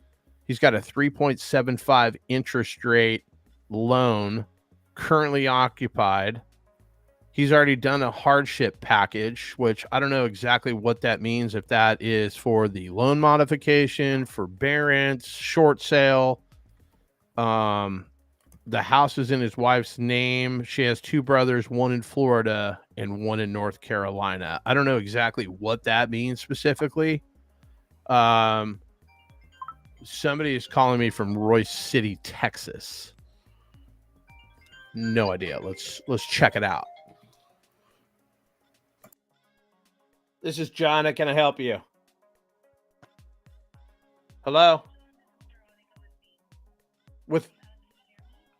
He's got a 3.75 interest rate loan, currently occupied. He's already done a hardship package, which I don't know exactly what that means. If that is for the loan modification, forbearance, short sale. The house is in his wife's name. She has 2 brothers, one in Florida and one in North Carolina. I don't know exactly what that means specifically. Somebody is calling me from Royce City, Texas. No idea. Let's check it out. This is John. How can I help you? Hello?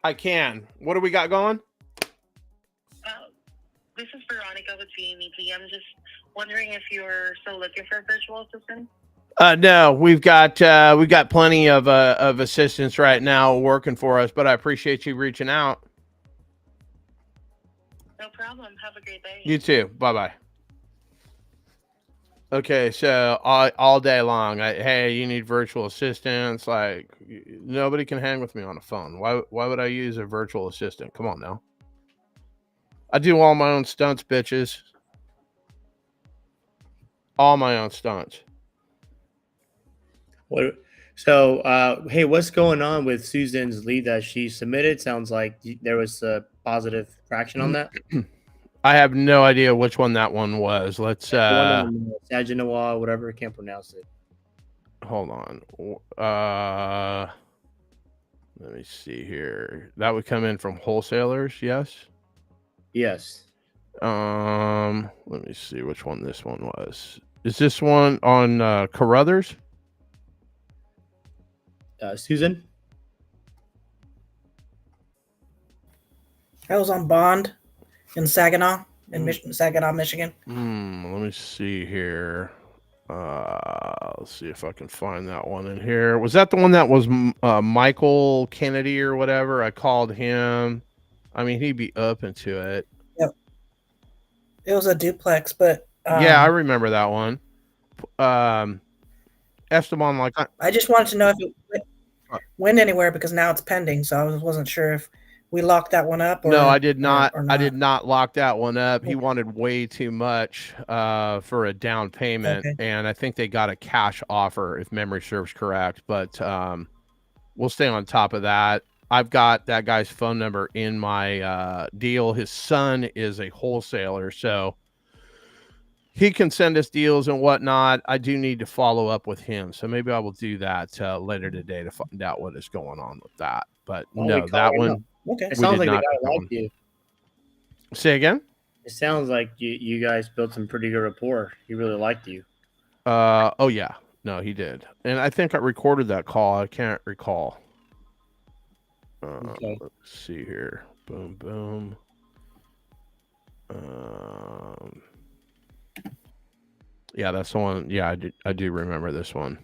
I can. What do we got going? This is Veronica with CMET. I'm just wondering if you're still looking for a virtual assistant. No, we've got plenty of assistants right now working for us, but I appreciate you reaching out. No problem. Have a great day. You too. Bye-bye. Okay, so all day long, hey, you need virtual assistants. Like, nobody can hang with me on the phone. Why would I use a virtual assistant? Come on now. I do all my own stunts, bitches. All my own stunts. What? So, hey, what's going on with Susan's lead that she submitted? Sounds like there was a positive traction on that. I have no idea which one that one was. Let's Saginawa, whatever, I can't pronounce it. Hold on. Let me see here. That would come in from wholesalers, yes? Yes. Let me see which one this one was. Is this one on Carruthers? Susan? I was on Bond in Saginaw, Saginaw, Michigan. Let me see here. Let's see if I can find that one in here. Was that the one that was Michael Kennedy or whatever? I called him. I mean, he'd be open to it. Yep. It was a duplex, but yeah, I remember that one. Esteban, like I just wanted to know if it went anywhere because now it's pending, so I wasn't sure if we locked that one up. Or, no, I did not. Or I did not lock that one up. He wanted way too much for a down payment, and I think they got a cash offer if memory serves correct. But we'll stay on top of that. I've got that guy's phone number in my deal. His son is a wholesaler, so he can send us deals and whatnot. I do need to follow up with him, so maybe I will do that later today to find out what is going on with that. But no, that one. Okay. It sounds like the guy liked you. Say again? It sounds like you guys built some pretty good rapport. He really liked you. Oh yeah. No, he did. And I think I recorded that call. I can't recall. Okay. Let's see here. Boom, boom. Yeah, that's the one. Yeah, I do remember this one.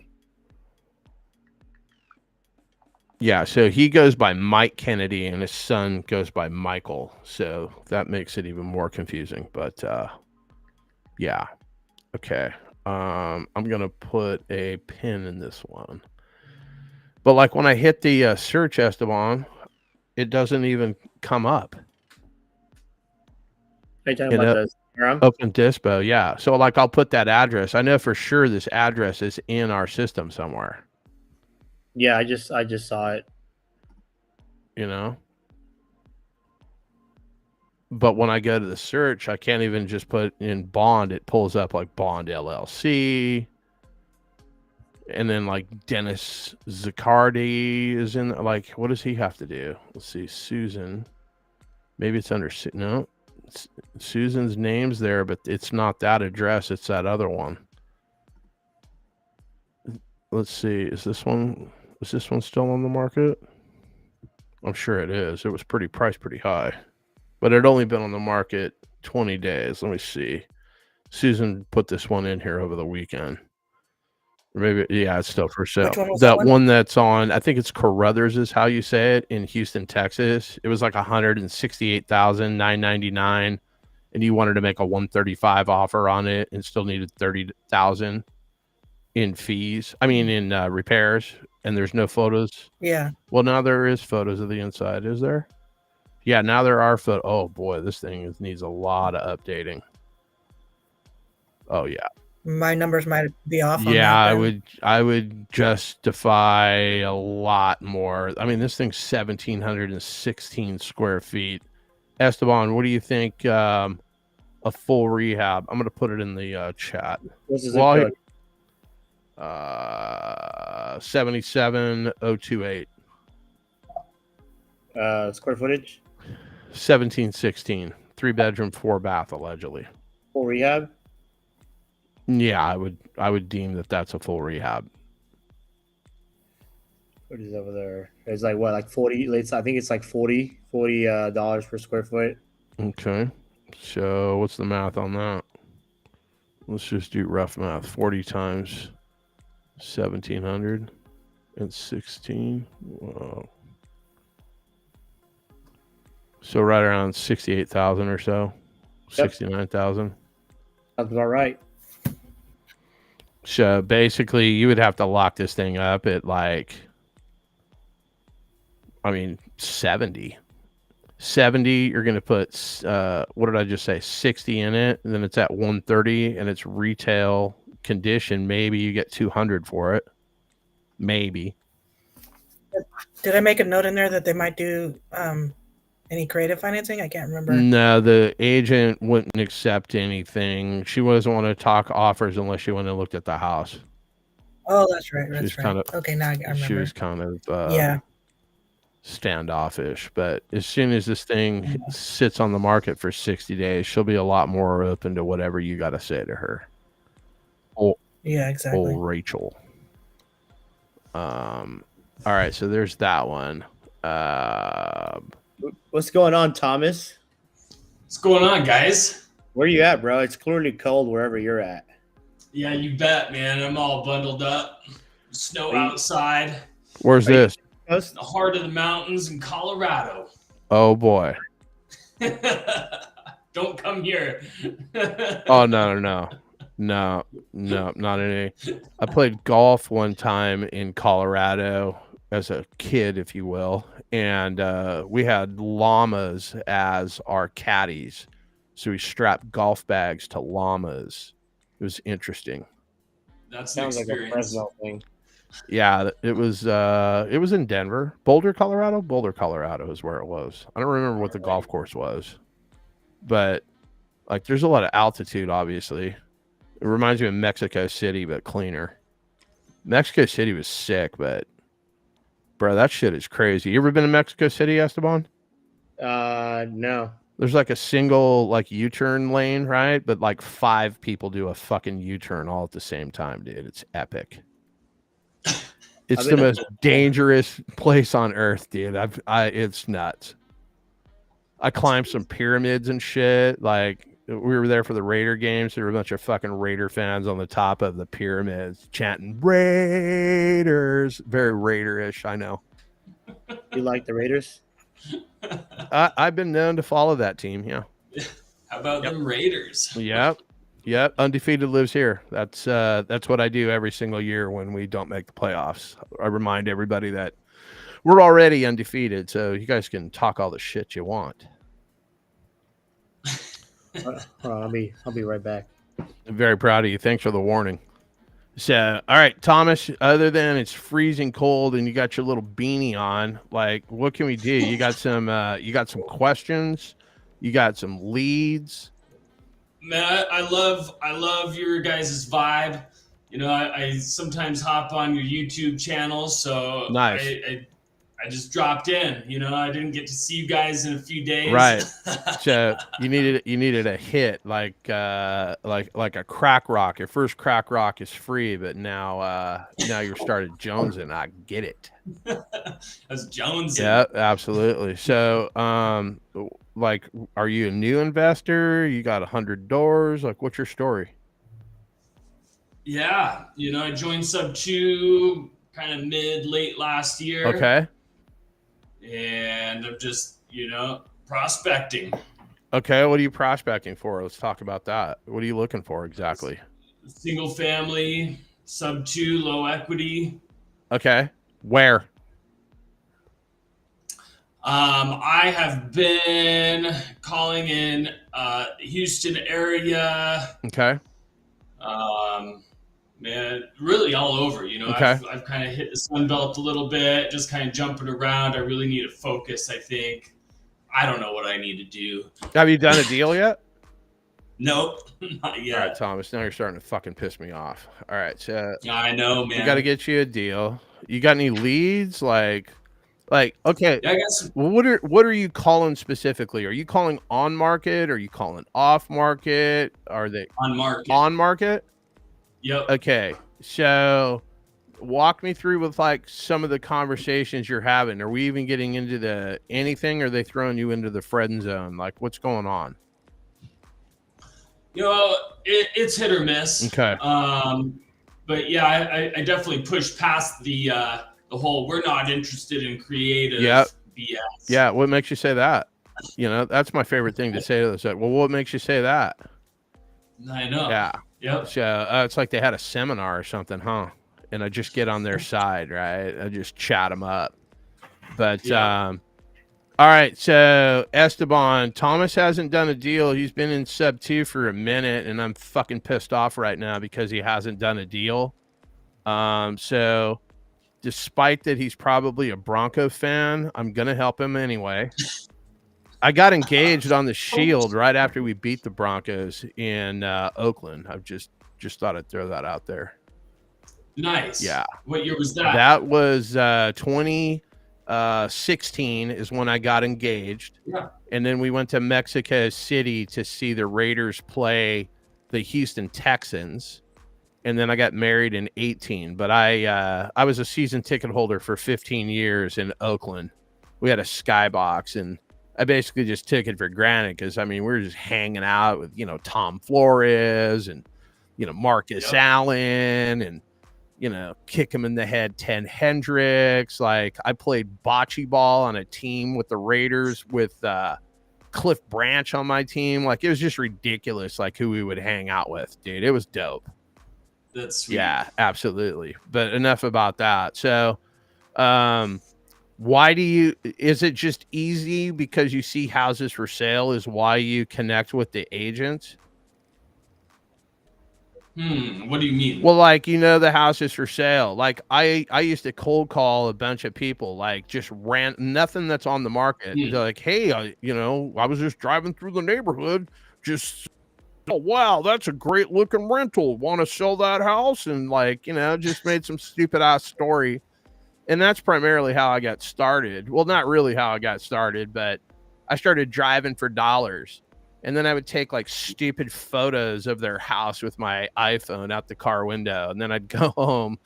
Yeah, so he goes by Mike Kennedy and his son goes by Michael. So that makes it even more confusing. But yeah. Okay. I'm gonna put a pin in this one. But like when I hit the search, Esteban, it doesn't even come up. Are you talking about the Open Dispo, yeah. So like I'll put that address. I know for sure this address is in our system somewhere. Yeah, I just saw it. You know? But when I go to the search, I can't even just put in Bond. It pulls up like Bond LLC. And then like Dennis Zaccardi is in, like, what does he have to do? Let's see, Susan. Maybe it's under, no. Susan's name's there, but it's not that address. It's that other one. Let's see. Is this one still on the market? I'm sure it is. It was priced pretty high, but it only been on the market 20 days. Let me see. Susan put this one in here over the weekend. Or maybe, yeah, it's still for sale. Which one was that that one? one that's on, I think it's Carruthers is how you say it, in Houston, Texas. It was like $168,999, and you wanted to make a 135 offer on it and still needed 30,000 in fees. I mean, in repairs, and there's no photos. Yeah. Well, now there is photos of the inside. Is there? Yeah, now there are photos. Oh boy, this thing needs a lot of updating. Oh yeah. My numbers might be off. Yeah, on that, I would justify a lot more. I mean, this thing's 1,716 square feet. Esteban, what do you think? A full rehab. I'm gonna put it in the chat. What's the zip code? 77028. Square footage? 1716. 3-bedroom, 4-bath, allegedly. Full rehab? Yeah, I would deem that that's a full rehab. What is over there? It's like what, like 40? I think it's like $40 per square foot. Okay, so what's the math on that? Let's just do rough math. 40 times 1,716. Whoa. So right around 68,000 or so. Yep. 69,000. That's about right. So basically, you would have to lock this thing up at like, I mean, 70. 70, you're going to put, what did I just say, 60 in it, and then it's at 130, and it's retail condition. Maybe you get 200 for it. Maybe. Did I make a note in there that they might do any creative financing? I can't remember. No, the agent wouldn't accept anything. She doesn't want to talk offers unless she went and looked at the house. Oh, that's right. That's She's right. kind of, Okay, now I remember. she was kind of, yeah. standoffish. But as soon as this thing sits on the market for 60 days, she'll be a lot more open to whatever you got to say to her. Yeah, exactly. Old Rachel. All right, so there's that one. What's going on, Thomas? What's going on, guys? Where you at, bro? It's clearly cold wherever you're at. Yeah, you bet, man. I'm all bundled up. Snow outside. Where's this? In the heart of the mountains in Colorado. Oh boy. Don't come here. Oh no, not any. I played golf one time in Colorado as a kid, if you will, and we had llamas as our caddies, so we strapped golf bags to llamas. It was interesting. That's Sounds an like a experience. Fresno thing. Yeah, it was in Denver. Boulder, Colorado is where it was. I don't remember what the golf course was, but like there's a lot of altitude, obviously. It reminds me of Mexico City, but cleaner. Mexico City was sick, but bro, that shit is crazy. You ever been to Mexico City, Esteban? No. There's like a single like U-turn lane, right? But like 5 people do a fucking U-turn all at the same time, dude. It's epic. It's the most dangerous place on earth, dude. It's nuts. I climbed some pyramids and shit. Like we were there for the Raider games. There were a bunch of fucking Raider fans on the top of the pyramids chanting Raiders. Very Raiderish, I know. You like the Raiders? I've been known to follow that team. Yeah. How about them Raiders? Yep. Undefeated lives here. That's what I do every single year when we don't make the playoffs. I remind everybody that we're already undefeated, so you guys can talk all the shit you want. Hold on, I'll be right back. I'm very proud of you. Thanks for the warning. So, all right, Thomas, other than it's freezing cold and you got your little beanie on, like what can we do? You got some questions, you got some leads. Man, I love your guys' vibe. You know, I sometimes hop on your YouTube channel, so nice. I just dropped in. You know, I didn't get to see you guys in a few days. Right. So you needed a hit like a crack rock. Your first crack rock is free, but now you're started jonesing. I get it. That's jonesing. Yeah, absolutely. So like, are you a new investor? You got 100 doors? Like, what's your story? Yeah, you know, I joined Sub 2 kind of late last year. Okay. And I'm just, you know, prospecting. Okay, what are you prospecting for? Let's talk about that. What are you looking for exactly? Single family, Sub 2, low equity. Okay. Where? I have been calling in Houston area. Okay. Man, really all over. You know, okay. I've kind of hit the Sun Belt a little bit, just kind of jumping around. I really need to focus, I think. I don't know what I need to do. Have you done a deal yet? Nope, not yet. All right, Thomas, now you're starting to fucking piss me off. All right, so I know, man. We got to get you a deal. You got any leads? Like okay. Yeah, I guess. Well, what are you calling specifically? Are you calling on market? Are you calling off market? Are they on market? On market? Yep. Okay, so walk me through with like some of the conversations you're having. Are we even getting into anything? Or are they throwing you into the friend zone? Like, what's going on? You know, it's hit or miss. Okay. But yeah, I definitely pushed past the whole "we're not interested in creative" BS. Yeah. What makes you say that? You know, that's my favorite thing to say to this. Well, what makes you say that? I know. Yeah. Yep. So it's like they had a seminar or something, huh? And I just get on their side, right? I just chat them up. But all right. So Esteban, Thomas hasn't done a deal. He's been in Sub 2 for a minute, and I'm fucking pissed off right now because he hasn't done a deal. So despite that, he's probably a Bronco fan. I'm gonna help him anyway. I got engaged on the Shield right after we beat the Broncos in Oakland. I've just thought I'd throw that out there. Nice. Yeah. What year was that? That was 2018. 16 is when I got engaged. Yeah. And then we went to Mexico City to see the Raiders play the Houston Texans. And then I got married in 18. But I was a season ticket holder for 15 years in Oakland. We had a skybox, and I basically just took it for granted because, I mean, we were just hanging out with, Tom Flores and, Marcus Allen and, kick him in the head, 10 Hendricks. Like, I played bocce ball on a team with the Raiders with Cliff Branch on my team. Like, it was just ridiculous, like, who we would hang out with, dude. It was dope. That's sweet. Yeah, absolutely. But enough about that. So, is it just easy because you see houses for sale is why you connect with the agents? What do you mean? Well, like, the house is for sale. Like, I used to cold call a bunch of people, like, just nothing that's on the market. They're like, hey, I was just driving through the neighborhood, just, oh, wow, that's a great looking rental. Want to sell that house? And, like, just made some stupid ass story. And that's primarily how I got started. Well, not really how I got started, but I started driving for dollars. And then I would take like stupid photos of their house with my iPhone out the car window. And then I'd go home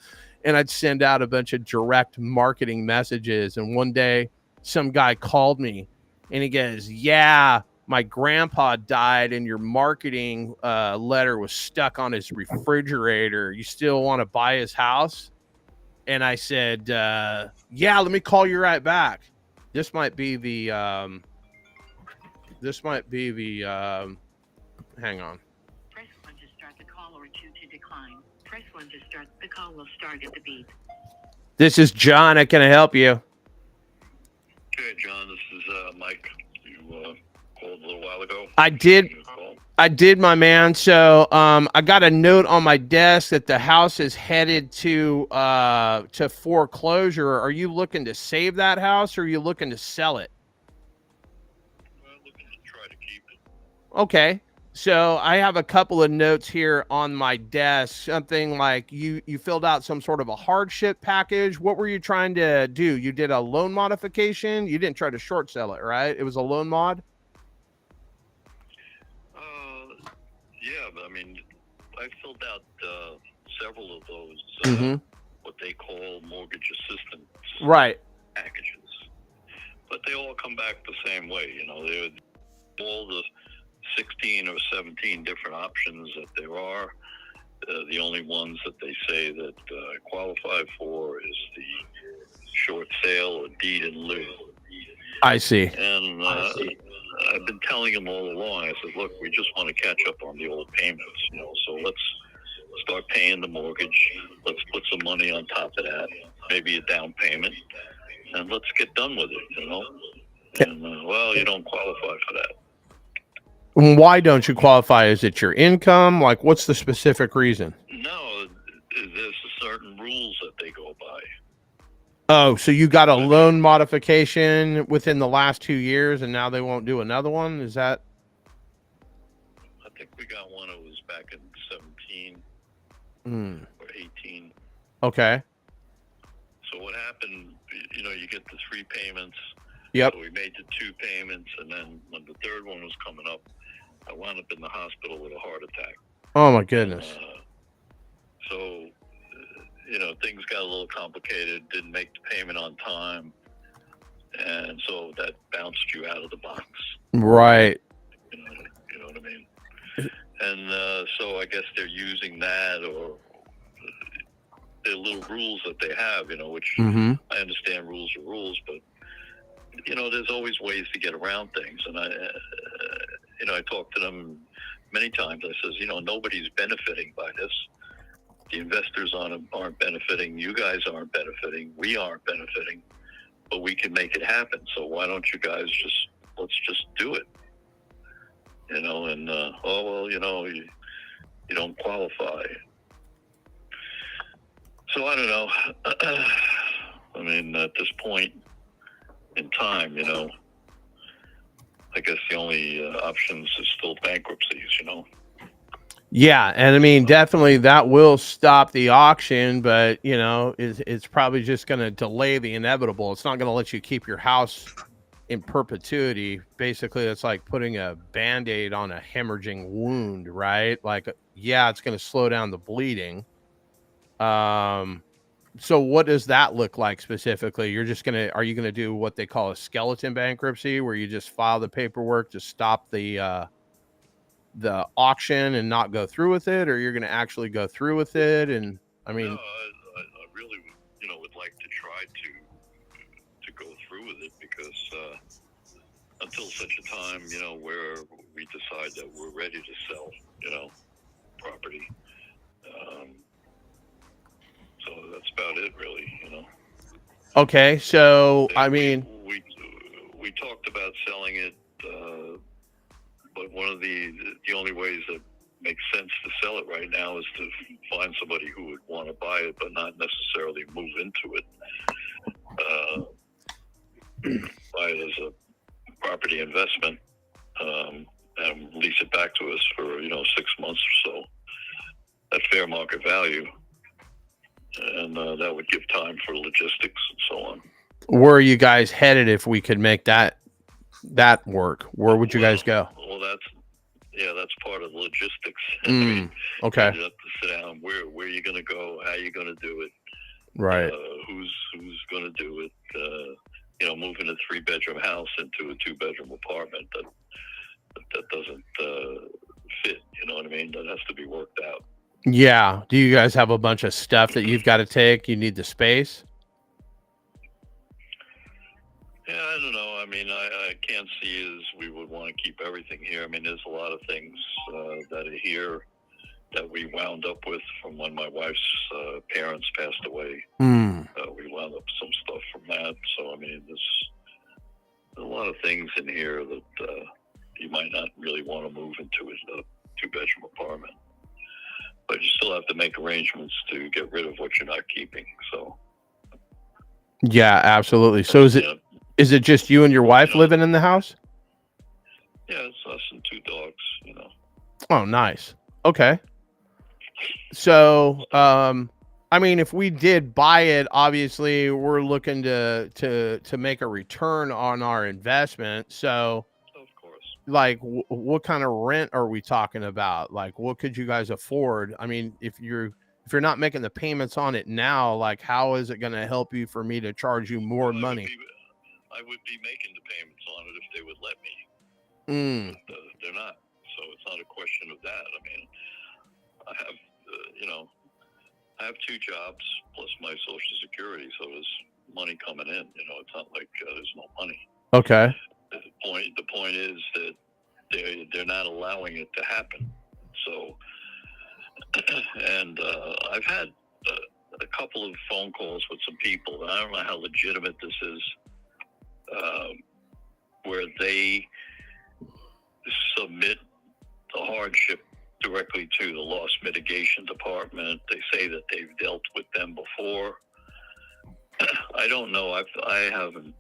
and I'd send out a bunch of direct marketing messages. And one day some guy called me and he goes, yeah, my grandpa died and your marketing letter was stuck on his refrigerator. You still want to buy his house? And I said, yeah, let me call you right back. This might be the, hang on. Press 1 to start the call or 2 to decline. Press 1 to start the call will start at the beep. This is John. How can I help you? Okay, John, this is Mike. You called a little while ago. I did, my man. So I got a note on my desk that the house is headed to foreclosure. Are you looking to save that house or are you looking to sell it? Well, looking to try to keep it. Okay. So I have a couple of notes here on my desk. Something like you filled out some sort of a hardship package. What were you trying to do? You did a loan modification. You didn't try to short sell it, right? It was a loan mod. Yeah, but I mean, I filled out several of those, what they call mortgage assistance packages. But they all come back the same way, they're all the 16 or 17 different options that there are. The only ones that they say that I qualify for is the short sale or deed in lieu. I see. And I've been telling them all along, I said, look, we just want to catch up on the old payments, so let's start paying the mortgage. Let's put some money on top of that, maybe a down payment, and let's get done with it, And, well, you don't qualify for that. Why don't you qualify? Is it your income? Like, what's the specific reason? No, there's certain rules that they go by. Oh, so you got a loan modification within the last 2 years and now they won't do another one? Is that? I think we got one that was back in 17 or 18. Okay. So what happened, you get the 3 payments. Yep. So we made the 2 payments, and then when the third one was coming up, I wound up in the hospital with a heart attack. Oh, my goodness. So, things got a little complicated, didn't make the payment on time, and so that bounced you out of the box. Right. You know what I mean? And so I guess they're using that, or the little rules that they have, which I understand rules are rules, but there's always ways to get around things. And I talked to them many times. I says, nobody's benefiting by this. The investors aren't benefiting. You guys aren't benefiting. We aren't benefiting, but we can make it happen. So why don't you guys let's just do it? And you don't qualify. So I don't know. I mean, at this point in time, I guess the only options is still bankruptcies, Yeah, and I mean, definitely that will stop the auction, but you know, it's probably just going to delay the inevitable. It's not going to let you keep your house in perpetuity. Basically, it's like putting a band-aid on a hemorrhaging wound, right? Like, yeah, it's going to slow down the bleeding. So what does that look like specifically? Are you gonna do what they call a skeleton bankruptcy, where you just file the paperwork to stop the auction and not go through with it, or you're gonna actually go through with it? And I mean, I really, would like to try to go through with it because until such a time, where we decide that we're ready to sell, property. So that's about it, really. okay, so I mean, We talked about selling it, but one of the only ways that makes sense to sell it right now is to find somebody who would want to buy it, but not necessarily move into it. Buy it as a property investment, and lease it back to us for 6 months or so at fair market value, and that would give time for logistics and so on. where are you guys headed if we could make that work? Where would you guys go? Well, that's part of the logistics. Okay. You have to sit down. Where are you going to go? How are you going to do it? Right. Who's going to do it? Moving a 3-bedroom house into a 2-bedroom apartment that doesn't fit. You know what I mean? That has to be worked out. Yeah. Do you guys have a bunch of stuff that you've got to take? You need the space? Yeah, I don't know. I mean, I can't see as we would want to keep everything here. I mean, there's a lot of things that are here that we wound up with from when my wife's parents passed away. We wound up some stuff from that. So, I mean, there's a lot of things in here that you might not really want to move into a 2-bedroom apartment. But you still have to make arrangements to get rid of what you're not keeping. So, Yeah, absolutely. So is it just you and your wife living in the house? yeah, it's us and 2 dogs. Oh, nice. Okay. So, I mean, if we did buy it, obviously we're looking to make a return on our investment. So, of course, like, what kind of rent are we talking about? Like, what could you guys afford? I mean, if you're not making the payments on it now, like, how is it going to help you for me to charge you more money? I would be making the payments on it if they would let me. But, they're not, so it's not a question of that. I mean, I have, I have 2 jobs plus my Social Security, so there's money coming in. It's not like there's no money. Okay. The point is that they're not allowing it to happen. So, and I've had a couple of phone calls with some people, and I don't know how legitimate this is, where they submit the hardship directly to the loss mitigation department. They say that they've dealt with them before. I don't know. I haven't,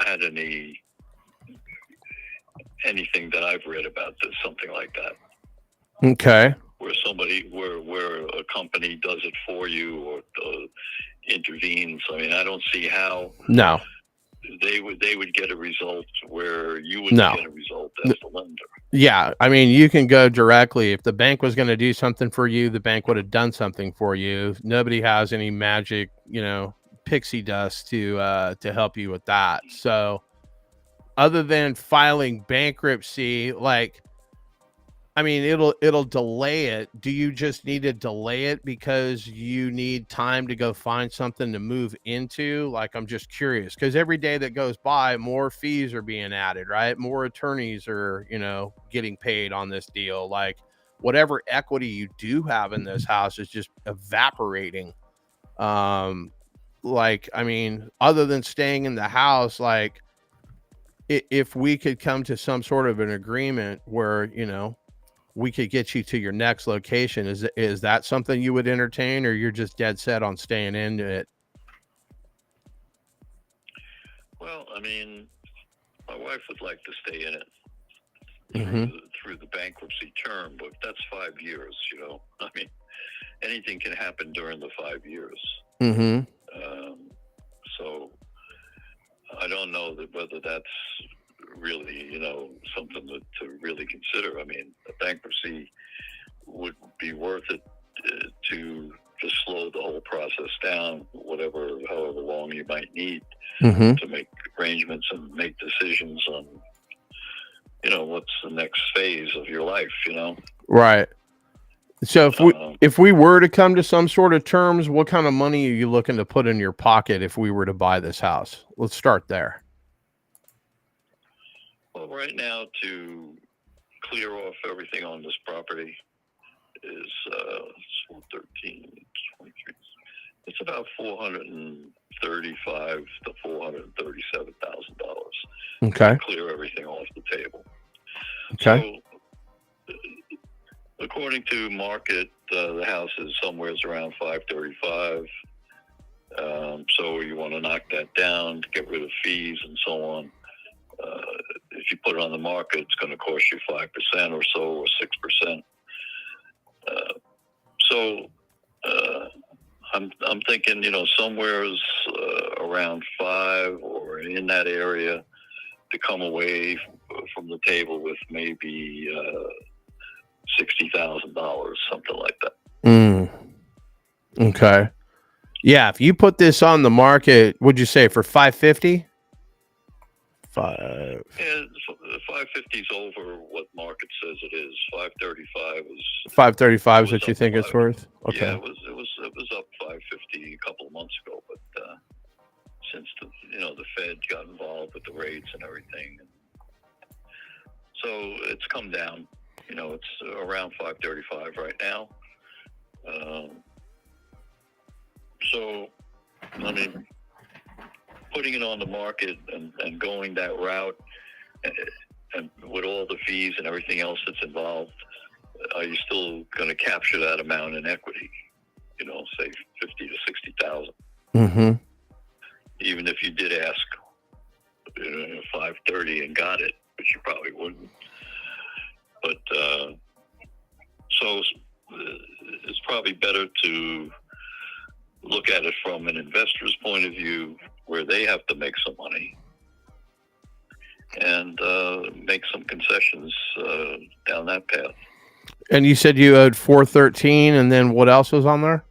had anything that I've read about this, something like that. Okay. Where a company does it for you or intervenes. I mean, I don't see how. No. They would get a result where you wouldn't get a result as the lender. Yeah, I mean, you can go directly. If the bank was going to do something for you, the bank would have done something for you. Nobody has any magic, pixie dust to help you with that. So, other than filing bankruptcy, like, I mean, it'll delay it. Do you just need to delay it because you need time to go find something to move into? Like, I'm just curious, because every day that goes by, more fees are being added, right? More attorneys are, getting paid on this deal. Like, whatever equity you do have in this house is just evaporating. Like, I mean, other than staying in the house, like, if we could come to some sort of an agreement where, we could get you to your next location, is that something you would entertain, or you're just dead set on staying into it? Well, I mean, my wife would like to stay in it. through the bankruptcy term, but that's 5 years. You know, I mean, anything can happen during the 5 years. So I don't know whether that's really, you know, something to really consider. I mean, a bankruptcy would be worth it to just slow the whole process down, however long you might need to make arrangements and make decisions on, you know, what's the next phase of your life, you know? Right. So if we were to come to some sort of terms, what kind of money are you looking to put in your pocket if we were to buy this house? Let's start there. Well, right now, to clear off everything on this property is 13, 23. It's about $435,000 to $437,000. Okay. To clear everything off the table. Okay. So, according to market, the house is somewhere around $535,000. So you want to knock that down to get rid of fees and so on. If you put it on the market, it's going to cost you 5% or so, or 6%. I'm thinking, you know, somewhere around 5 or in that area to come away from the table with maybe $60,000, something like that. Okay. Yeah, if you put this on the market, would you say for 550? Yeah, 550 is over what market says it is. 535 is 535 is what you think it's worth? Okay. Yeah, it was up 550 a couple of months ago, but since the Fed got involved with the rates and everything, so it's come down. You know, it's around 535 right now. So, I mean, putting it on the market and going that route, and with all the fees and everything else that's involved, are you still going to capture that amount in equity? You know, say 50 to 60,000. Even if you did ask 530 and got it, which you probably wouldn't. But so it's probably better to look at it from an investor's point of view, where they have to make some money and make some concessions down that path. And you said you owed 413, and then what else was on there?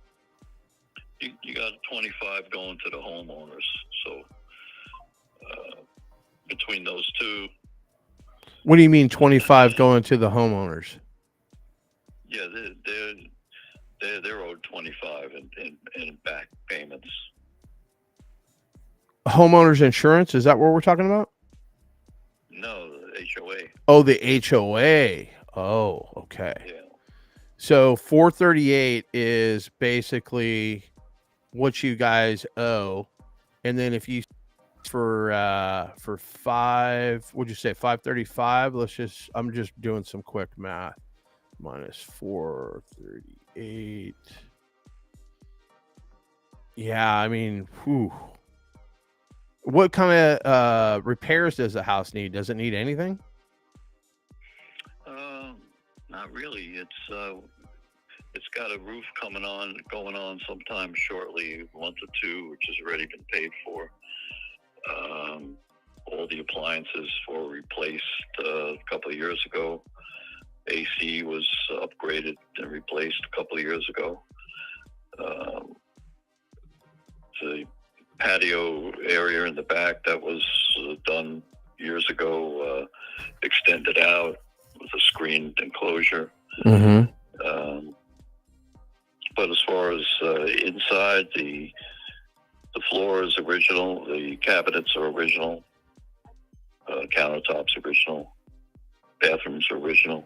You got 25 going to the homeowners. So between those two. What do you mean 25 going to the homeowners? Yeah, they're owed 25 in back payments. Homeowners insurance, is that what we're talking about? No, the HOA. Oh, the HOA. Oh, okay. Yeah. So 438 is basically what you guys owe, and then if you for 5, would you say 535? I'm just doing some quick math. Minus 438. Yeah, I mean, whew. What kind of repairs does the house need? Does it need anything? Not really. It's got a roof going on sometime shortly, a month or two, which has already been paid for. All the appliances were replaced a couple of years ago. AC was upgraded and replaced a couple of years ago. The patio area in the back that was done years ago, extended out with a screened enclosure. But as far as inside, the floor is original, the cabinets are original, countertops original, bathrooms are original.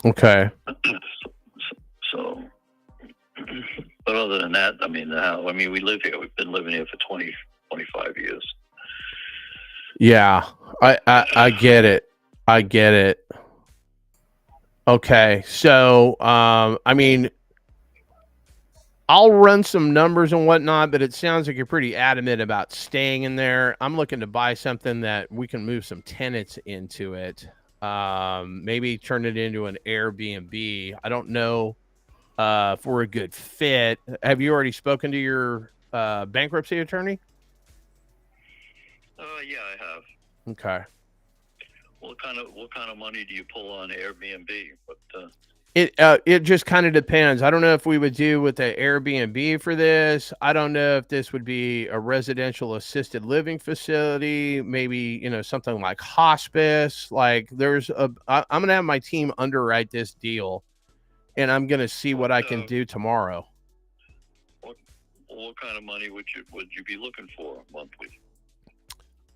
Okay. So, but other than that, I mean, we live here. We've been living here for 20, 25 years. Yeah, I get it. I get it. Okay, so I mean, I'll run some numbers and whatnot, but it sounds like you're pretty adamant about staying in there. I'm looking to buy something that we can move some tenants into it. Maybe turn it into an Airbnb. I don't know if we're a good fit. Have you already spoken to your bankruptcy attorney? Yeah, I have. Okay. What kind of money do you pull on Airbnb? It just kind of depends. I don't know if we would do with the Airbnb for this. I don't know if this would be a residential assisted living facility, maybe, something like hospice. Like I'm going to have my team underwrite this deal, and I'm going to see what I can do tomorrow. What kind of money would you be looking for monthly?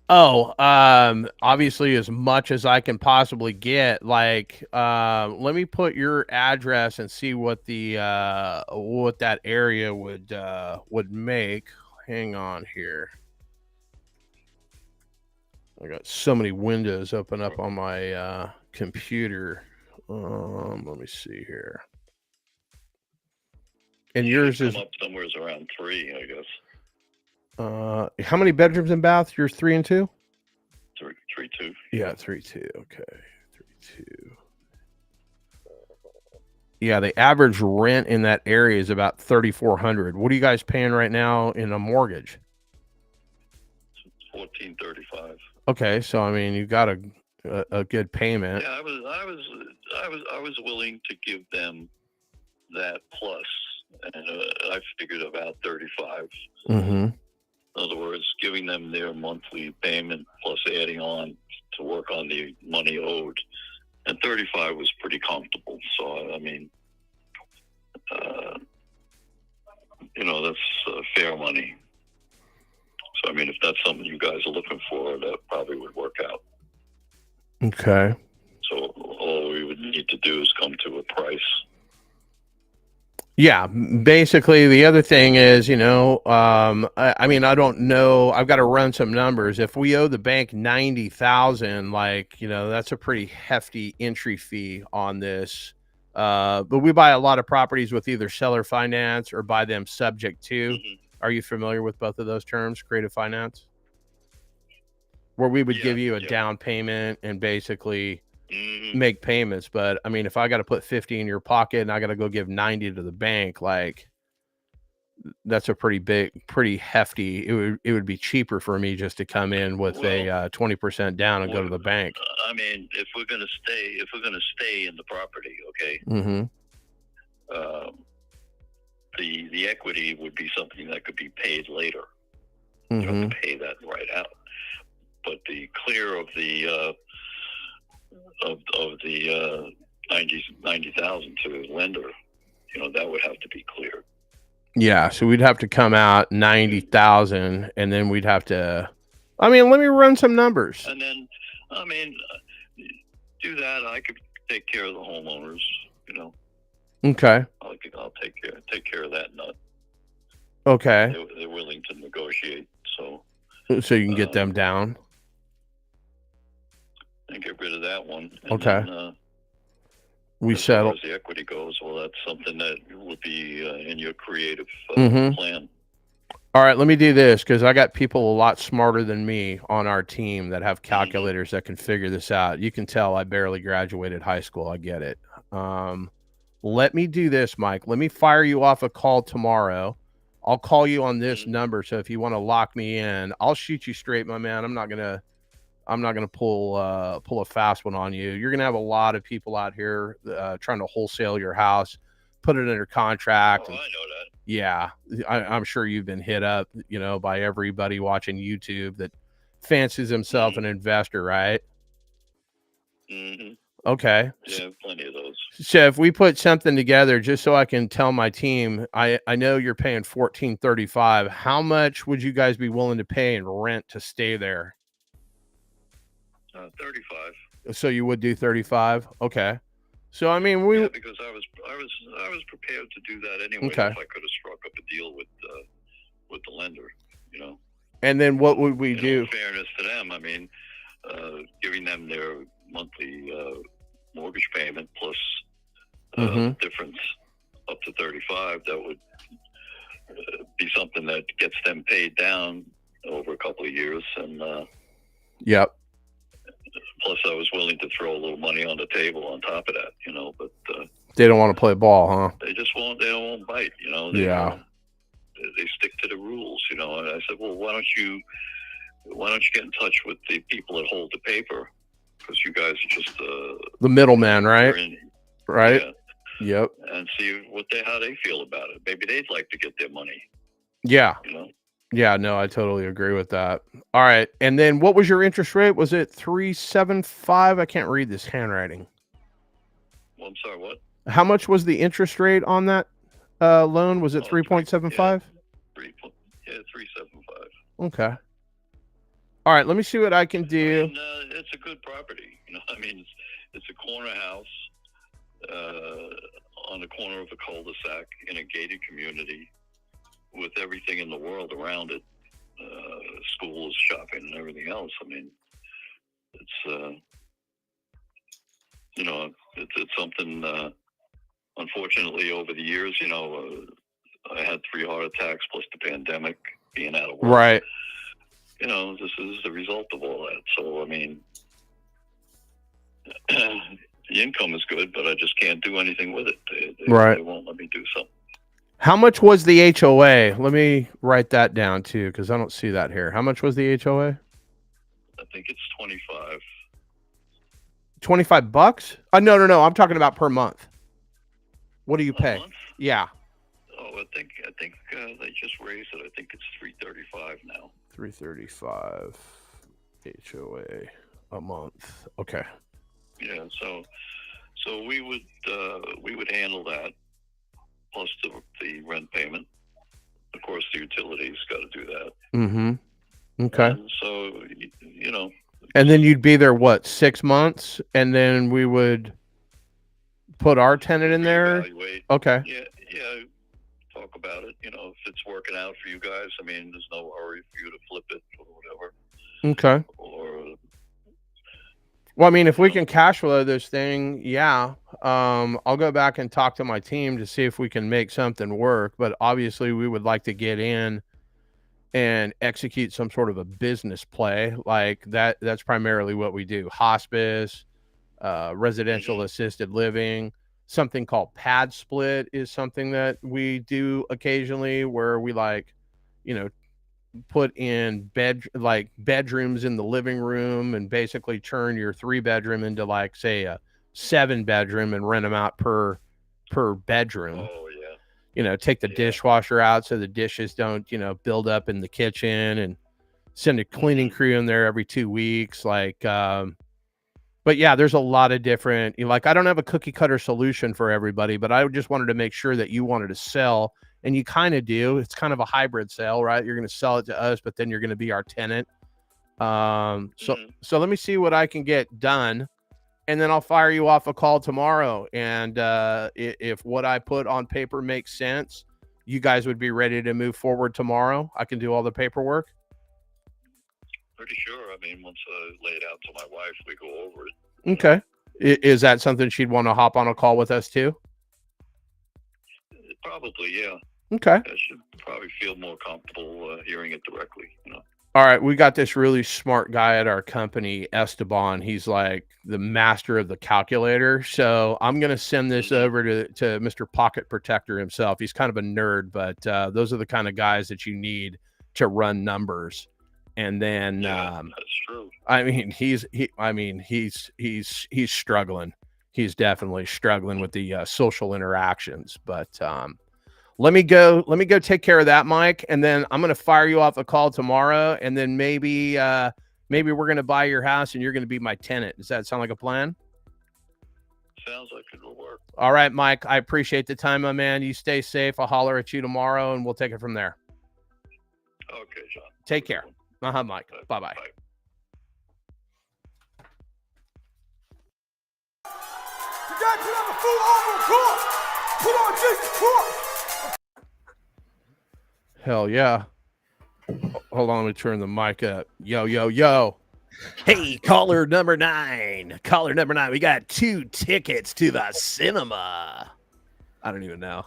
Oh, obviously as much as I can possibly get. Like, let me put your address and see what what that area would make. Hang on here. I got so many windows open up on my computer. Let me see here. And yours is come up somewhere around 3, I guess. How many bedrooms and baths? You're 3 and 2? 3, 2. Yeah, 3, 2. Okay, 3, 2. Yeah, the average rent in that area is about $3,400. What are you guys paying right now in a mortgage? $1,435. Okay, so I mean, you got a good payment. Yeah, I was willing to give them that plus, and I figured about 35. Mm-hmm. In other words, giving them their monthly payment plus adding on to work on the money owed. And 35 was pretty comfortable. So, I mean, that's fair money. So, I mean, if that's something you guys are looking for, that probably would work out. Okay. So all we would need to do is come to a price. Yeah, basically the other thing is, I mean, I don't know. I've got to run some numbers. If we owe the bank 90,000, that's a pretty hefty entry fee on this. But we buy a lot of properties with either seller finance or buy them subject to. Mm-hmm. Are you familiar with both of those terms, creative finance? Where we would give you a down payment and basically make payments. But I mean, if I got to put 50 in your pocket and I got to go give 90 to the bank, that's a pretty hefty. It would be cheaper for me just to come in with a 20% down and go to the bank. I mean, if we're gonna stay in the property, okay. Mm-hmm. The equity would be something that could be paid later. Mm-hmm. You don't have to pay that right out. But the clear of the 90,000 to the lender, that would have to be cleared. Yeah, so we'd have to come out 90,000, and then we'd have to. I mean, let me run some numbers. And then, I mean, do that. I could take care of the homeowners. Okay. I'll take care of that nut. Okay. They're willing to negotiate, so you can get them down. And get rid of that one. And okay. Then, we as settle. far as the equity goes, well, that's something that would be in your creative plan. All right, let me do this because I got people a lot smarter than me on our team that have calculators that can figure this out. You can tell I barely graduated high school. I get it. Let me do this, Mike. Let me fire you off a call tomorrow. I'll call you on this number. So if you want to lock me in, I'll shoot you straight, my man. I'm not gonna pull a fast one on you. You're gonna have a lot of people out here trying to wholesale your house, put it under contract. I know that. Yeah, I'm sure you've been hit up, by everybody watching YouTube that fancies himself an investor, right? Mm-hmm. Okay. Yeah, plenty of those. So if we put something together, just so I can tell my team, I know you're paying $1,435. How much would you guys be willing to pay in rent to stay there? 35. So you would do 35? Okay. So I mean, because I was prepared to do that anyway. Okay. If I could have struck up a deal with the lender, And then what would we do? In fairness to them, I mean, giving them their monthly mortgage payment plus difference up to 35. That would be something that gets them paid down over a couple of years, and yep. Plus, I was willing to throw a little money on the table on top of that, you know. But They don't want to play ball, huh? they just won't. They don't want bite, you know. Yeah. They stick to the rules, you know. And I said, well, why don't you get in touch with the people that hold the paper? Because you guys are just the middleman, right? Right. Yeah. Yep. And see how they feel about it. Maybe they'd like to get their money. Yeah. You know. Yeah. No, I totally agree with that. All right. And then what was your interest rate? Was it 3.75? I can't read this handwriting. Well, I'm sorry. What? How much was the interest rate on that loan? Was it 3.75? Yeah, 3.75. Okay. All right. Let me see what I can do. I mean, it's a good property. You know, I mean, it's a corner house on the corner of a cul-de-sac in a gated community with everything in the world around it, schools, shopping, and everything else. I mean, it's you know, it's something. Unfortunately, over the years, you know, I had 3 heart attacks plus the pandemic, being out of work. Right. You know, this is the result of all that. So, I mean, the income is good, but I just can't do anything with it. They won't let me do something. How much was the HOA? Let me write that down too, because I don't see that here. How much was the HOA? I think it's 25. $25? No. I'm talking about per month. What do you pay? Yeah. Oh, I think they just raised it. I think it's $335 now. $335 HOA a month. Okay. Yeah. So we would handle that plus the rent payment. Of course, the utilities got to do that. Mm-hmm. Okay. And so you know. And then you'd be there, what, 6 months? And then we would put our tenant in there? Evaluate. Okay. Yeah. Talk about it. You know, if it's working out for you guys, I mean, there's no hurry for you to flip it or whatever. Okay. Well, I mean, if we can cash flow this thing, yeah. I'll go back and talk to my team to see if we can make something work. But obviously, we would like to get in and execute some sort of a business play like that. That's primarily what we do. Hospice, residential assisted living, something called pad split is something that we do occasionally where we put in bedrooms in the living room and basically turn your 3-bedroom into say a 7-bedroom and rent them out per bedroom. Oh, yeah. Take the dishwasher out so the dishes don't, build up in the kitchen, and send a cleaning crew in there every 2 weeks. But yeah, there's a lot of different, I don't have a cookie cutter solution for everybody, but I just wanted to make sure that you wanted to sell, and you kind of do. It's kind of a hybrid sale, right? You're going to sell it to us, but then you're going to be our tenant. So let me see what I can get done. And then I'll fire you off a call tomorrow. And if what I put on paper makes sense, you guys would be ready to move forward tomorrow. I can do all the paperwork. Pretty sure. I mean, once I lay it out to my wife, we go over it. Okay. Is that something she'd want to hop on a call with us too? Probably, yeah. Okay. I should probably feel more comfortable hearing it directly. All right, we got this really smart guy at our company, Esteban. He's like the master of the calculator. So I'm going to send this over to Mr. Pocket Protector himself. He's kind of a nerd, but those are the kind of guys that you need to run numbers. And then, that's true. I mean, he's struggling. He's definitely struggling with the social interactions, but let me go take care of that, Mike. And then I'm going to fire you off a call tomorrow. And then maybe we're going to buy your house and you're going to be my tenant. Does that sound like a plan? Sounds like it'll work. All right, Mike, I appreciate the time, my man. You stay safe. I'll holler at you tomorrow and we'll take it from there. Okay, John. Take care. Mike. Bye-bye. You got to put on the full armor of God. Put on Jesus Christ. Hell yeah. Hold on, let me turn the mic up. Yo. Hey, caller number 9. We got 2 tickets to the cinema. I don't even know.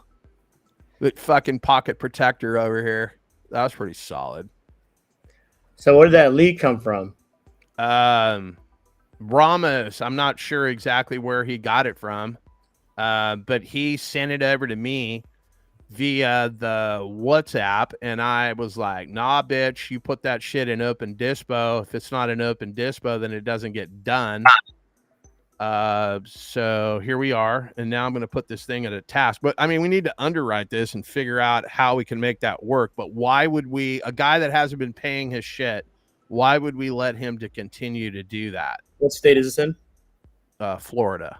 The fucking Pocket Protector over here. That was pretty solid. So where did that lead come from? Ramos. I'm not sure exactly where he got it from, but he sent it over to me via the WhatsApp, and I was like, nah, bitch, you put that shit in open dispo. If it's not an open dispo, then it doesn't get done. So here we are, and now I'm going to put this thing at a task. But I mean, we need to underwrite this and figure out how we can make that work. But why would we, a guy that hasn't been paying his shit, why would we let him to continue to do that? What state is this in? Florida.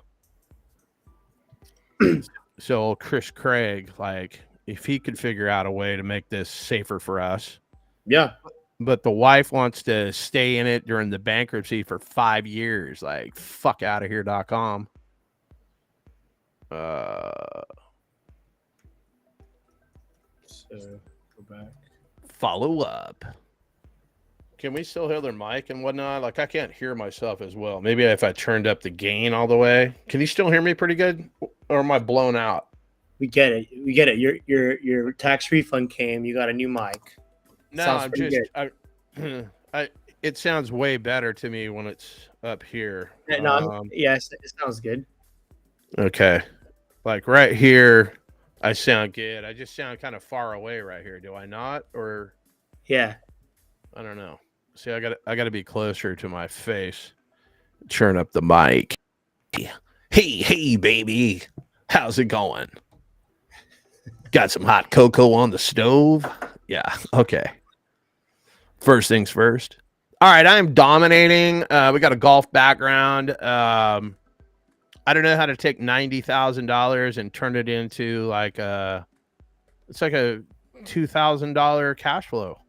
So Chris Craig, like, if he could figure out a way to make this safer for us. Yeah. But the wife wants to stay in it during the bankruptcy for 5 years. Like, fuck out of here.com. So go back. Follow up. Can we still hear their mic and whatnot? Like, I can't hear myself as well. Maybe if I turned up the gain all the way. Can you still hear me pretty good? Or am I blown out? We get it. We get it. Your tax refund came. You got a new mic. No, Sounds I'm pretty just it sounds way better to me when it's up here. good. No, yes, it sounds good. Okay. Like right here, I sound good. I just sound kind of far away right here. Do I not? Or yeah. I don't know. See, I gotta be closer to my face. Turn up the mic. Hey, baby. How's it going? Got some hot cocoa on the stove? Yeah, okay. First things first. All right, I'm dominating. We got a golf background. I don't know how to take $90,000 and turn it into like it's like a $2,000 cash flow.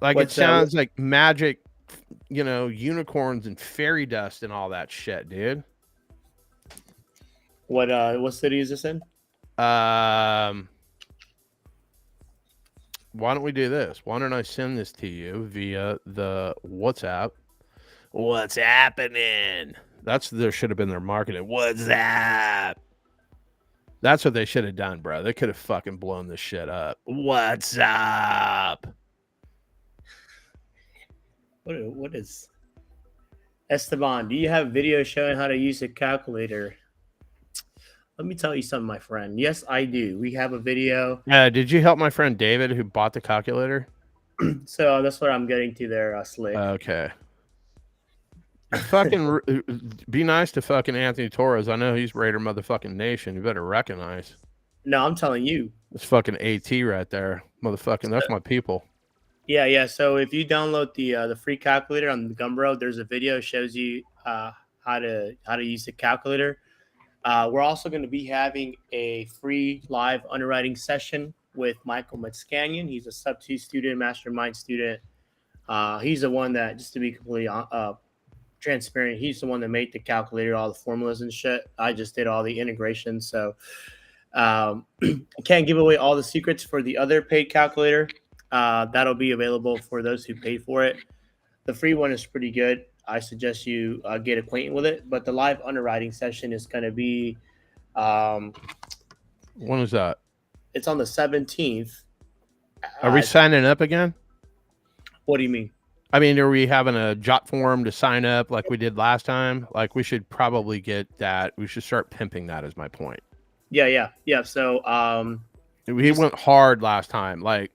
Like it sounds like magic, unicorns and fairy dust and all that shit, dude. What city is this in? Why don't we do this? Why don't I send this to you via the WhatsApp? What's happening? There should have been their marketing. What's up? That's what they should have done, bro. They could have fucking blown this shit up. What's up? What is Esteban? Do you have video showing how to use a calculator? Let me tell you something, my friend. Yes, I do. We have a video. Did you help my friend David who bought the calculator? So that's what I'm getting to there, Slick. Okay. Fucking be nice to fucking Anthony Torres. I know he's Raider motherfucking Nation. You better recognize. No, I'm telling you. It's fucking AT right there. Motherfucking, that's my people. Yeah. So if you download the free calculator on the Gumroad, there's a video that shows you how to use the calculator. We're also going to be having a free live underwriting session with Michael Metzcanyon. He's a Sub-2 student, mastermind student. He's the one that, just to be completely transparent, he's the one that made the calculator, all the formulas and shit. I just did all the integration. So I can't give away all the secrets for the other paid calculator. That'll be available for those who pay for it. The free one is pretty good. I suggest you get acquainted with it. But the live underwriting session is going to be... when is that? It's on the 17th. Are we signing up again? What do you mean? I mean, are we having a jot form to sign up like we did last time? Like, we should probably get that. We should start pimping that, is my point. Yeah. So we went hard last time. Like,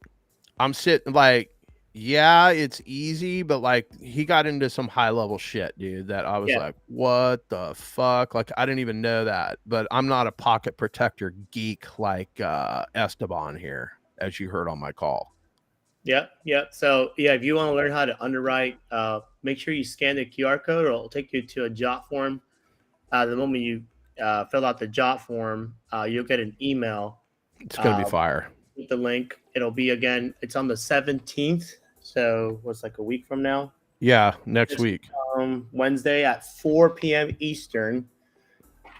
I'm sitting like, yeah, it's easy, but like he got into some high level shit, dude, that I was like, what the fuck? Like, I didn't even know that. But I'm not a pocket protector geek like Esteban here, as you heard on my call. Yeah. So if you want to learn how to underwrite, make sure you scan the QR code, or it'll take you to a jot form. The moment you fill out the jot form, you'll get an email. It's gonna be fire. With the link, it'll be it's on the 17th. So what's like a week from now? Yeah, next week. Wednesday at 4 p.m. Eastern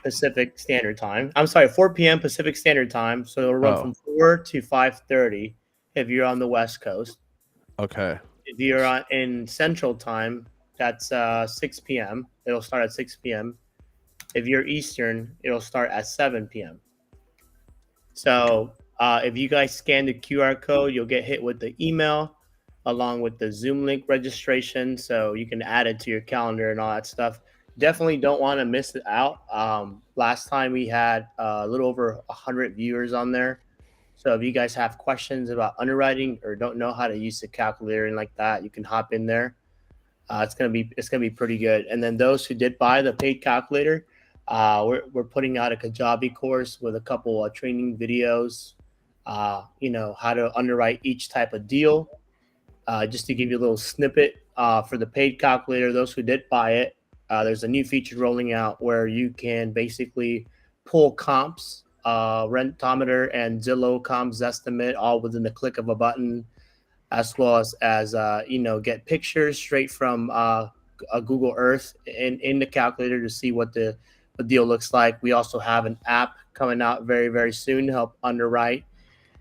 Pacific Standard Time. I'm sorry, 4 p.m. Pacific Standard Time. So it'll run from 4 to 5:30 if you're on the West Coast. Okay. If you're in Central Time, that's 6 p.m. It'll start at 6 p.m. If you're Eastern, it'll start at 7 p.m. So if you guys scan the QR code, you'll get hit with the email. along with the Zoom link registration, so you can add it to your calendar and all that stuff. Definitely don't want to miss it out. Last time we had a little over 100 viewers on there. So if you guys have questions about underwriting or don't know how to use the calculator and like that, you can hop in there. It's gonna be pretty good. And then those who did buy the paid calculator, we're putting out a Kajabi course with a couple of training videos. How to underwrite each type of deal. Just to give you a little snippet for the paid calculator, those who did buy it, there's a new feature rolling out where you can basically pull comps, Rentometer and Zillow comps estimate all within the click of a button, as well as get pictures straight from a Google Earth in the calculator to see what the deal looks like. We also have an app coming out very, very soon to help underwrite,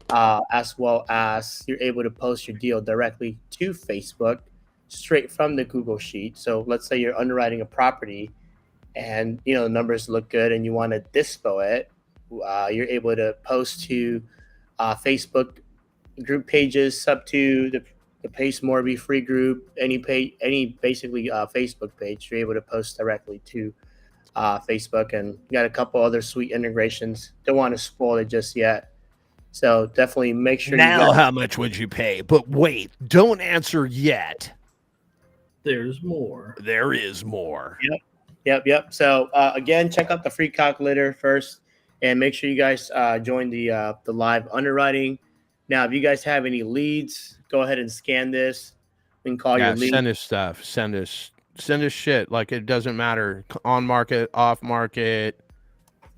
as well as you're able to post your deal directly to Facebook straight from the Google Sheet. So let's say you're underwriting a property and the numbers look good and you want to dispo it, you're able to post to Facebook group pages, sub to the Pace Morby free group, any basically Facebook page. You're able to post directly to Facebook, and you got a couple other sweet integrations. Don't want to spoil it just yet. So definitely make sure Now, how much would you pay? But wait, don't answer yet. There's more. There is more. Yep. So again, check out the free calculator first, and make sure you guys join the live underwriting. Now, if you guys have any leads, go ahead and scan this and call your lead. Send us stuff. Send us shit. Like, it doesn't matter, on market, off market.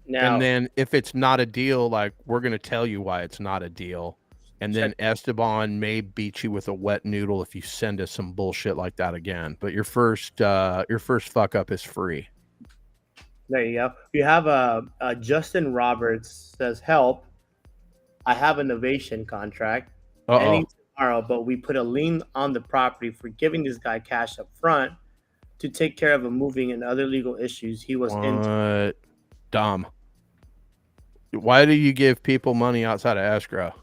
Now, and then if it's not a deal, like, we're gonna tell you why it's not a deal. And then Esteban may beat you with a wet noodle if you send us some bullshit like that again. But your first fuck up is free. There you go. You have Justin Roberts says, help. I have a novation contract ending tomorrow, but we put a lien on the property for giving this guy cash up front to take care of a moving and other legal issues he was into. Dumb. Why do you give people money outside of escrow?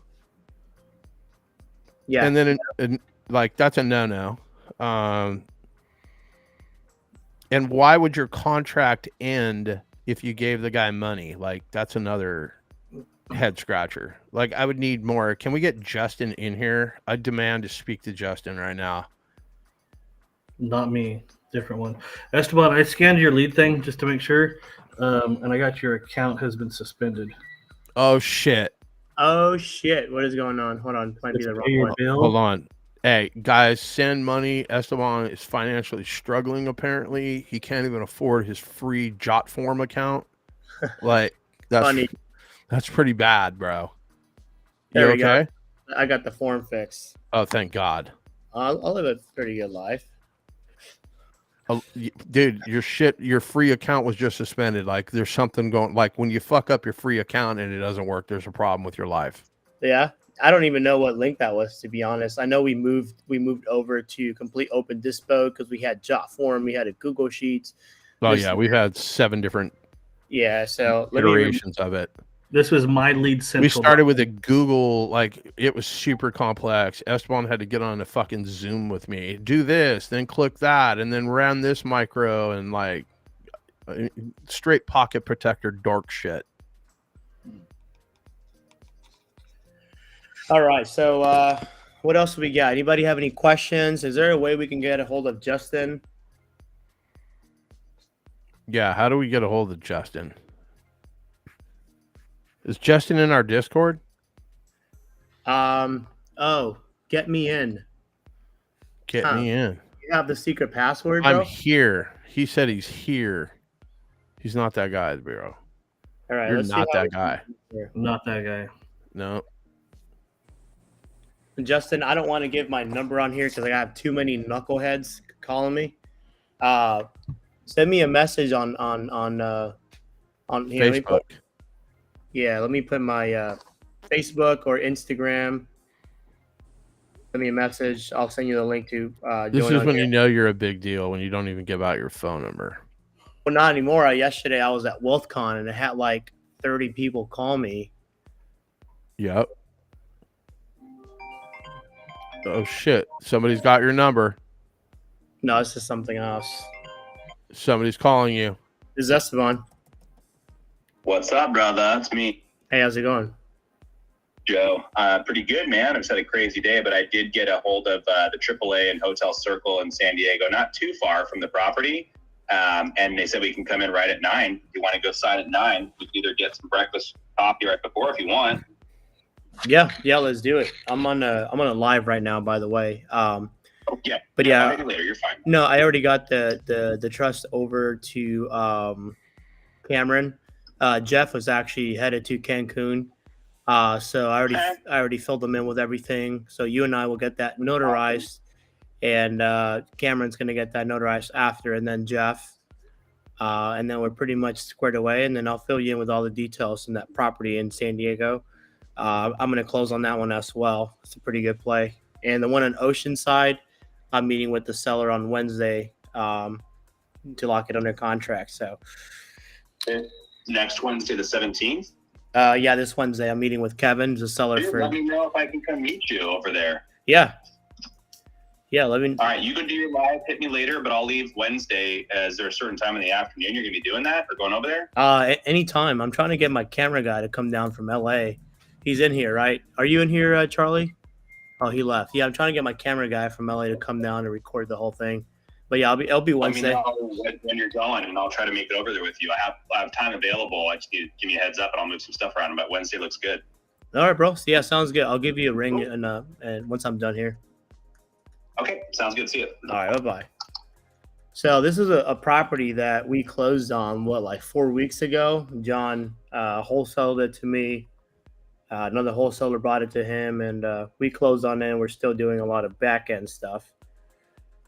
Yeah. And then like, that's a no-no. And why would your contract end if you gave the guy money? Like, that's another head scratcher. Like, I would need more. Can we get Justin in here? I demand to speak to Justin right now. Not me. Different one. Esteban, I scanned your lead thing just to make sure. And I got your account has been suspended. Oh, shit. Oh, shit. What is going on? Hold on. Might be the wrong one. Hold on. Hey, guys, send money. Esteban is financially struggling, apparently. He can't even afford his free Jotform account. Like, that's funny. That's pretty bad, bro. There you okay? Go. I got the form fixed. Oh, thank God. I'll live a pretty good life. Dude, your free account was just suspended. Like, there's something going. Like, when you fuck up your free account and it doesn't work, there's a problem with your life. Yeah, I don't even know what link that was, to be honest. I know we moved over to complete open dispo because we had Jotform, we had a Google Sheets. Oh yeah, we've had 7 different so iterations of it. This was my lead central. We started with a Google, like, it was super complex. Esteban had to get on a fucking Zoom with me. Do this, then click that, and then ran this micro, and like straight pocket protector dork shit. All right, so what else do we got? Anybody have any questions? Is there a way we can get a hold of Justin? Yeah, how do we get a hold of Justin? Is Justin in our Discord? Get me in. Get me in. You have the secret password, bro? I'm here. He said he's here. He's not that guy, bro. All right, You're not that guy. Not that guy. No. Justin, I don't want to give my number on here because I have too many knuckleheads calling me. Send me a message on here. Facebook. Let me put my Facebook or Instagram. Send me a message. I'll send you the link to This join is on when here. you know you're a big deal, when you don't even give out your phone number. Well, not anymore. Yesterday I was at WealthCon and I had like 30 people call me. Yep. Oh shit! Somebody's got your number. No, this is something else. Somebody's calling you. This is Esteban. What's up, brother? That's me, Hey, how's it going? Joe. Pretty good, man. I've had a crazy day, but I did get a hold of the AAA and Hotel Circle in San Diego, not too far from the property. And they said we can come in right at 9. If you want to go sign at 9, we can either get some breakfast coffee right before if you want. Yeah, let's do it. I'm on a live right now, by the way. Yeah, but yeah, maybe later. You're fine. No, I already got the trust over to Cameron. Jeff was actually headed to Cancun, so I already filled them in with everything. So you and I will get that notarized, and Cameron's gonna get that notarized after, and then Jeff, and then we're pretty much squared away. And then I'll fill you in with all the details in that property in San Diego. I'm gonna close on that one as well. It's a pretty good play, and the one on Oceanside, I'm meeting with the seller on Wednesday to lock it under contract. So next Wednesday, the 17th. Yeah, this Wednesday I'm meeting with Kevin, the seller. Dude, let me know if I can come meet you over there. Yeah. Let me. All right, you can do your live. Hit me later, but I'll leave Wednesday. Is there a certain time in the afternoon you're gonna be doing that or going over there? Anytime. I'm trying to get my camera guy to come down from LA. He's in here, right? Are you in here, Charlie? Oh, he left. Yeah, I'm trying to get my camera guy from LA to come down and record the whole thing. But yeah, it'll be Wednesday. Let me know when you're going, and I'll try to make it over there with you. I have time available. I just need to give me a heads up, and I'll move some stuff around. But Wednesday looks good. All right, bro. Yeah, sounds good. I'll give you a ring and once I'm done here. Okay, sounds good. See you. All right, bye-bye. So this is a property that we closed on, like 4 weeks ago. John wholesaled it to me. Another wholesaler brought it to him, and we closed on it, and we're still doing a lot of back-end stuff.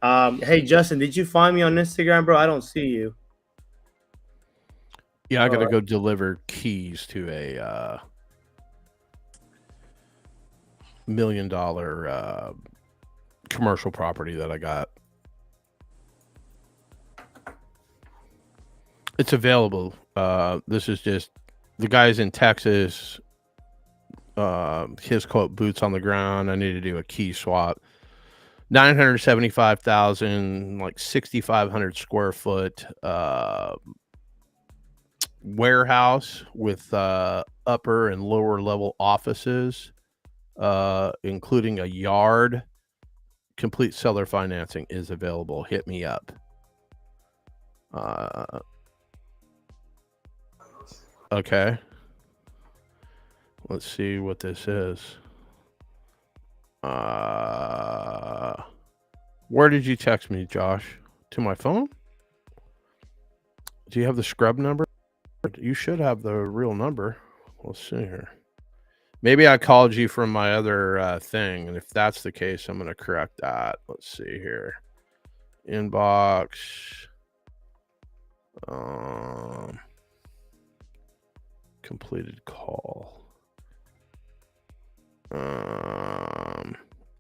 Hey, Justin, did you find me on Instagram, bro? I don't see you. Yeah, I got to go deliver keys to a $1 million commercial property that I got. It's available. This is just the guy's in Texas. His quote, boots on the ground. I need to do a key swap. 975,000, like 6,500 square foot warehouse with upper and lower level offices, including a yard. Complete seller financing is available. Hit me up. Okay. Let's see what this is. Where did you text me, Josh? To my phone? Do you have the scrub number? You should have the real number. Let's see here. Maybe I called you from my other thing, and if that's the case, I'm going to correct that. Let's see here. Inbox. Completed call.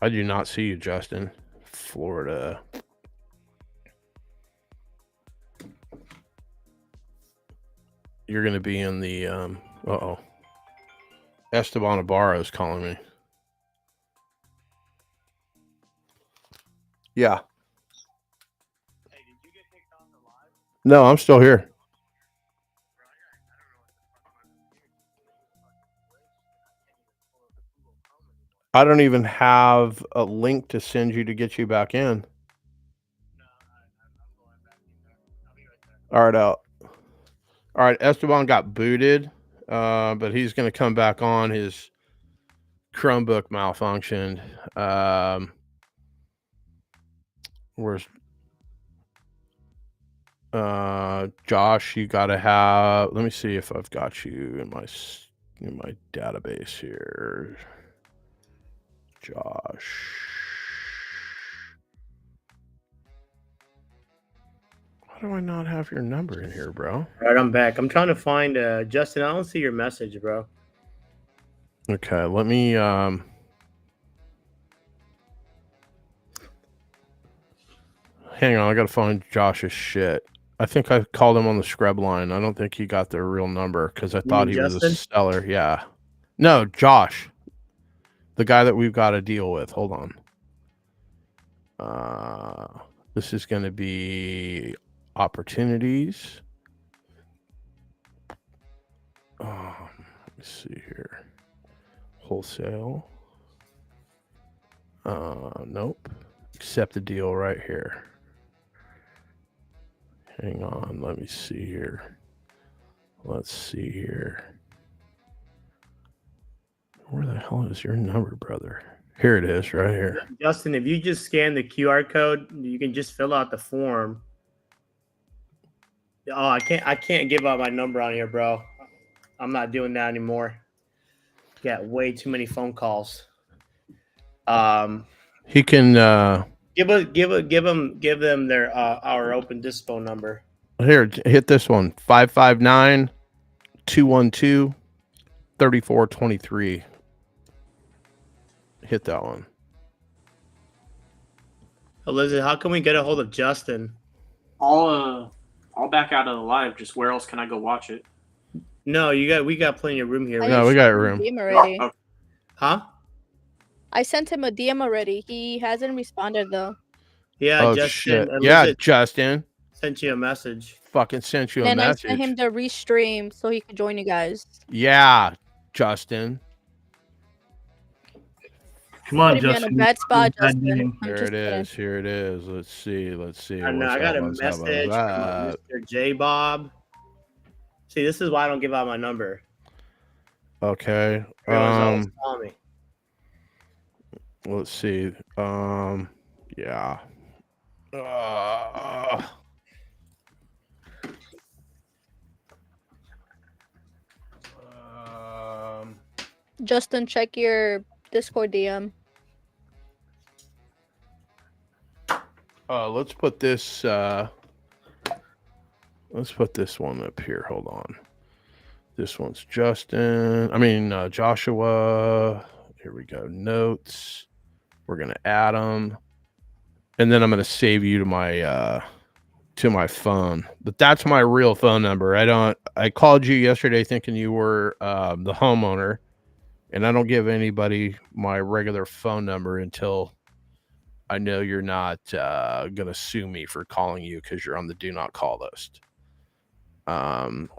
I do not see you, Justin. Florida. You're going to be in the Esteban Ibarra is calling me. Yeah. Hey, did you get kicked off the live? No, I'm still here. I don't even have a link to send you to get you back in. All right, out. All right, Esteban got booted, but he's going to come back on. His Chromebook malfunctioned. Where's Josh? You got to have. Let me see if I've got you in my database here. Josh. Why do I not have your number in here, bro? All right, I'm back. I'm trying to find Justin. I don't see your message, bro. Okay, let me hang on, I gotta find Josh's shit. I think I called him on the scrub line. I don't think he got their real number because I thought he was a seller. Yeah. No, Josh. The guy that we've got to deal with. Hold on. This is going to be opportunities. Let me see here. Wholesale. Nope. Accept the deal right here. Hang on. Let me see here. Let's see here. Where the hell is your number, brother? Here it is, right here. Justin, if you just scan the QR code, you can just fill out the form. Oh, I can't give out my number on here, bro. I'm not doing that anymore. Got way too many phone calls. He can give them their our open dispo number. here, hit this one. 559-212-3423. Hit that one. Elizabeth, how can we get a hold of Justin? I'll back out of the live. Just where else can I go watch it? No, we got plenty of room here. No, we got room. DM already. Huh? I sent him a DM already. He hasn't responded though. Yeah, Oh, Justin. shit. Elizabeth Yeah, Justin. sent you a message. Fucking sent you a And I message. sent him the restream so he could join you guys. Yeah, Justin. Come on, Putting me on a Justin. bad spot, Bad Justin. name. I'm Here just it kidding. is. Here it is. Let's see. Let's see. I know. I got a message from Mr. J Bob. See, this is why I don't give out my number. Okay. Everyone's always calling me. Let's see. Yeah. Justin, check your Discord DM. Let's put this. Let's put this one up here. Hold on. This one's Justin. I mean Joshua. Here we go. Notes. We're gonna add them, and then I'm gonna save you to my phone. But that's my real phone number. I called you yesterday thinking you were the homeowner, and I don't give anybody my regular phone number until I know you're not gonna sue me for calling you because you're on the do not call list.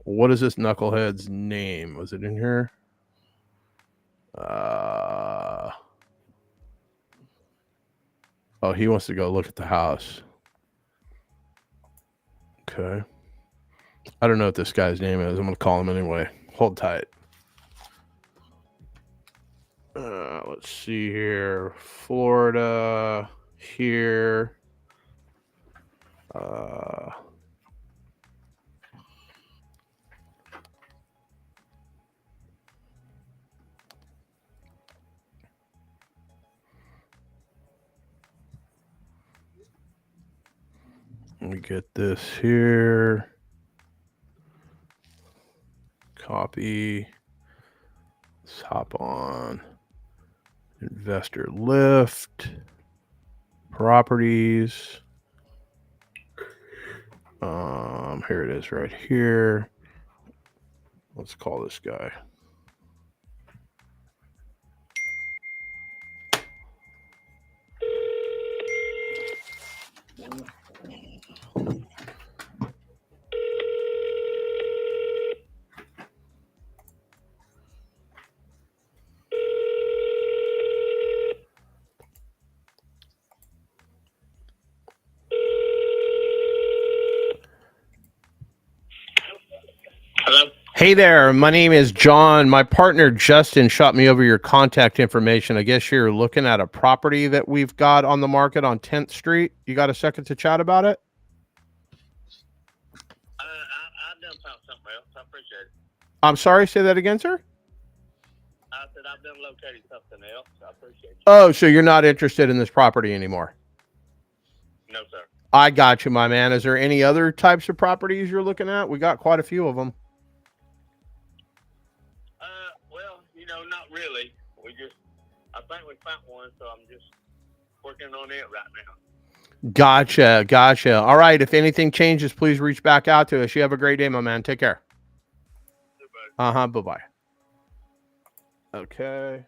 What is this knucklehead's name? Was it in here? Oh, he wants to go look at the house. Okay. I don't know what this guy's name is. I'm gonna call him anyway. Hold tight. Let's see here. Florida here. Let me get this here. Copy. Let's hop on. Investor lift. Properties. Here it is right here. Let's call this guy. Hey there, my name is John. My partner Justin shot me over your contact information. I guess you're looking at a property that we've got on the market on 10th Street. You got a second to chat about it? I've done something else. I appreciate it. I'm sorry, say that again, sir? I said I've done locating something else. I appreciate it. Oh, so you're not interested in this property anymore? No, sir. I got you, my man. Is there any other types of properties you're looking at? We got quite a few of them. Well, not really. I think we found one, so I'm just working on it right now. Gotcha. All right. If anything changes, please reach back out to us. You have a great day, my man. Take care. Bye-bye. Okay.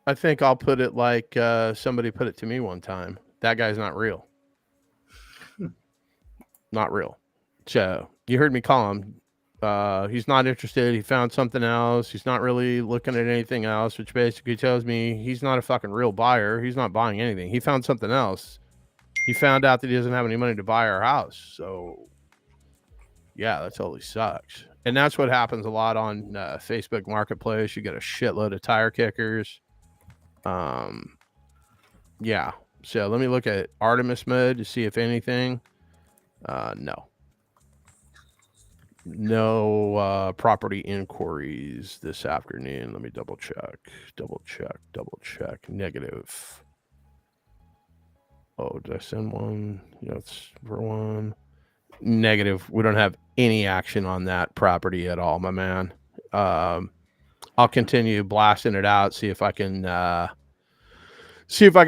I think I'll put it like somebody put it to me one time. That guy's not real. Not real. So you heard me call him. He's not interested. He found something else. He's not really looking at anything else, which basically tells me he's not a fucking real buyer. He's not buying anything. He found something else. He found out that he doesn't have any money to buy our house. So yeah, that totally sucks. And that's what happens a lot on Facebook Marketplace. You get a shitload of tire kickers. Yeah. So let me look at Artemis mode to see if anything. No property inquiries this afternoon. Let me double check. Negative. Oh, did I send one? Yeah, it's for one. Negative. We don't have any action on that property at all, my man. I'll continue blasting it out, see if I can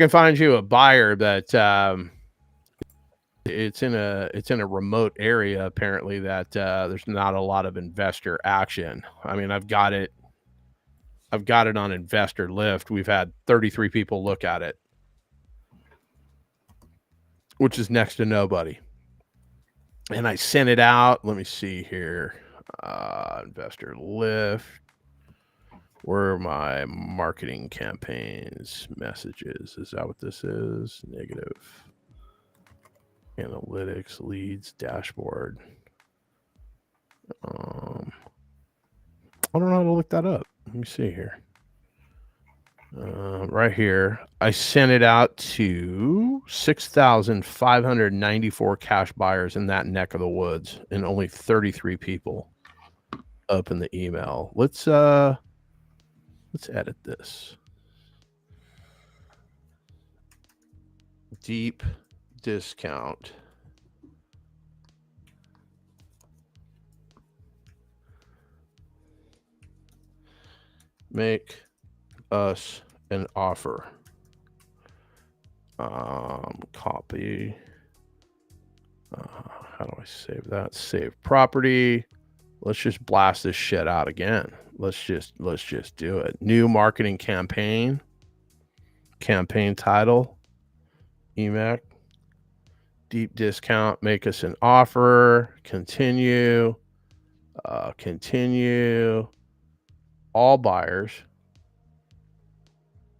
find you a buyer that it's in a remote area apparently that there's not a lot of investor action. I mean, I've got it on Investor Lift. We've had 33 people look at it, which is next to nobody. And I sent it out. Let me see here. Investor Lift. Where are my marketing campaigns messages? Is that what this is? Negative. Analytics, leads, dashboard. I don't know how to look that up. Let me see here. Right here, I sent it out to 6,594 cash buyers in that neck of the woods, and only 33 people opened the email. Let's edit this. Deep discount. Make us an offer. Copy. How do I save that? Save property. Let's just blast this shit out again. Let's just do it. New marketing campaign. Campaign title. EMAC. Deep discount. Make us an offer. Continue. Continue. All buyers.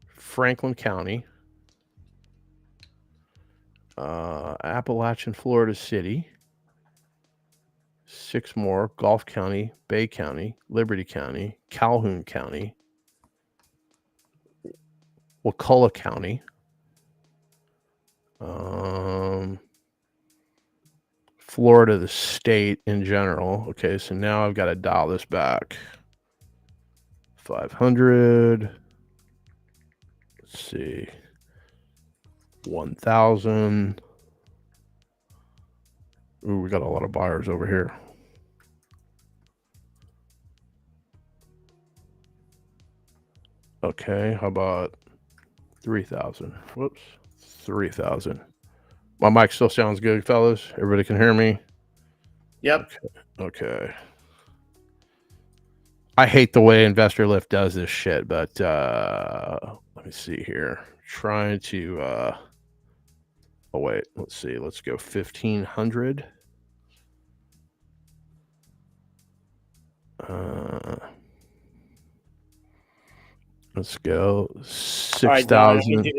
Franklin County. Appalachian, Florida City. 6 more. Gulf County, Bay County, Liberty County, Calhoun County, Wakulla County. Florida, the state in general. Okay, so now I've got to dial this back. 500. Let's see. 1,000. Ooh, we got a lot of buyers over here. Okay, how about 3,000? Whoops, 3,000. My mic still sounds good, fellas. Everybody can hear me? Yep. Okay. I hate the way Investor Lift does this shit, but let me see here. Trying to oh wait, let's see. Let's go 1,500. Let's go 6,000.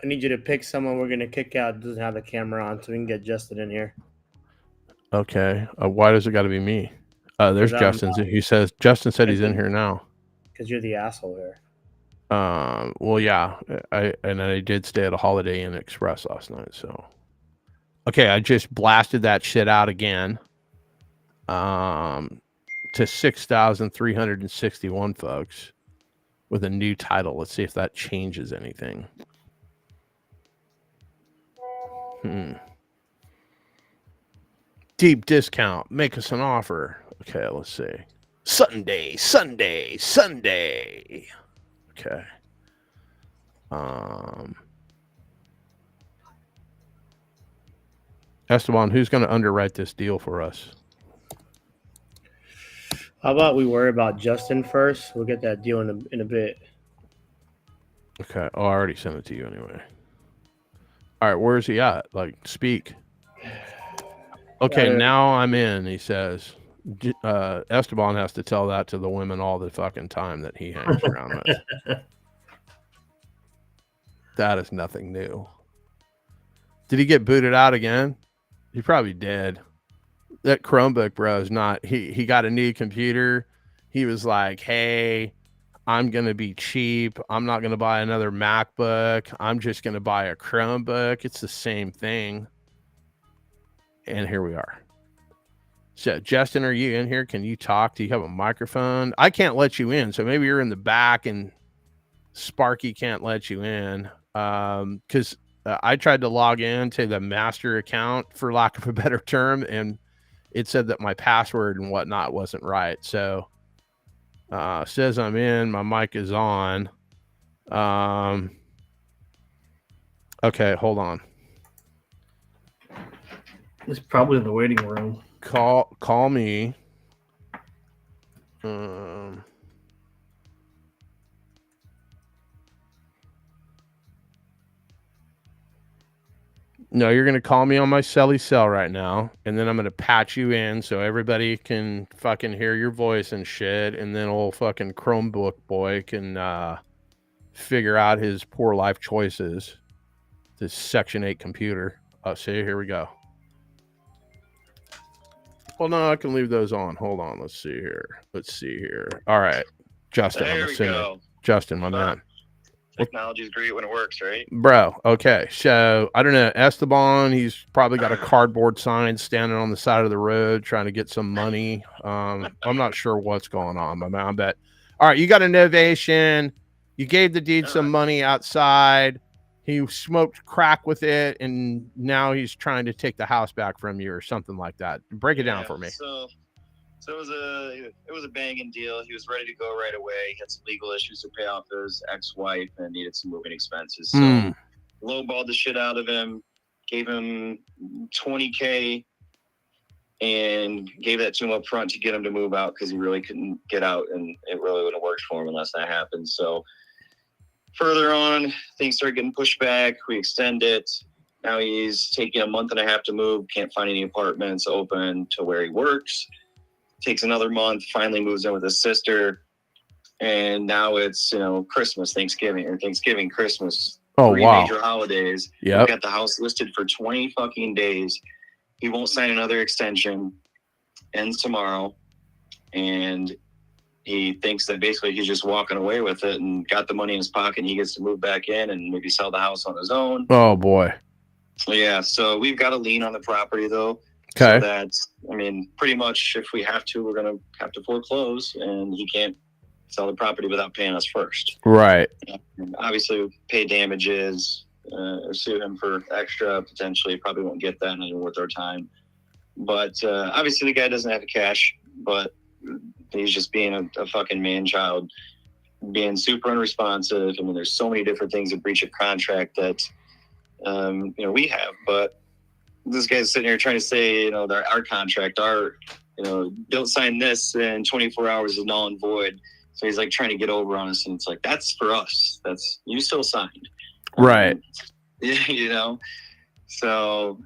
I need you to pick someone we're gonna kick out that doesn't have the camera on, so we can get Justin in here. Okay. Why does it got to be me? There's Justin. He says Justin said he's in here now. Because you're the asshole here. Well, yeah. I did stay at a Holiday Inn Express last night. So, okay, I just blasted that shit out again. To 6,361 folks with a new title. Let's see if that changes anything. Deep discount. Make us an offer. Okay, let's see. Sunday. Okay. Esteban, who's going to underwrite this deal for us? How about we worry about Justin first? We'll get that deal in a bit. Okay. Oh, I already sent it to you anyway. All right. Where's he at? Like, speak. Okay. Now I'm in, he says. Esteban has to tell that to the women all the fucking time that he hangs around with. That is nothing new. Did he get booted out again? He probably did. That Chromebook, bro, is not. He got a new computer. He was like, hey, I'm going to be cheap. I'm not going to buy another MacBook. I'm just going to buy a Chromebook. It's the same thing. And here we are. So, Justin, are you in here? Can you talk? Do you have a microphone? I can't let you in. So maybe you're in the back and Sparky can't let you in. Because I tried to log in to the master account, for lack of a better term, and it said that my password and whatnot wasn't right. So says I'm in. My mic is on. Okay, hold on. It's probably in the waiting room. Call me. No, you're going to call me on my celly cell right now, and then I'm going to patch you in so everybody can fucking hear your voice and shit, and then old fucking Chromebook boy can figure out his poor life choices. This Section 8 computer. Oh, see, here we go. Well, no, I can leave those on. Hold on. Let's see here. All right. Justin, There I'm we assuming. go. Justin, my man. Technology's great when it works, right? Bro, okay. So, I don't know. Esteban, he's probably got a cardboard sign standing on the side of the road trying to get some money. I'm not sure what's going on, my man. But, all right, you got a novation. You gave the dude some money outside. He smoked crack with it, and now he's trying to take the house back from you or something like that. Break it down for me. So it was a banging deal. He was ready to go right away. He had some legal issues to pay off his ex-wife and needed some moving expenses. So lowballed the shit out of him, gave him $20K, and gave that to him up front to get him to move out because he really couldn't get out, and it really wouldn't have worked for him unless that happened. So further on, things started getting pushed back. We extend it. Now he's taking a month and a half to move. Can't find any apartments open to where he works. Takes another month. Finally moves in with his sister. And now it's, Christmas, Thanksgiving, Christmas. Oh, 3 wow. major holidays. Yep. We've got the house listed for 20 fucking days. He won't sign another extension. Ends tomorrow. And he thinks that basically he's just walking away with it and got the money in his pocket, and he gets to move back in and maybe sell the house on his own. Oh, boy. Yeah, so we've got a lien on the property, though. Okay. So that's, pretty much if we have to, we're going to have to foreclose, and he can't sell the property without paying us first. Right. And obviously, pay damages, sue him for extra, potentially. Probably won't get that, not even worth our time. But obviously, the guy doesn't have the cash, but he's just being a fucking man-child, being super unresponsive. There's so many different things, a breach of contract that, we have. But this guy's sitting here trying to say, our contract, don't sign this in 24 hours is null and void. So he's like trying to get over on us. And it's like, that's for us. That's, you still signed. Right. So,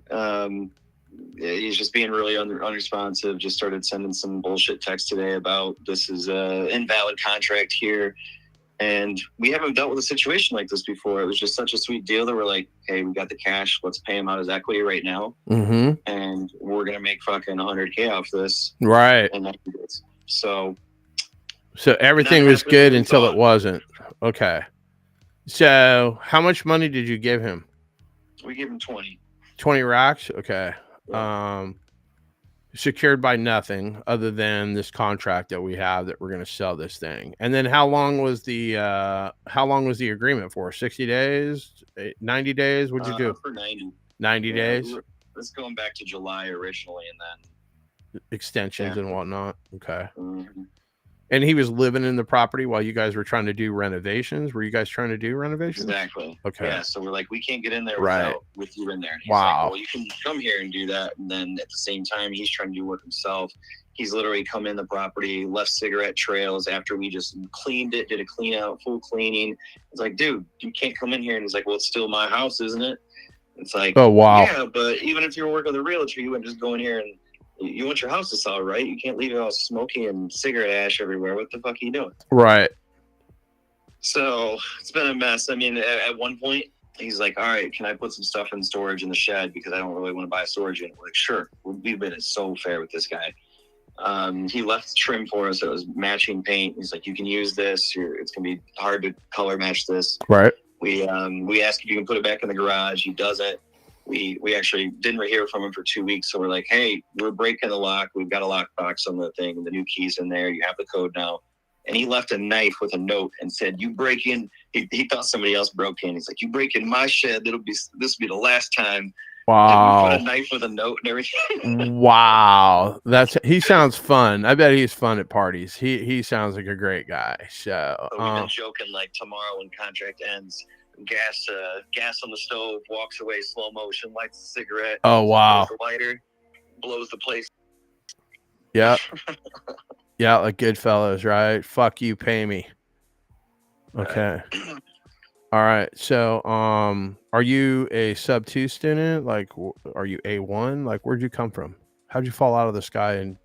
he's just being really unresponsive. Just started sending some bullshit text today about this is a invalid contract here. And we haven't dealt with a situation like this before. It was just such a sweet deal that we're like, hey, we got the cash. Let's pay him out as equity right now. Mm-hmm. And we're going to make fucking $100K off this. Right. And so everything was good until it wasn't. Okay. So how much money did you give him? We gave him 20. 20 racks? Okay. Secured by nothing other than this contract that we have that we're going to sell this thing. And then how long was the agreement for? 60 days? 90 days? What'd you do? For 90. 90 days? It's going back to July originally, and then extensions and whatnot. Okay. Mm-hmm. And he was living in the property while you guys were trying to do renovations. Were you guys trying to do renovations? Exactly. Okay. Yeah. So we're like, we can't get in there Right. with you in there. And he's Wow. like, well, you can come here and do that. And then at the same time, he's trying to do work himself. He's literally come in the property, left cigarette trails after we just cleaned it, did a clean out, full cleaning. It's like, dude, you can't come in here. And he's like, well, it's still my house, isn't it? It's like, Oh, wow. yeah, but even if you were working with a realtor, you wouldn't just go in here and you want your house to sell, right? You can't leave it all smoky and cigarette ash everywhere. What the fuck are you doing? Right. So it's been a mess. I mean, at one point, he's like, all right, can I put some stuff in storage in the shed because I don't really want to buy a storage unit? We're like, sure. We've been so fair with this guy. He left trim for us. It was matching paint. He's like, you can use this. It's going to be hard to color match this. Right. We asked if you can put it back in the garage. He doesn't. We actually didn't hear from him for 2 weeks. So we're like, hey, we're breaking the lock. We've got a lockbox on the thing. The new key's in there. You have the code now. And he left a knife with a note and said, you break in. He thought somebody else broke in. He's like, you break in my shed. This will be the last time. Wow. And we put a knife with a note and everything. Wow. He sounds fun. I bet he's fun at parties. He sounds like a great guy. So But we've been joking like tomorrow when contract ends, gas on the stove, walks away slow motion, lights a cigarette. Oh, wow. Blows the lighter, blows the place. yeah. Yeah, like Goodfellas, right? Fuck you, pay me. Okay. All right. So, are you a sub 2 student? Like, are you A1? Like, where'd you come from? How'd you fall out of the sky? And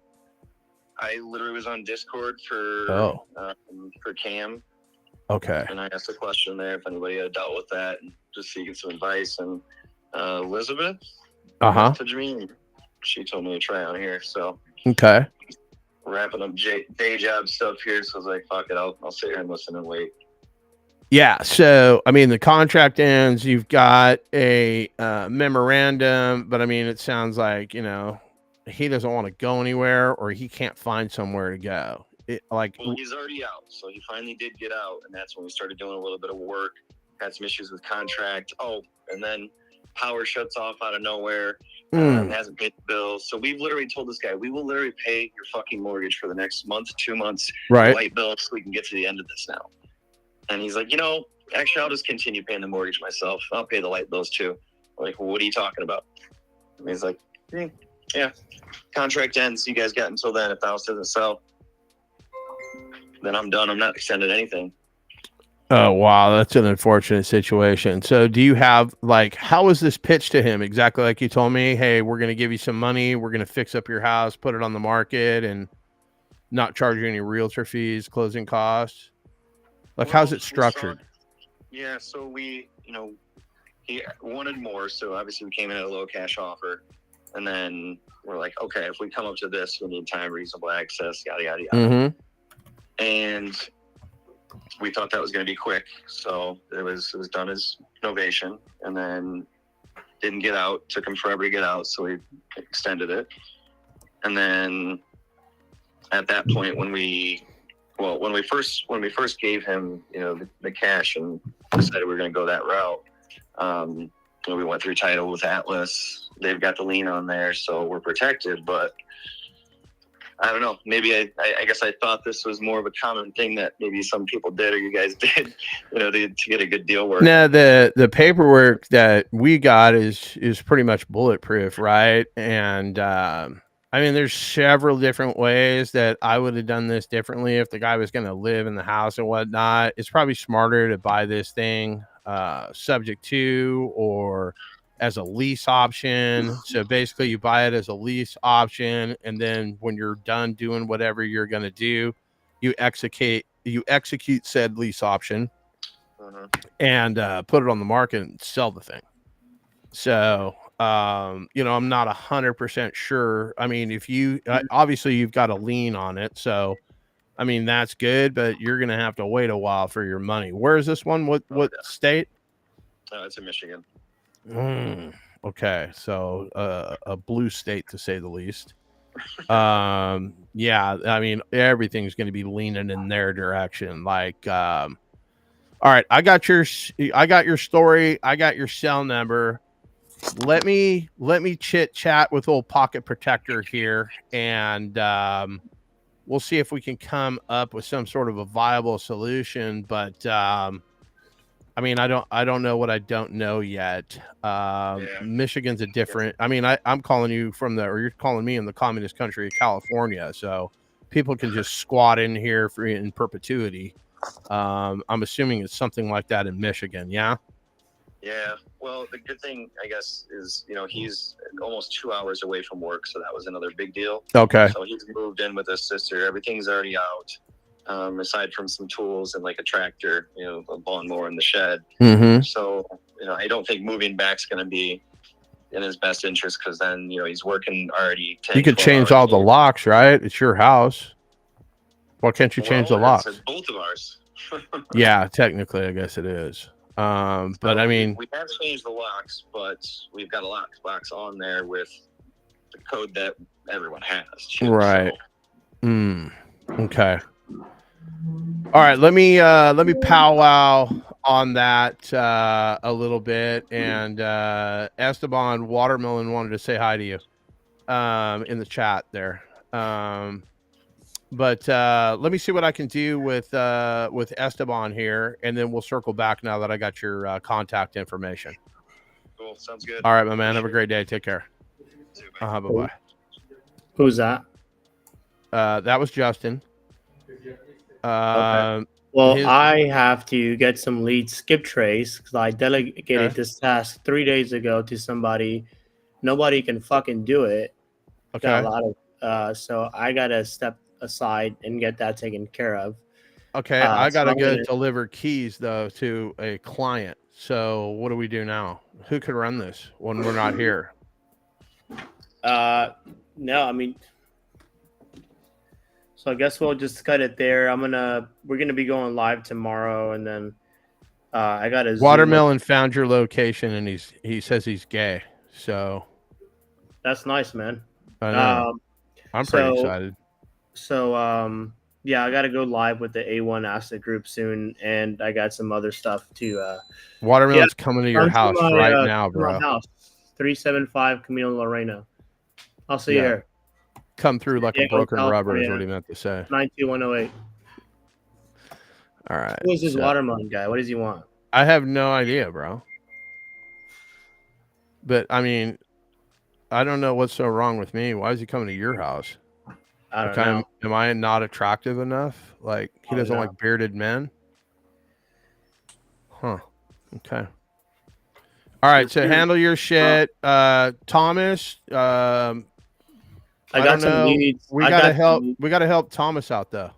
I literally was on Discord for Cam. Okay. And I asked a question there if anybody had dealt with that, and just seeking some advice. And Elizabeth messaged me, and she told me to try on here. So Okay. wrapping up day job stuff here. So I was like, fuck it, I'll sit here and listen and wait. Yeah. So, I mean, the contract ends. You've got a memorandum, but I mean, it sounds like, he doesn't want to go anywhere or he can't find somewhere to go. Well, he's already out, so he finally did get out, and that's when we started doing a little bit of work. Had some issues with contract. Oh, and then power shuts off out of nowhere. Hasn't paid the bills. So we've literally told this guy, we will literally pay your fucking mortgage for the next month, 2 months, Right. light bill, so we can get to the end of this now. And he's like, actually, I'll just continue paying the mortgage myself. I'll pay the light bills too. I'm like, well, what are you talking about? And he's like, yeah, contract ends. You guys got until then. If the house doesn't sell, then I'm done. I'm not extending anything. Oh, wow. That's an unfortunate situation. So do you have how was this pitched to him? Exactly like you told me, hey, we're going to give you some money. We're going to fix up your house, put it on the market and not charge you any realtor fees, closing costs. How's it structured? Yeah. So he wanted more. So obviously we came in at a low cash offer, and then we're like, okay, if we come up to this, we need time, reasonable access, yada, yada, yada. Mm-hmm. And we thought that was going to be quick. So it was done as novation, and then didn't get out. Took him forever to get out. So we extended it. And then at that point, when we first gave him, the cash and decided we were going to go that route, we went through title with Atlas. They've got the lien on there, so we're protected. But I don't know. Maybe I guess I thought this was more of a common thing that maybe some people did or you guys did, to get a good deal working. No, the paperwork that we got is pretty much bulletproof, right? And I mean, there's several different ways that I would have done this differently if the guy was going to live in the house and whatnot. It's probably smarter to buy this thing subject to or as a lease option. So basically you buy it as a lease option, and then when you're done doing whatever you're going to do, you execute said lease option and put it on the market and sell the thing. So I'm not 100% sure. I mean, if you obviously you've got a lien on it, so I mean that's good, but you're gonna have to wait a while for your money. Where is this one? What state? It's in Michigan. Okay, so a blue state to say the least. Yeah, I mean everything's going to be leaning in their direction. All right, I got your story. I got your cell number. Let me chit chat with old Pocket Protector here, and we'll see if we can come up with some sort of a viable solution. But I mean, I don't know what I don't know yet. Michigan's a different. I mean, I'm calling you from or you're calling me in the communist country of California, so people can just squat in here in perpetuity. I'm assuming it's something like that in Michigan. Yeah. Yeah. Well, the good thing, I guess, is he's almost 2 hours away from work, so that was another big deal. Okay. So he's moved in with his sister. Everything's already out. Aside from some tools and like a tractor, a lawnmower in the shed. Mm-hmm. So, I don't think moving back's going to be in his best interest because then, he's working already. 10, You could 12 change hours all a the day. locks, right? It's your house. Why can't you change the locks? It's both of ours. Yeah, technically, I guess it is. But I mean, we have changed the locks, but we've got a locks on there with the code that everyone has. Too, right. So. Okay. All right, let me powwow on that a little bit. And Esteban Watermelon wanted to say hi to you in the chat there. But let me see what I can do with Esteban here, and then we'll circle back now that I got your contact information. Cool, sounds good. All right, my man. Have a great day. Take care. Bye bye. Who's that? That was Justin. Okay. Well, I have to get some lead skip trace because I delegated this task 3 days ago to somebody. Nobody can fucking do it. Okay. Got a lot of, so I gotta step aside and get that taken care of. Okay, I gotta so go deliver keys though to a client. So what do we do now? Who could run this when we're not here? No, I mean. So I guess we'll just cut it there. We're gonna be going live tomorrow, and then I got a Watermelon found your location, and he says he's gay. So that's nice, man. I know. I'm pretty excited. So yeah, I got to go live with the A1 Asset Group soon, and I got some other stuff to. Watermelon's coming to your house right now, to my bro. house, 375 Camino Lorena. I'll see you here. Come through like a Diego, broken rubber is California, what he meant to say. 92108. All right. Who is this watermelon guy? What does he want? I have no idea, bro. But I mean, I don't know what's so wrong with me. Why is he coming to your house? I don't know. Am I not attractive enough? Like he doesn't like bearded men? Huh. Okay. All right. So handle your shit, Thomas. I got some know. leads. We gotta help. We gotta help Thomas out though.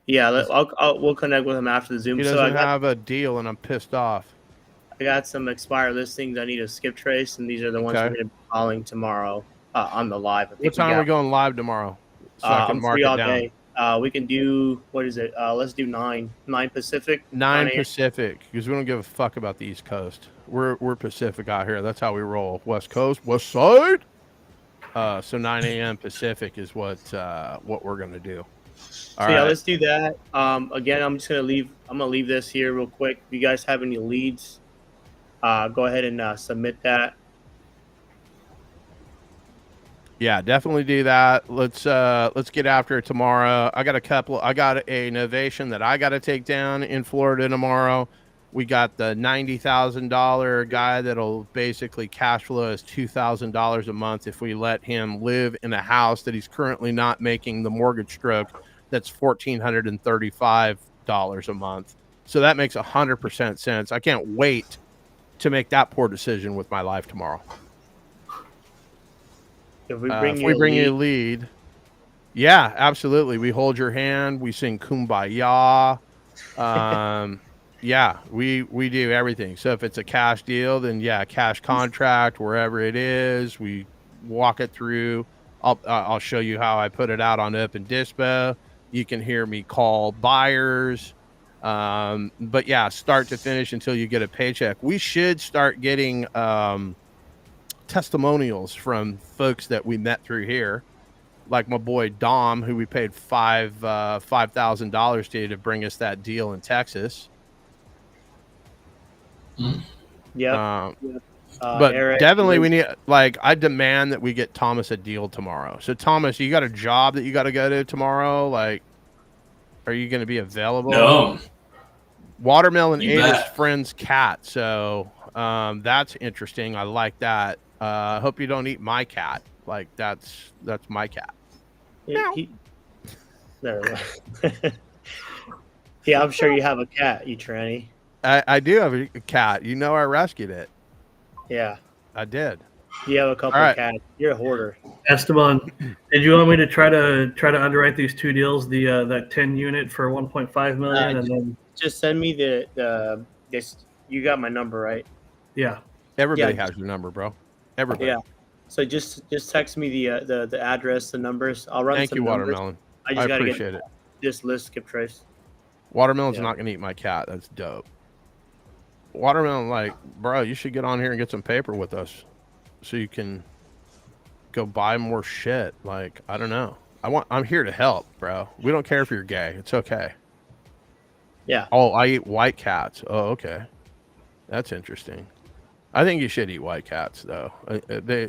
Yeah, we'll connect with him after the Zoom. He doesn't have a deal, and I'm pissed off. I got some expired listings I need to skip trace, and these are the ones we're going to be calling tomorrow on the live. What time are we going live tomorrow? So I can mark free all it down. day. We can do, what is it? Let's do 9 Pacific. 9 Pacific, because we don't give a fuck about the East Coast. We're Pacific out here. That's how we roll. West Coast, West Side. So 9 a.m. Pacific is what we're gonna do. All right. Let's do that. Again, I'm just gonna leave. I'm gonna leave this here real quick. If you guys have any leads, go ahead and submit that. Yeah, definitely do that. Let's get after it tomorrow. I got an innovation that I got to take down in Florida tomorrow. We got the $90,000 guy that'll basically cash flow us $2,000 a month if we let him live in a house that he's currently not making the mortgage stroke. That's $1,435 a month. So that makes 100% sense. I can't wait to make that poor decision with my life tomorrow. If we bring you a lead, yeah, absolutely. We hold your hand. We sing Kumbaya. Yeah, we do everything. So if it's a cash deal, then yeah, cash contract, wherever it is, we walk it through. I'll show you how I put it out on Open Dispo. You can hear me call buyers. But yeah, start to finish until you get a paycheck. We should start getting testimonials from folks that we met through here, like my boy Dom, who we paid $5,000 to bring us that deal in Texas. Yeah. But Eric, definitely we need, like, I demand that we get Thomas a deal tomorrow. So Thomas, you got a job that you got to go to tomorrow? Like, are you going to be available? No. Watermelon You ate his bet. friend's cat, so that's interesting. I like that. I hope you don't eat my cat. Like that's my cat. There we go. Yeah, I'm sure you have a cat, you tranny. I do have a cat. You know, I rescued it. Yeah. I did. You have a couple All right. cats. You're a hoarder. Esteban, did you want me to try to underwrite these two deals? The that 10 unit for 1.5 million, and then Just send me the this. You got my number, right? yeah, Everybody Yeah. has your number, bro. Everybody. Yeah. So just text me the address, the numbers. I'll run Thank some you, numbers. Watermelon. I just I gotta appreciate get it. this list skip trace. Watermelon's Yeah. not gonna eat my cat. That's dope. Watermelon, like, bro, you should get on here and get some paper with us, so you can go buy more shit. Like, I don't know. I'm here to help, bro. We don't care if you're gay. It's okay. Yeah. Oh, I eat white cats. Oh, okay. That's interesting. I think you should eat white cats, though. They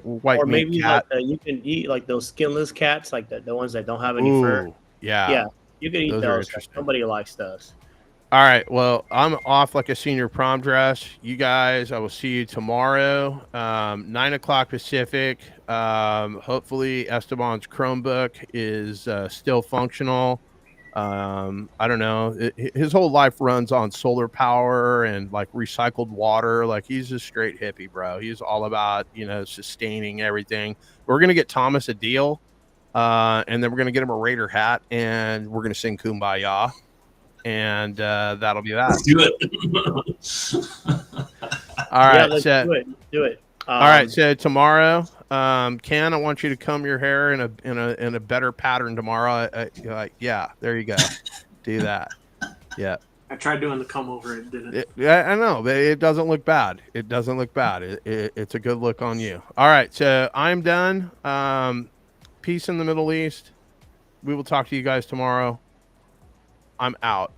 white Or meat maybe cat. like you can eat like those skinless cats, like the ones that don't have any fur. Ooh, yeah. Yeah, you can eat Those are those. interesting. Nobody likes those. All right. Well, I'm off like a senior prom dress. You guys, I will see you tomorrow, 9:00 Pacific. Hopefully, Esteban's Chromebook is still functional. I don't know. His whole life runs on solar power and like recycled water. Like he's a straight hippie, bro. He's all about, sustaining everything. We're going to get Thomas a deal. And then we're going to get him a Raider hat and we're going to sing Kumbaya. And that'll be that. Let's do it. All right. Let's so, do it. Do it. all right. So tomorrow, Ken, I want you to comb your hair in a better pattern tomorrow. Yeah, there you go. Do that. Yeah. I tried doing the come over, it didn't. I know, but it doesn't look bad. It doesn't look bad. It's a good look on you. All right. So I'm done. Peace in the Middle East. We will talk to you guys tomorrow. I'm out.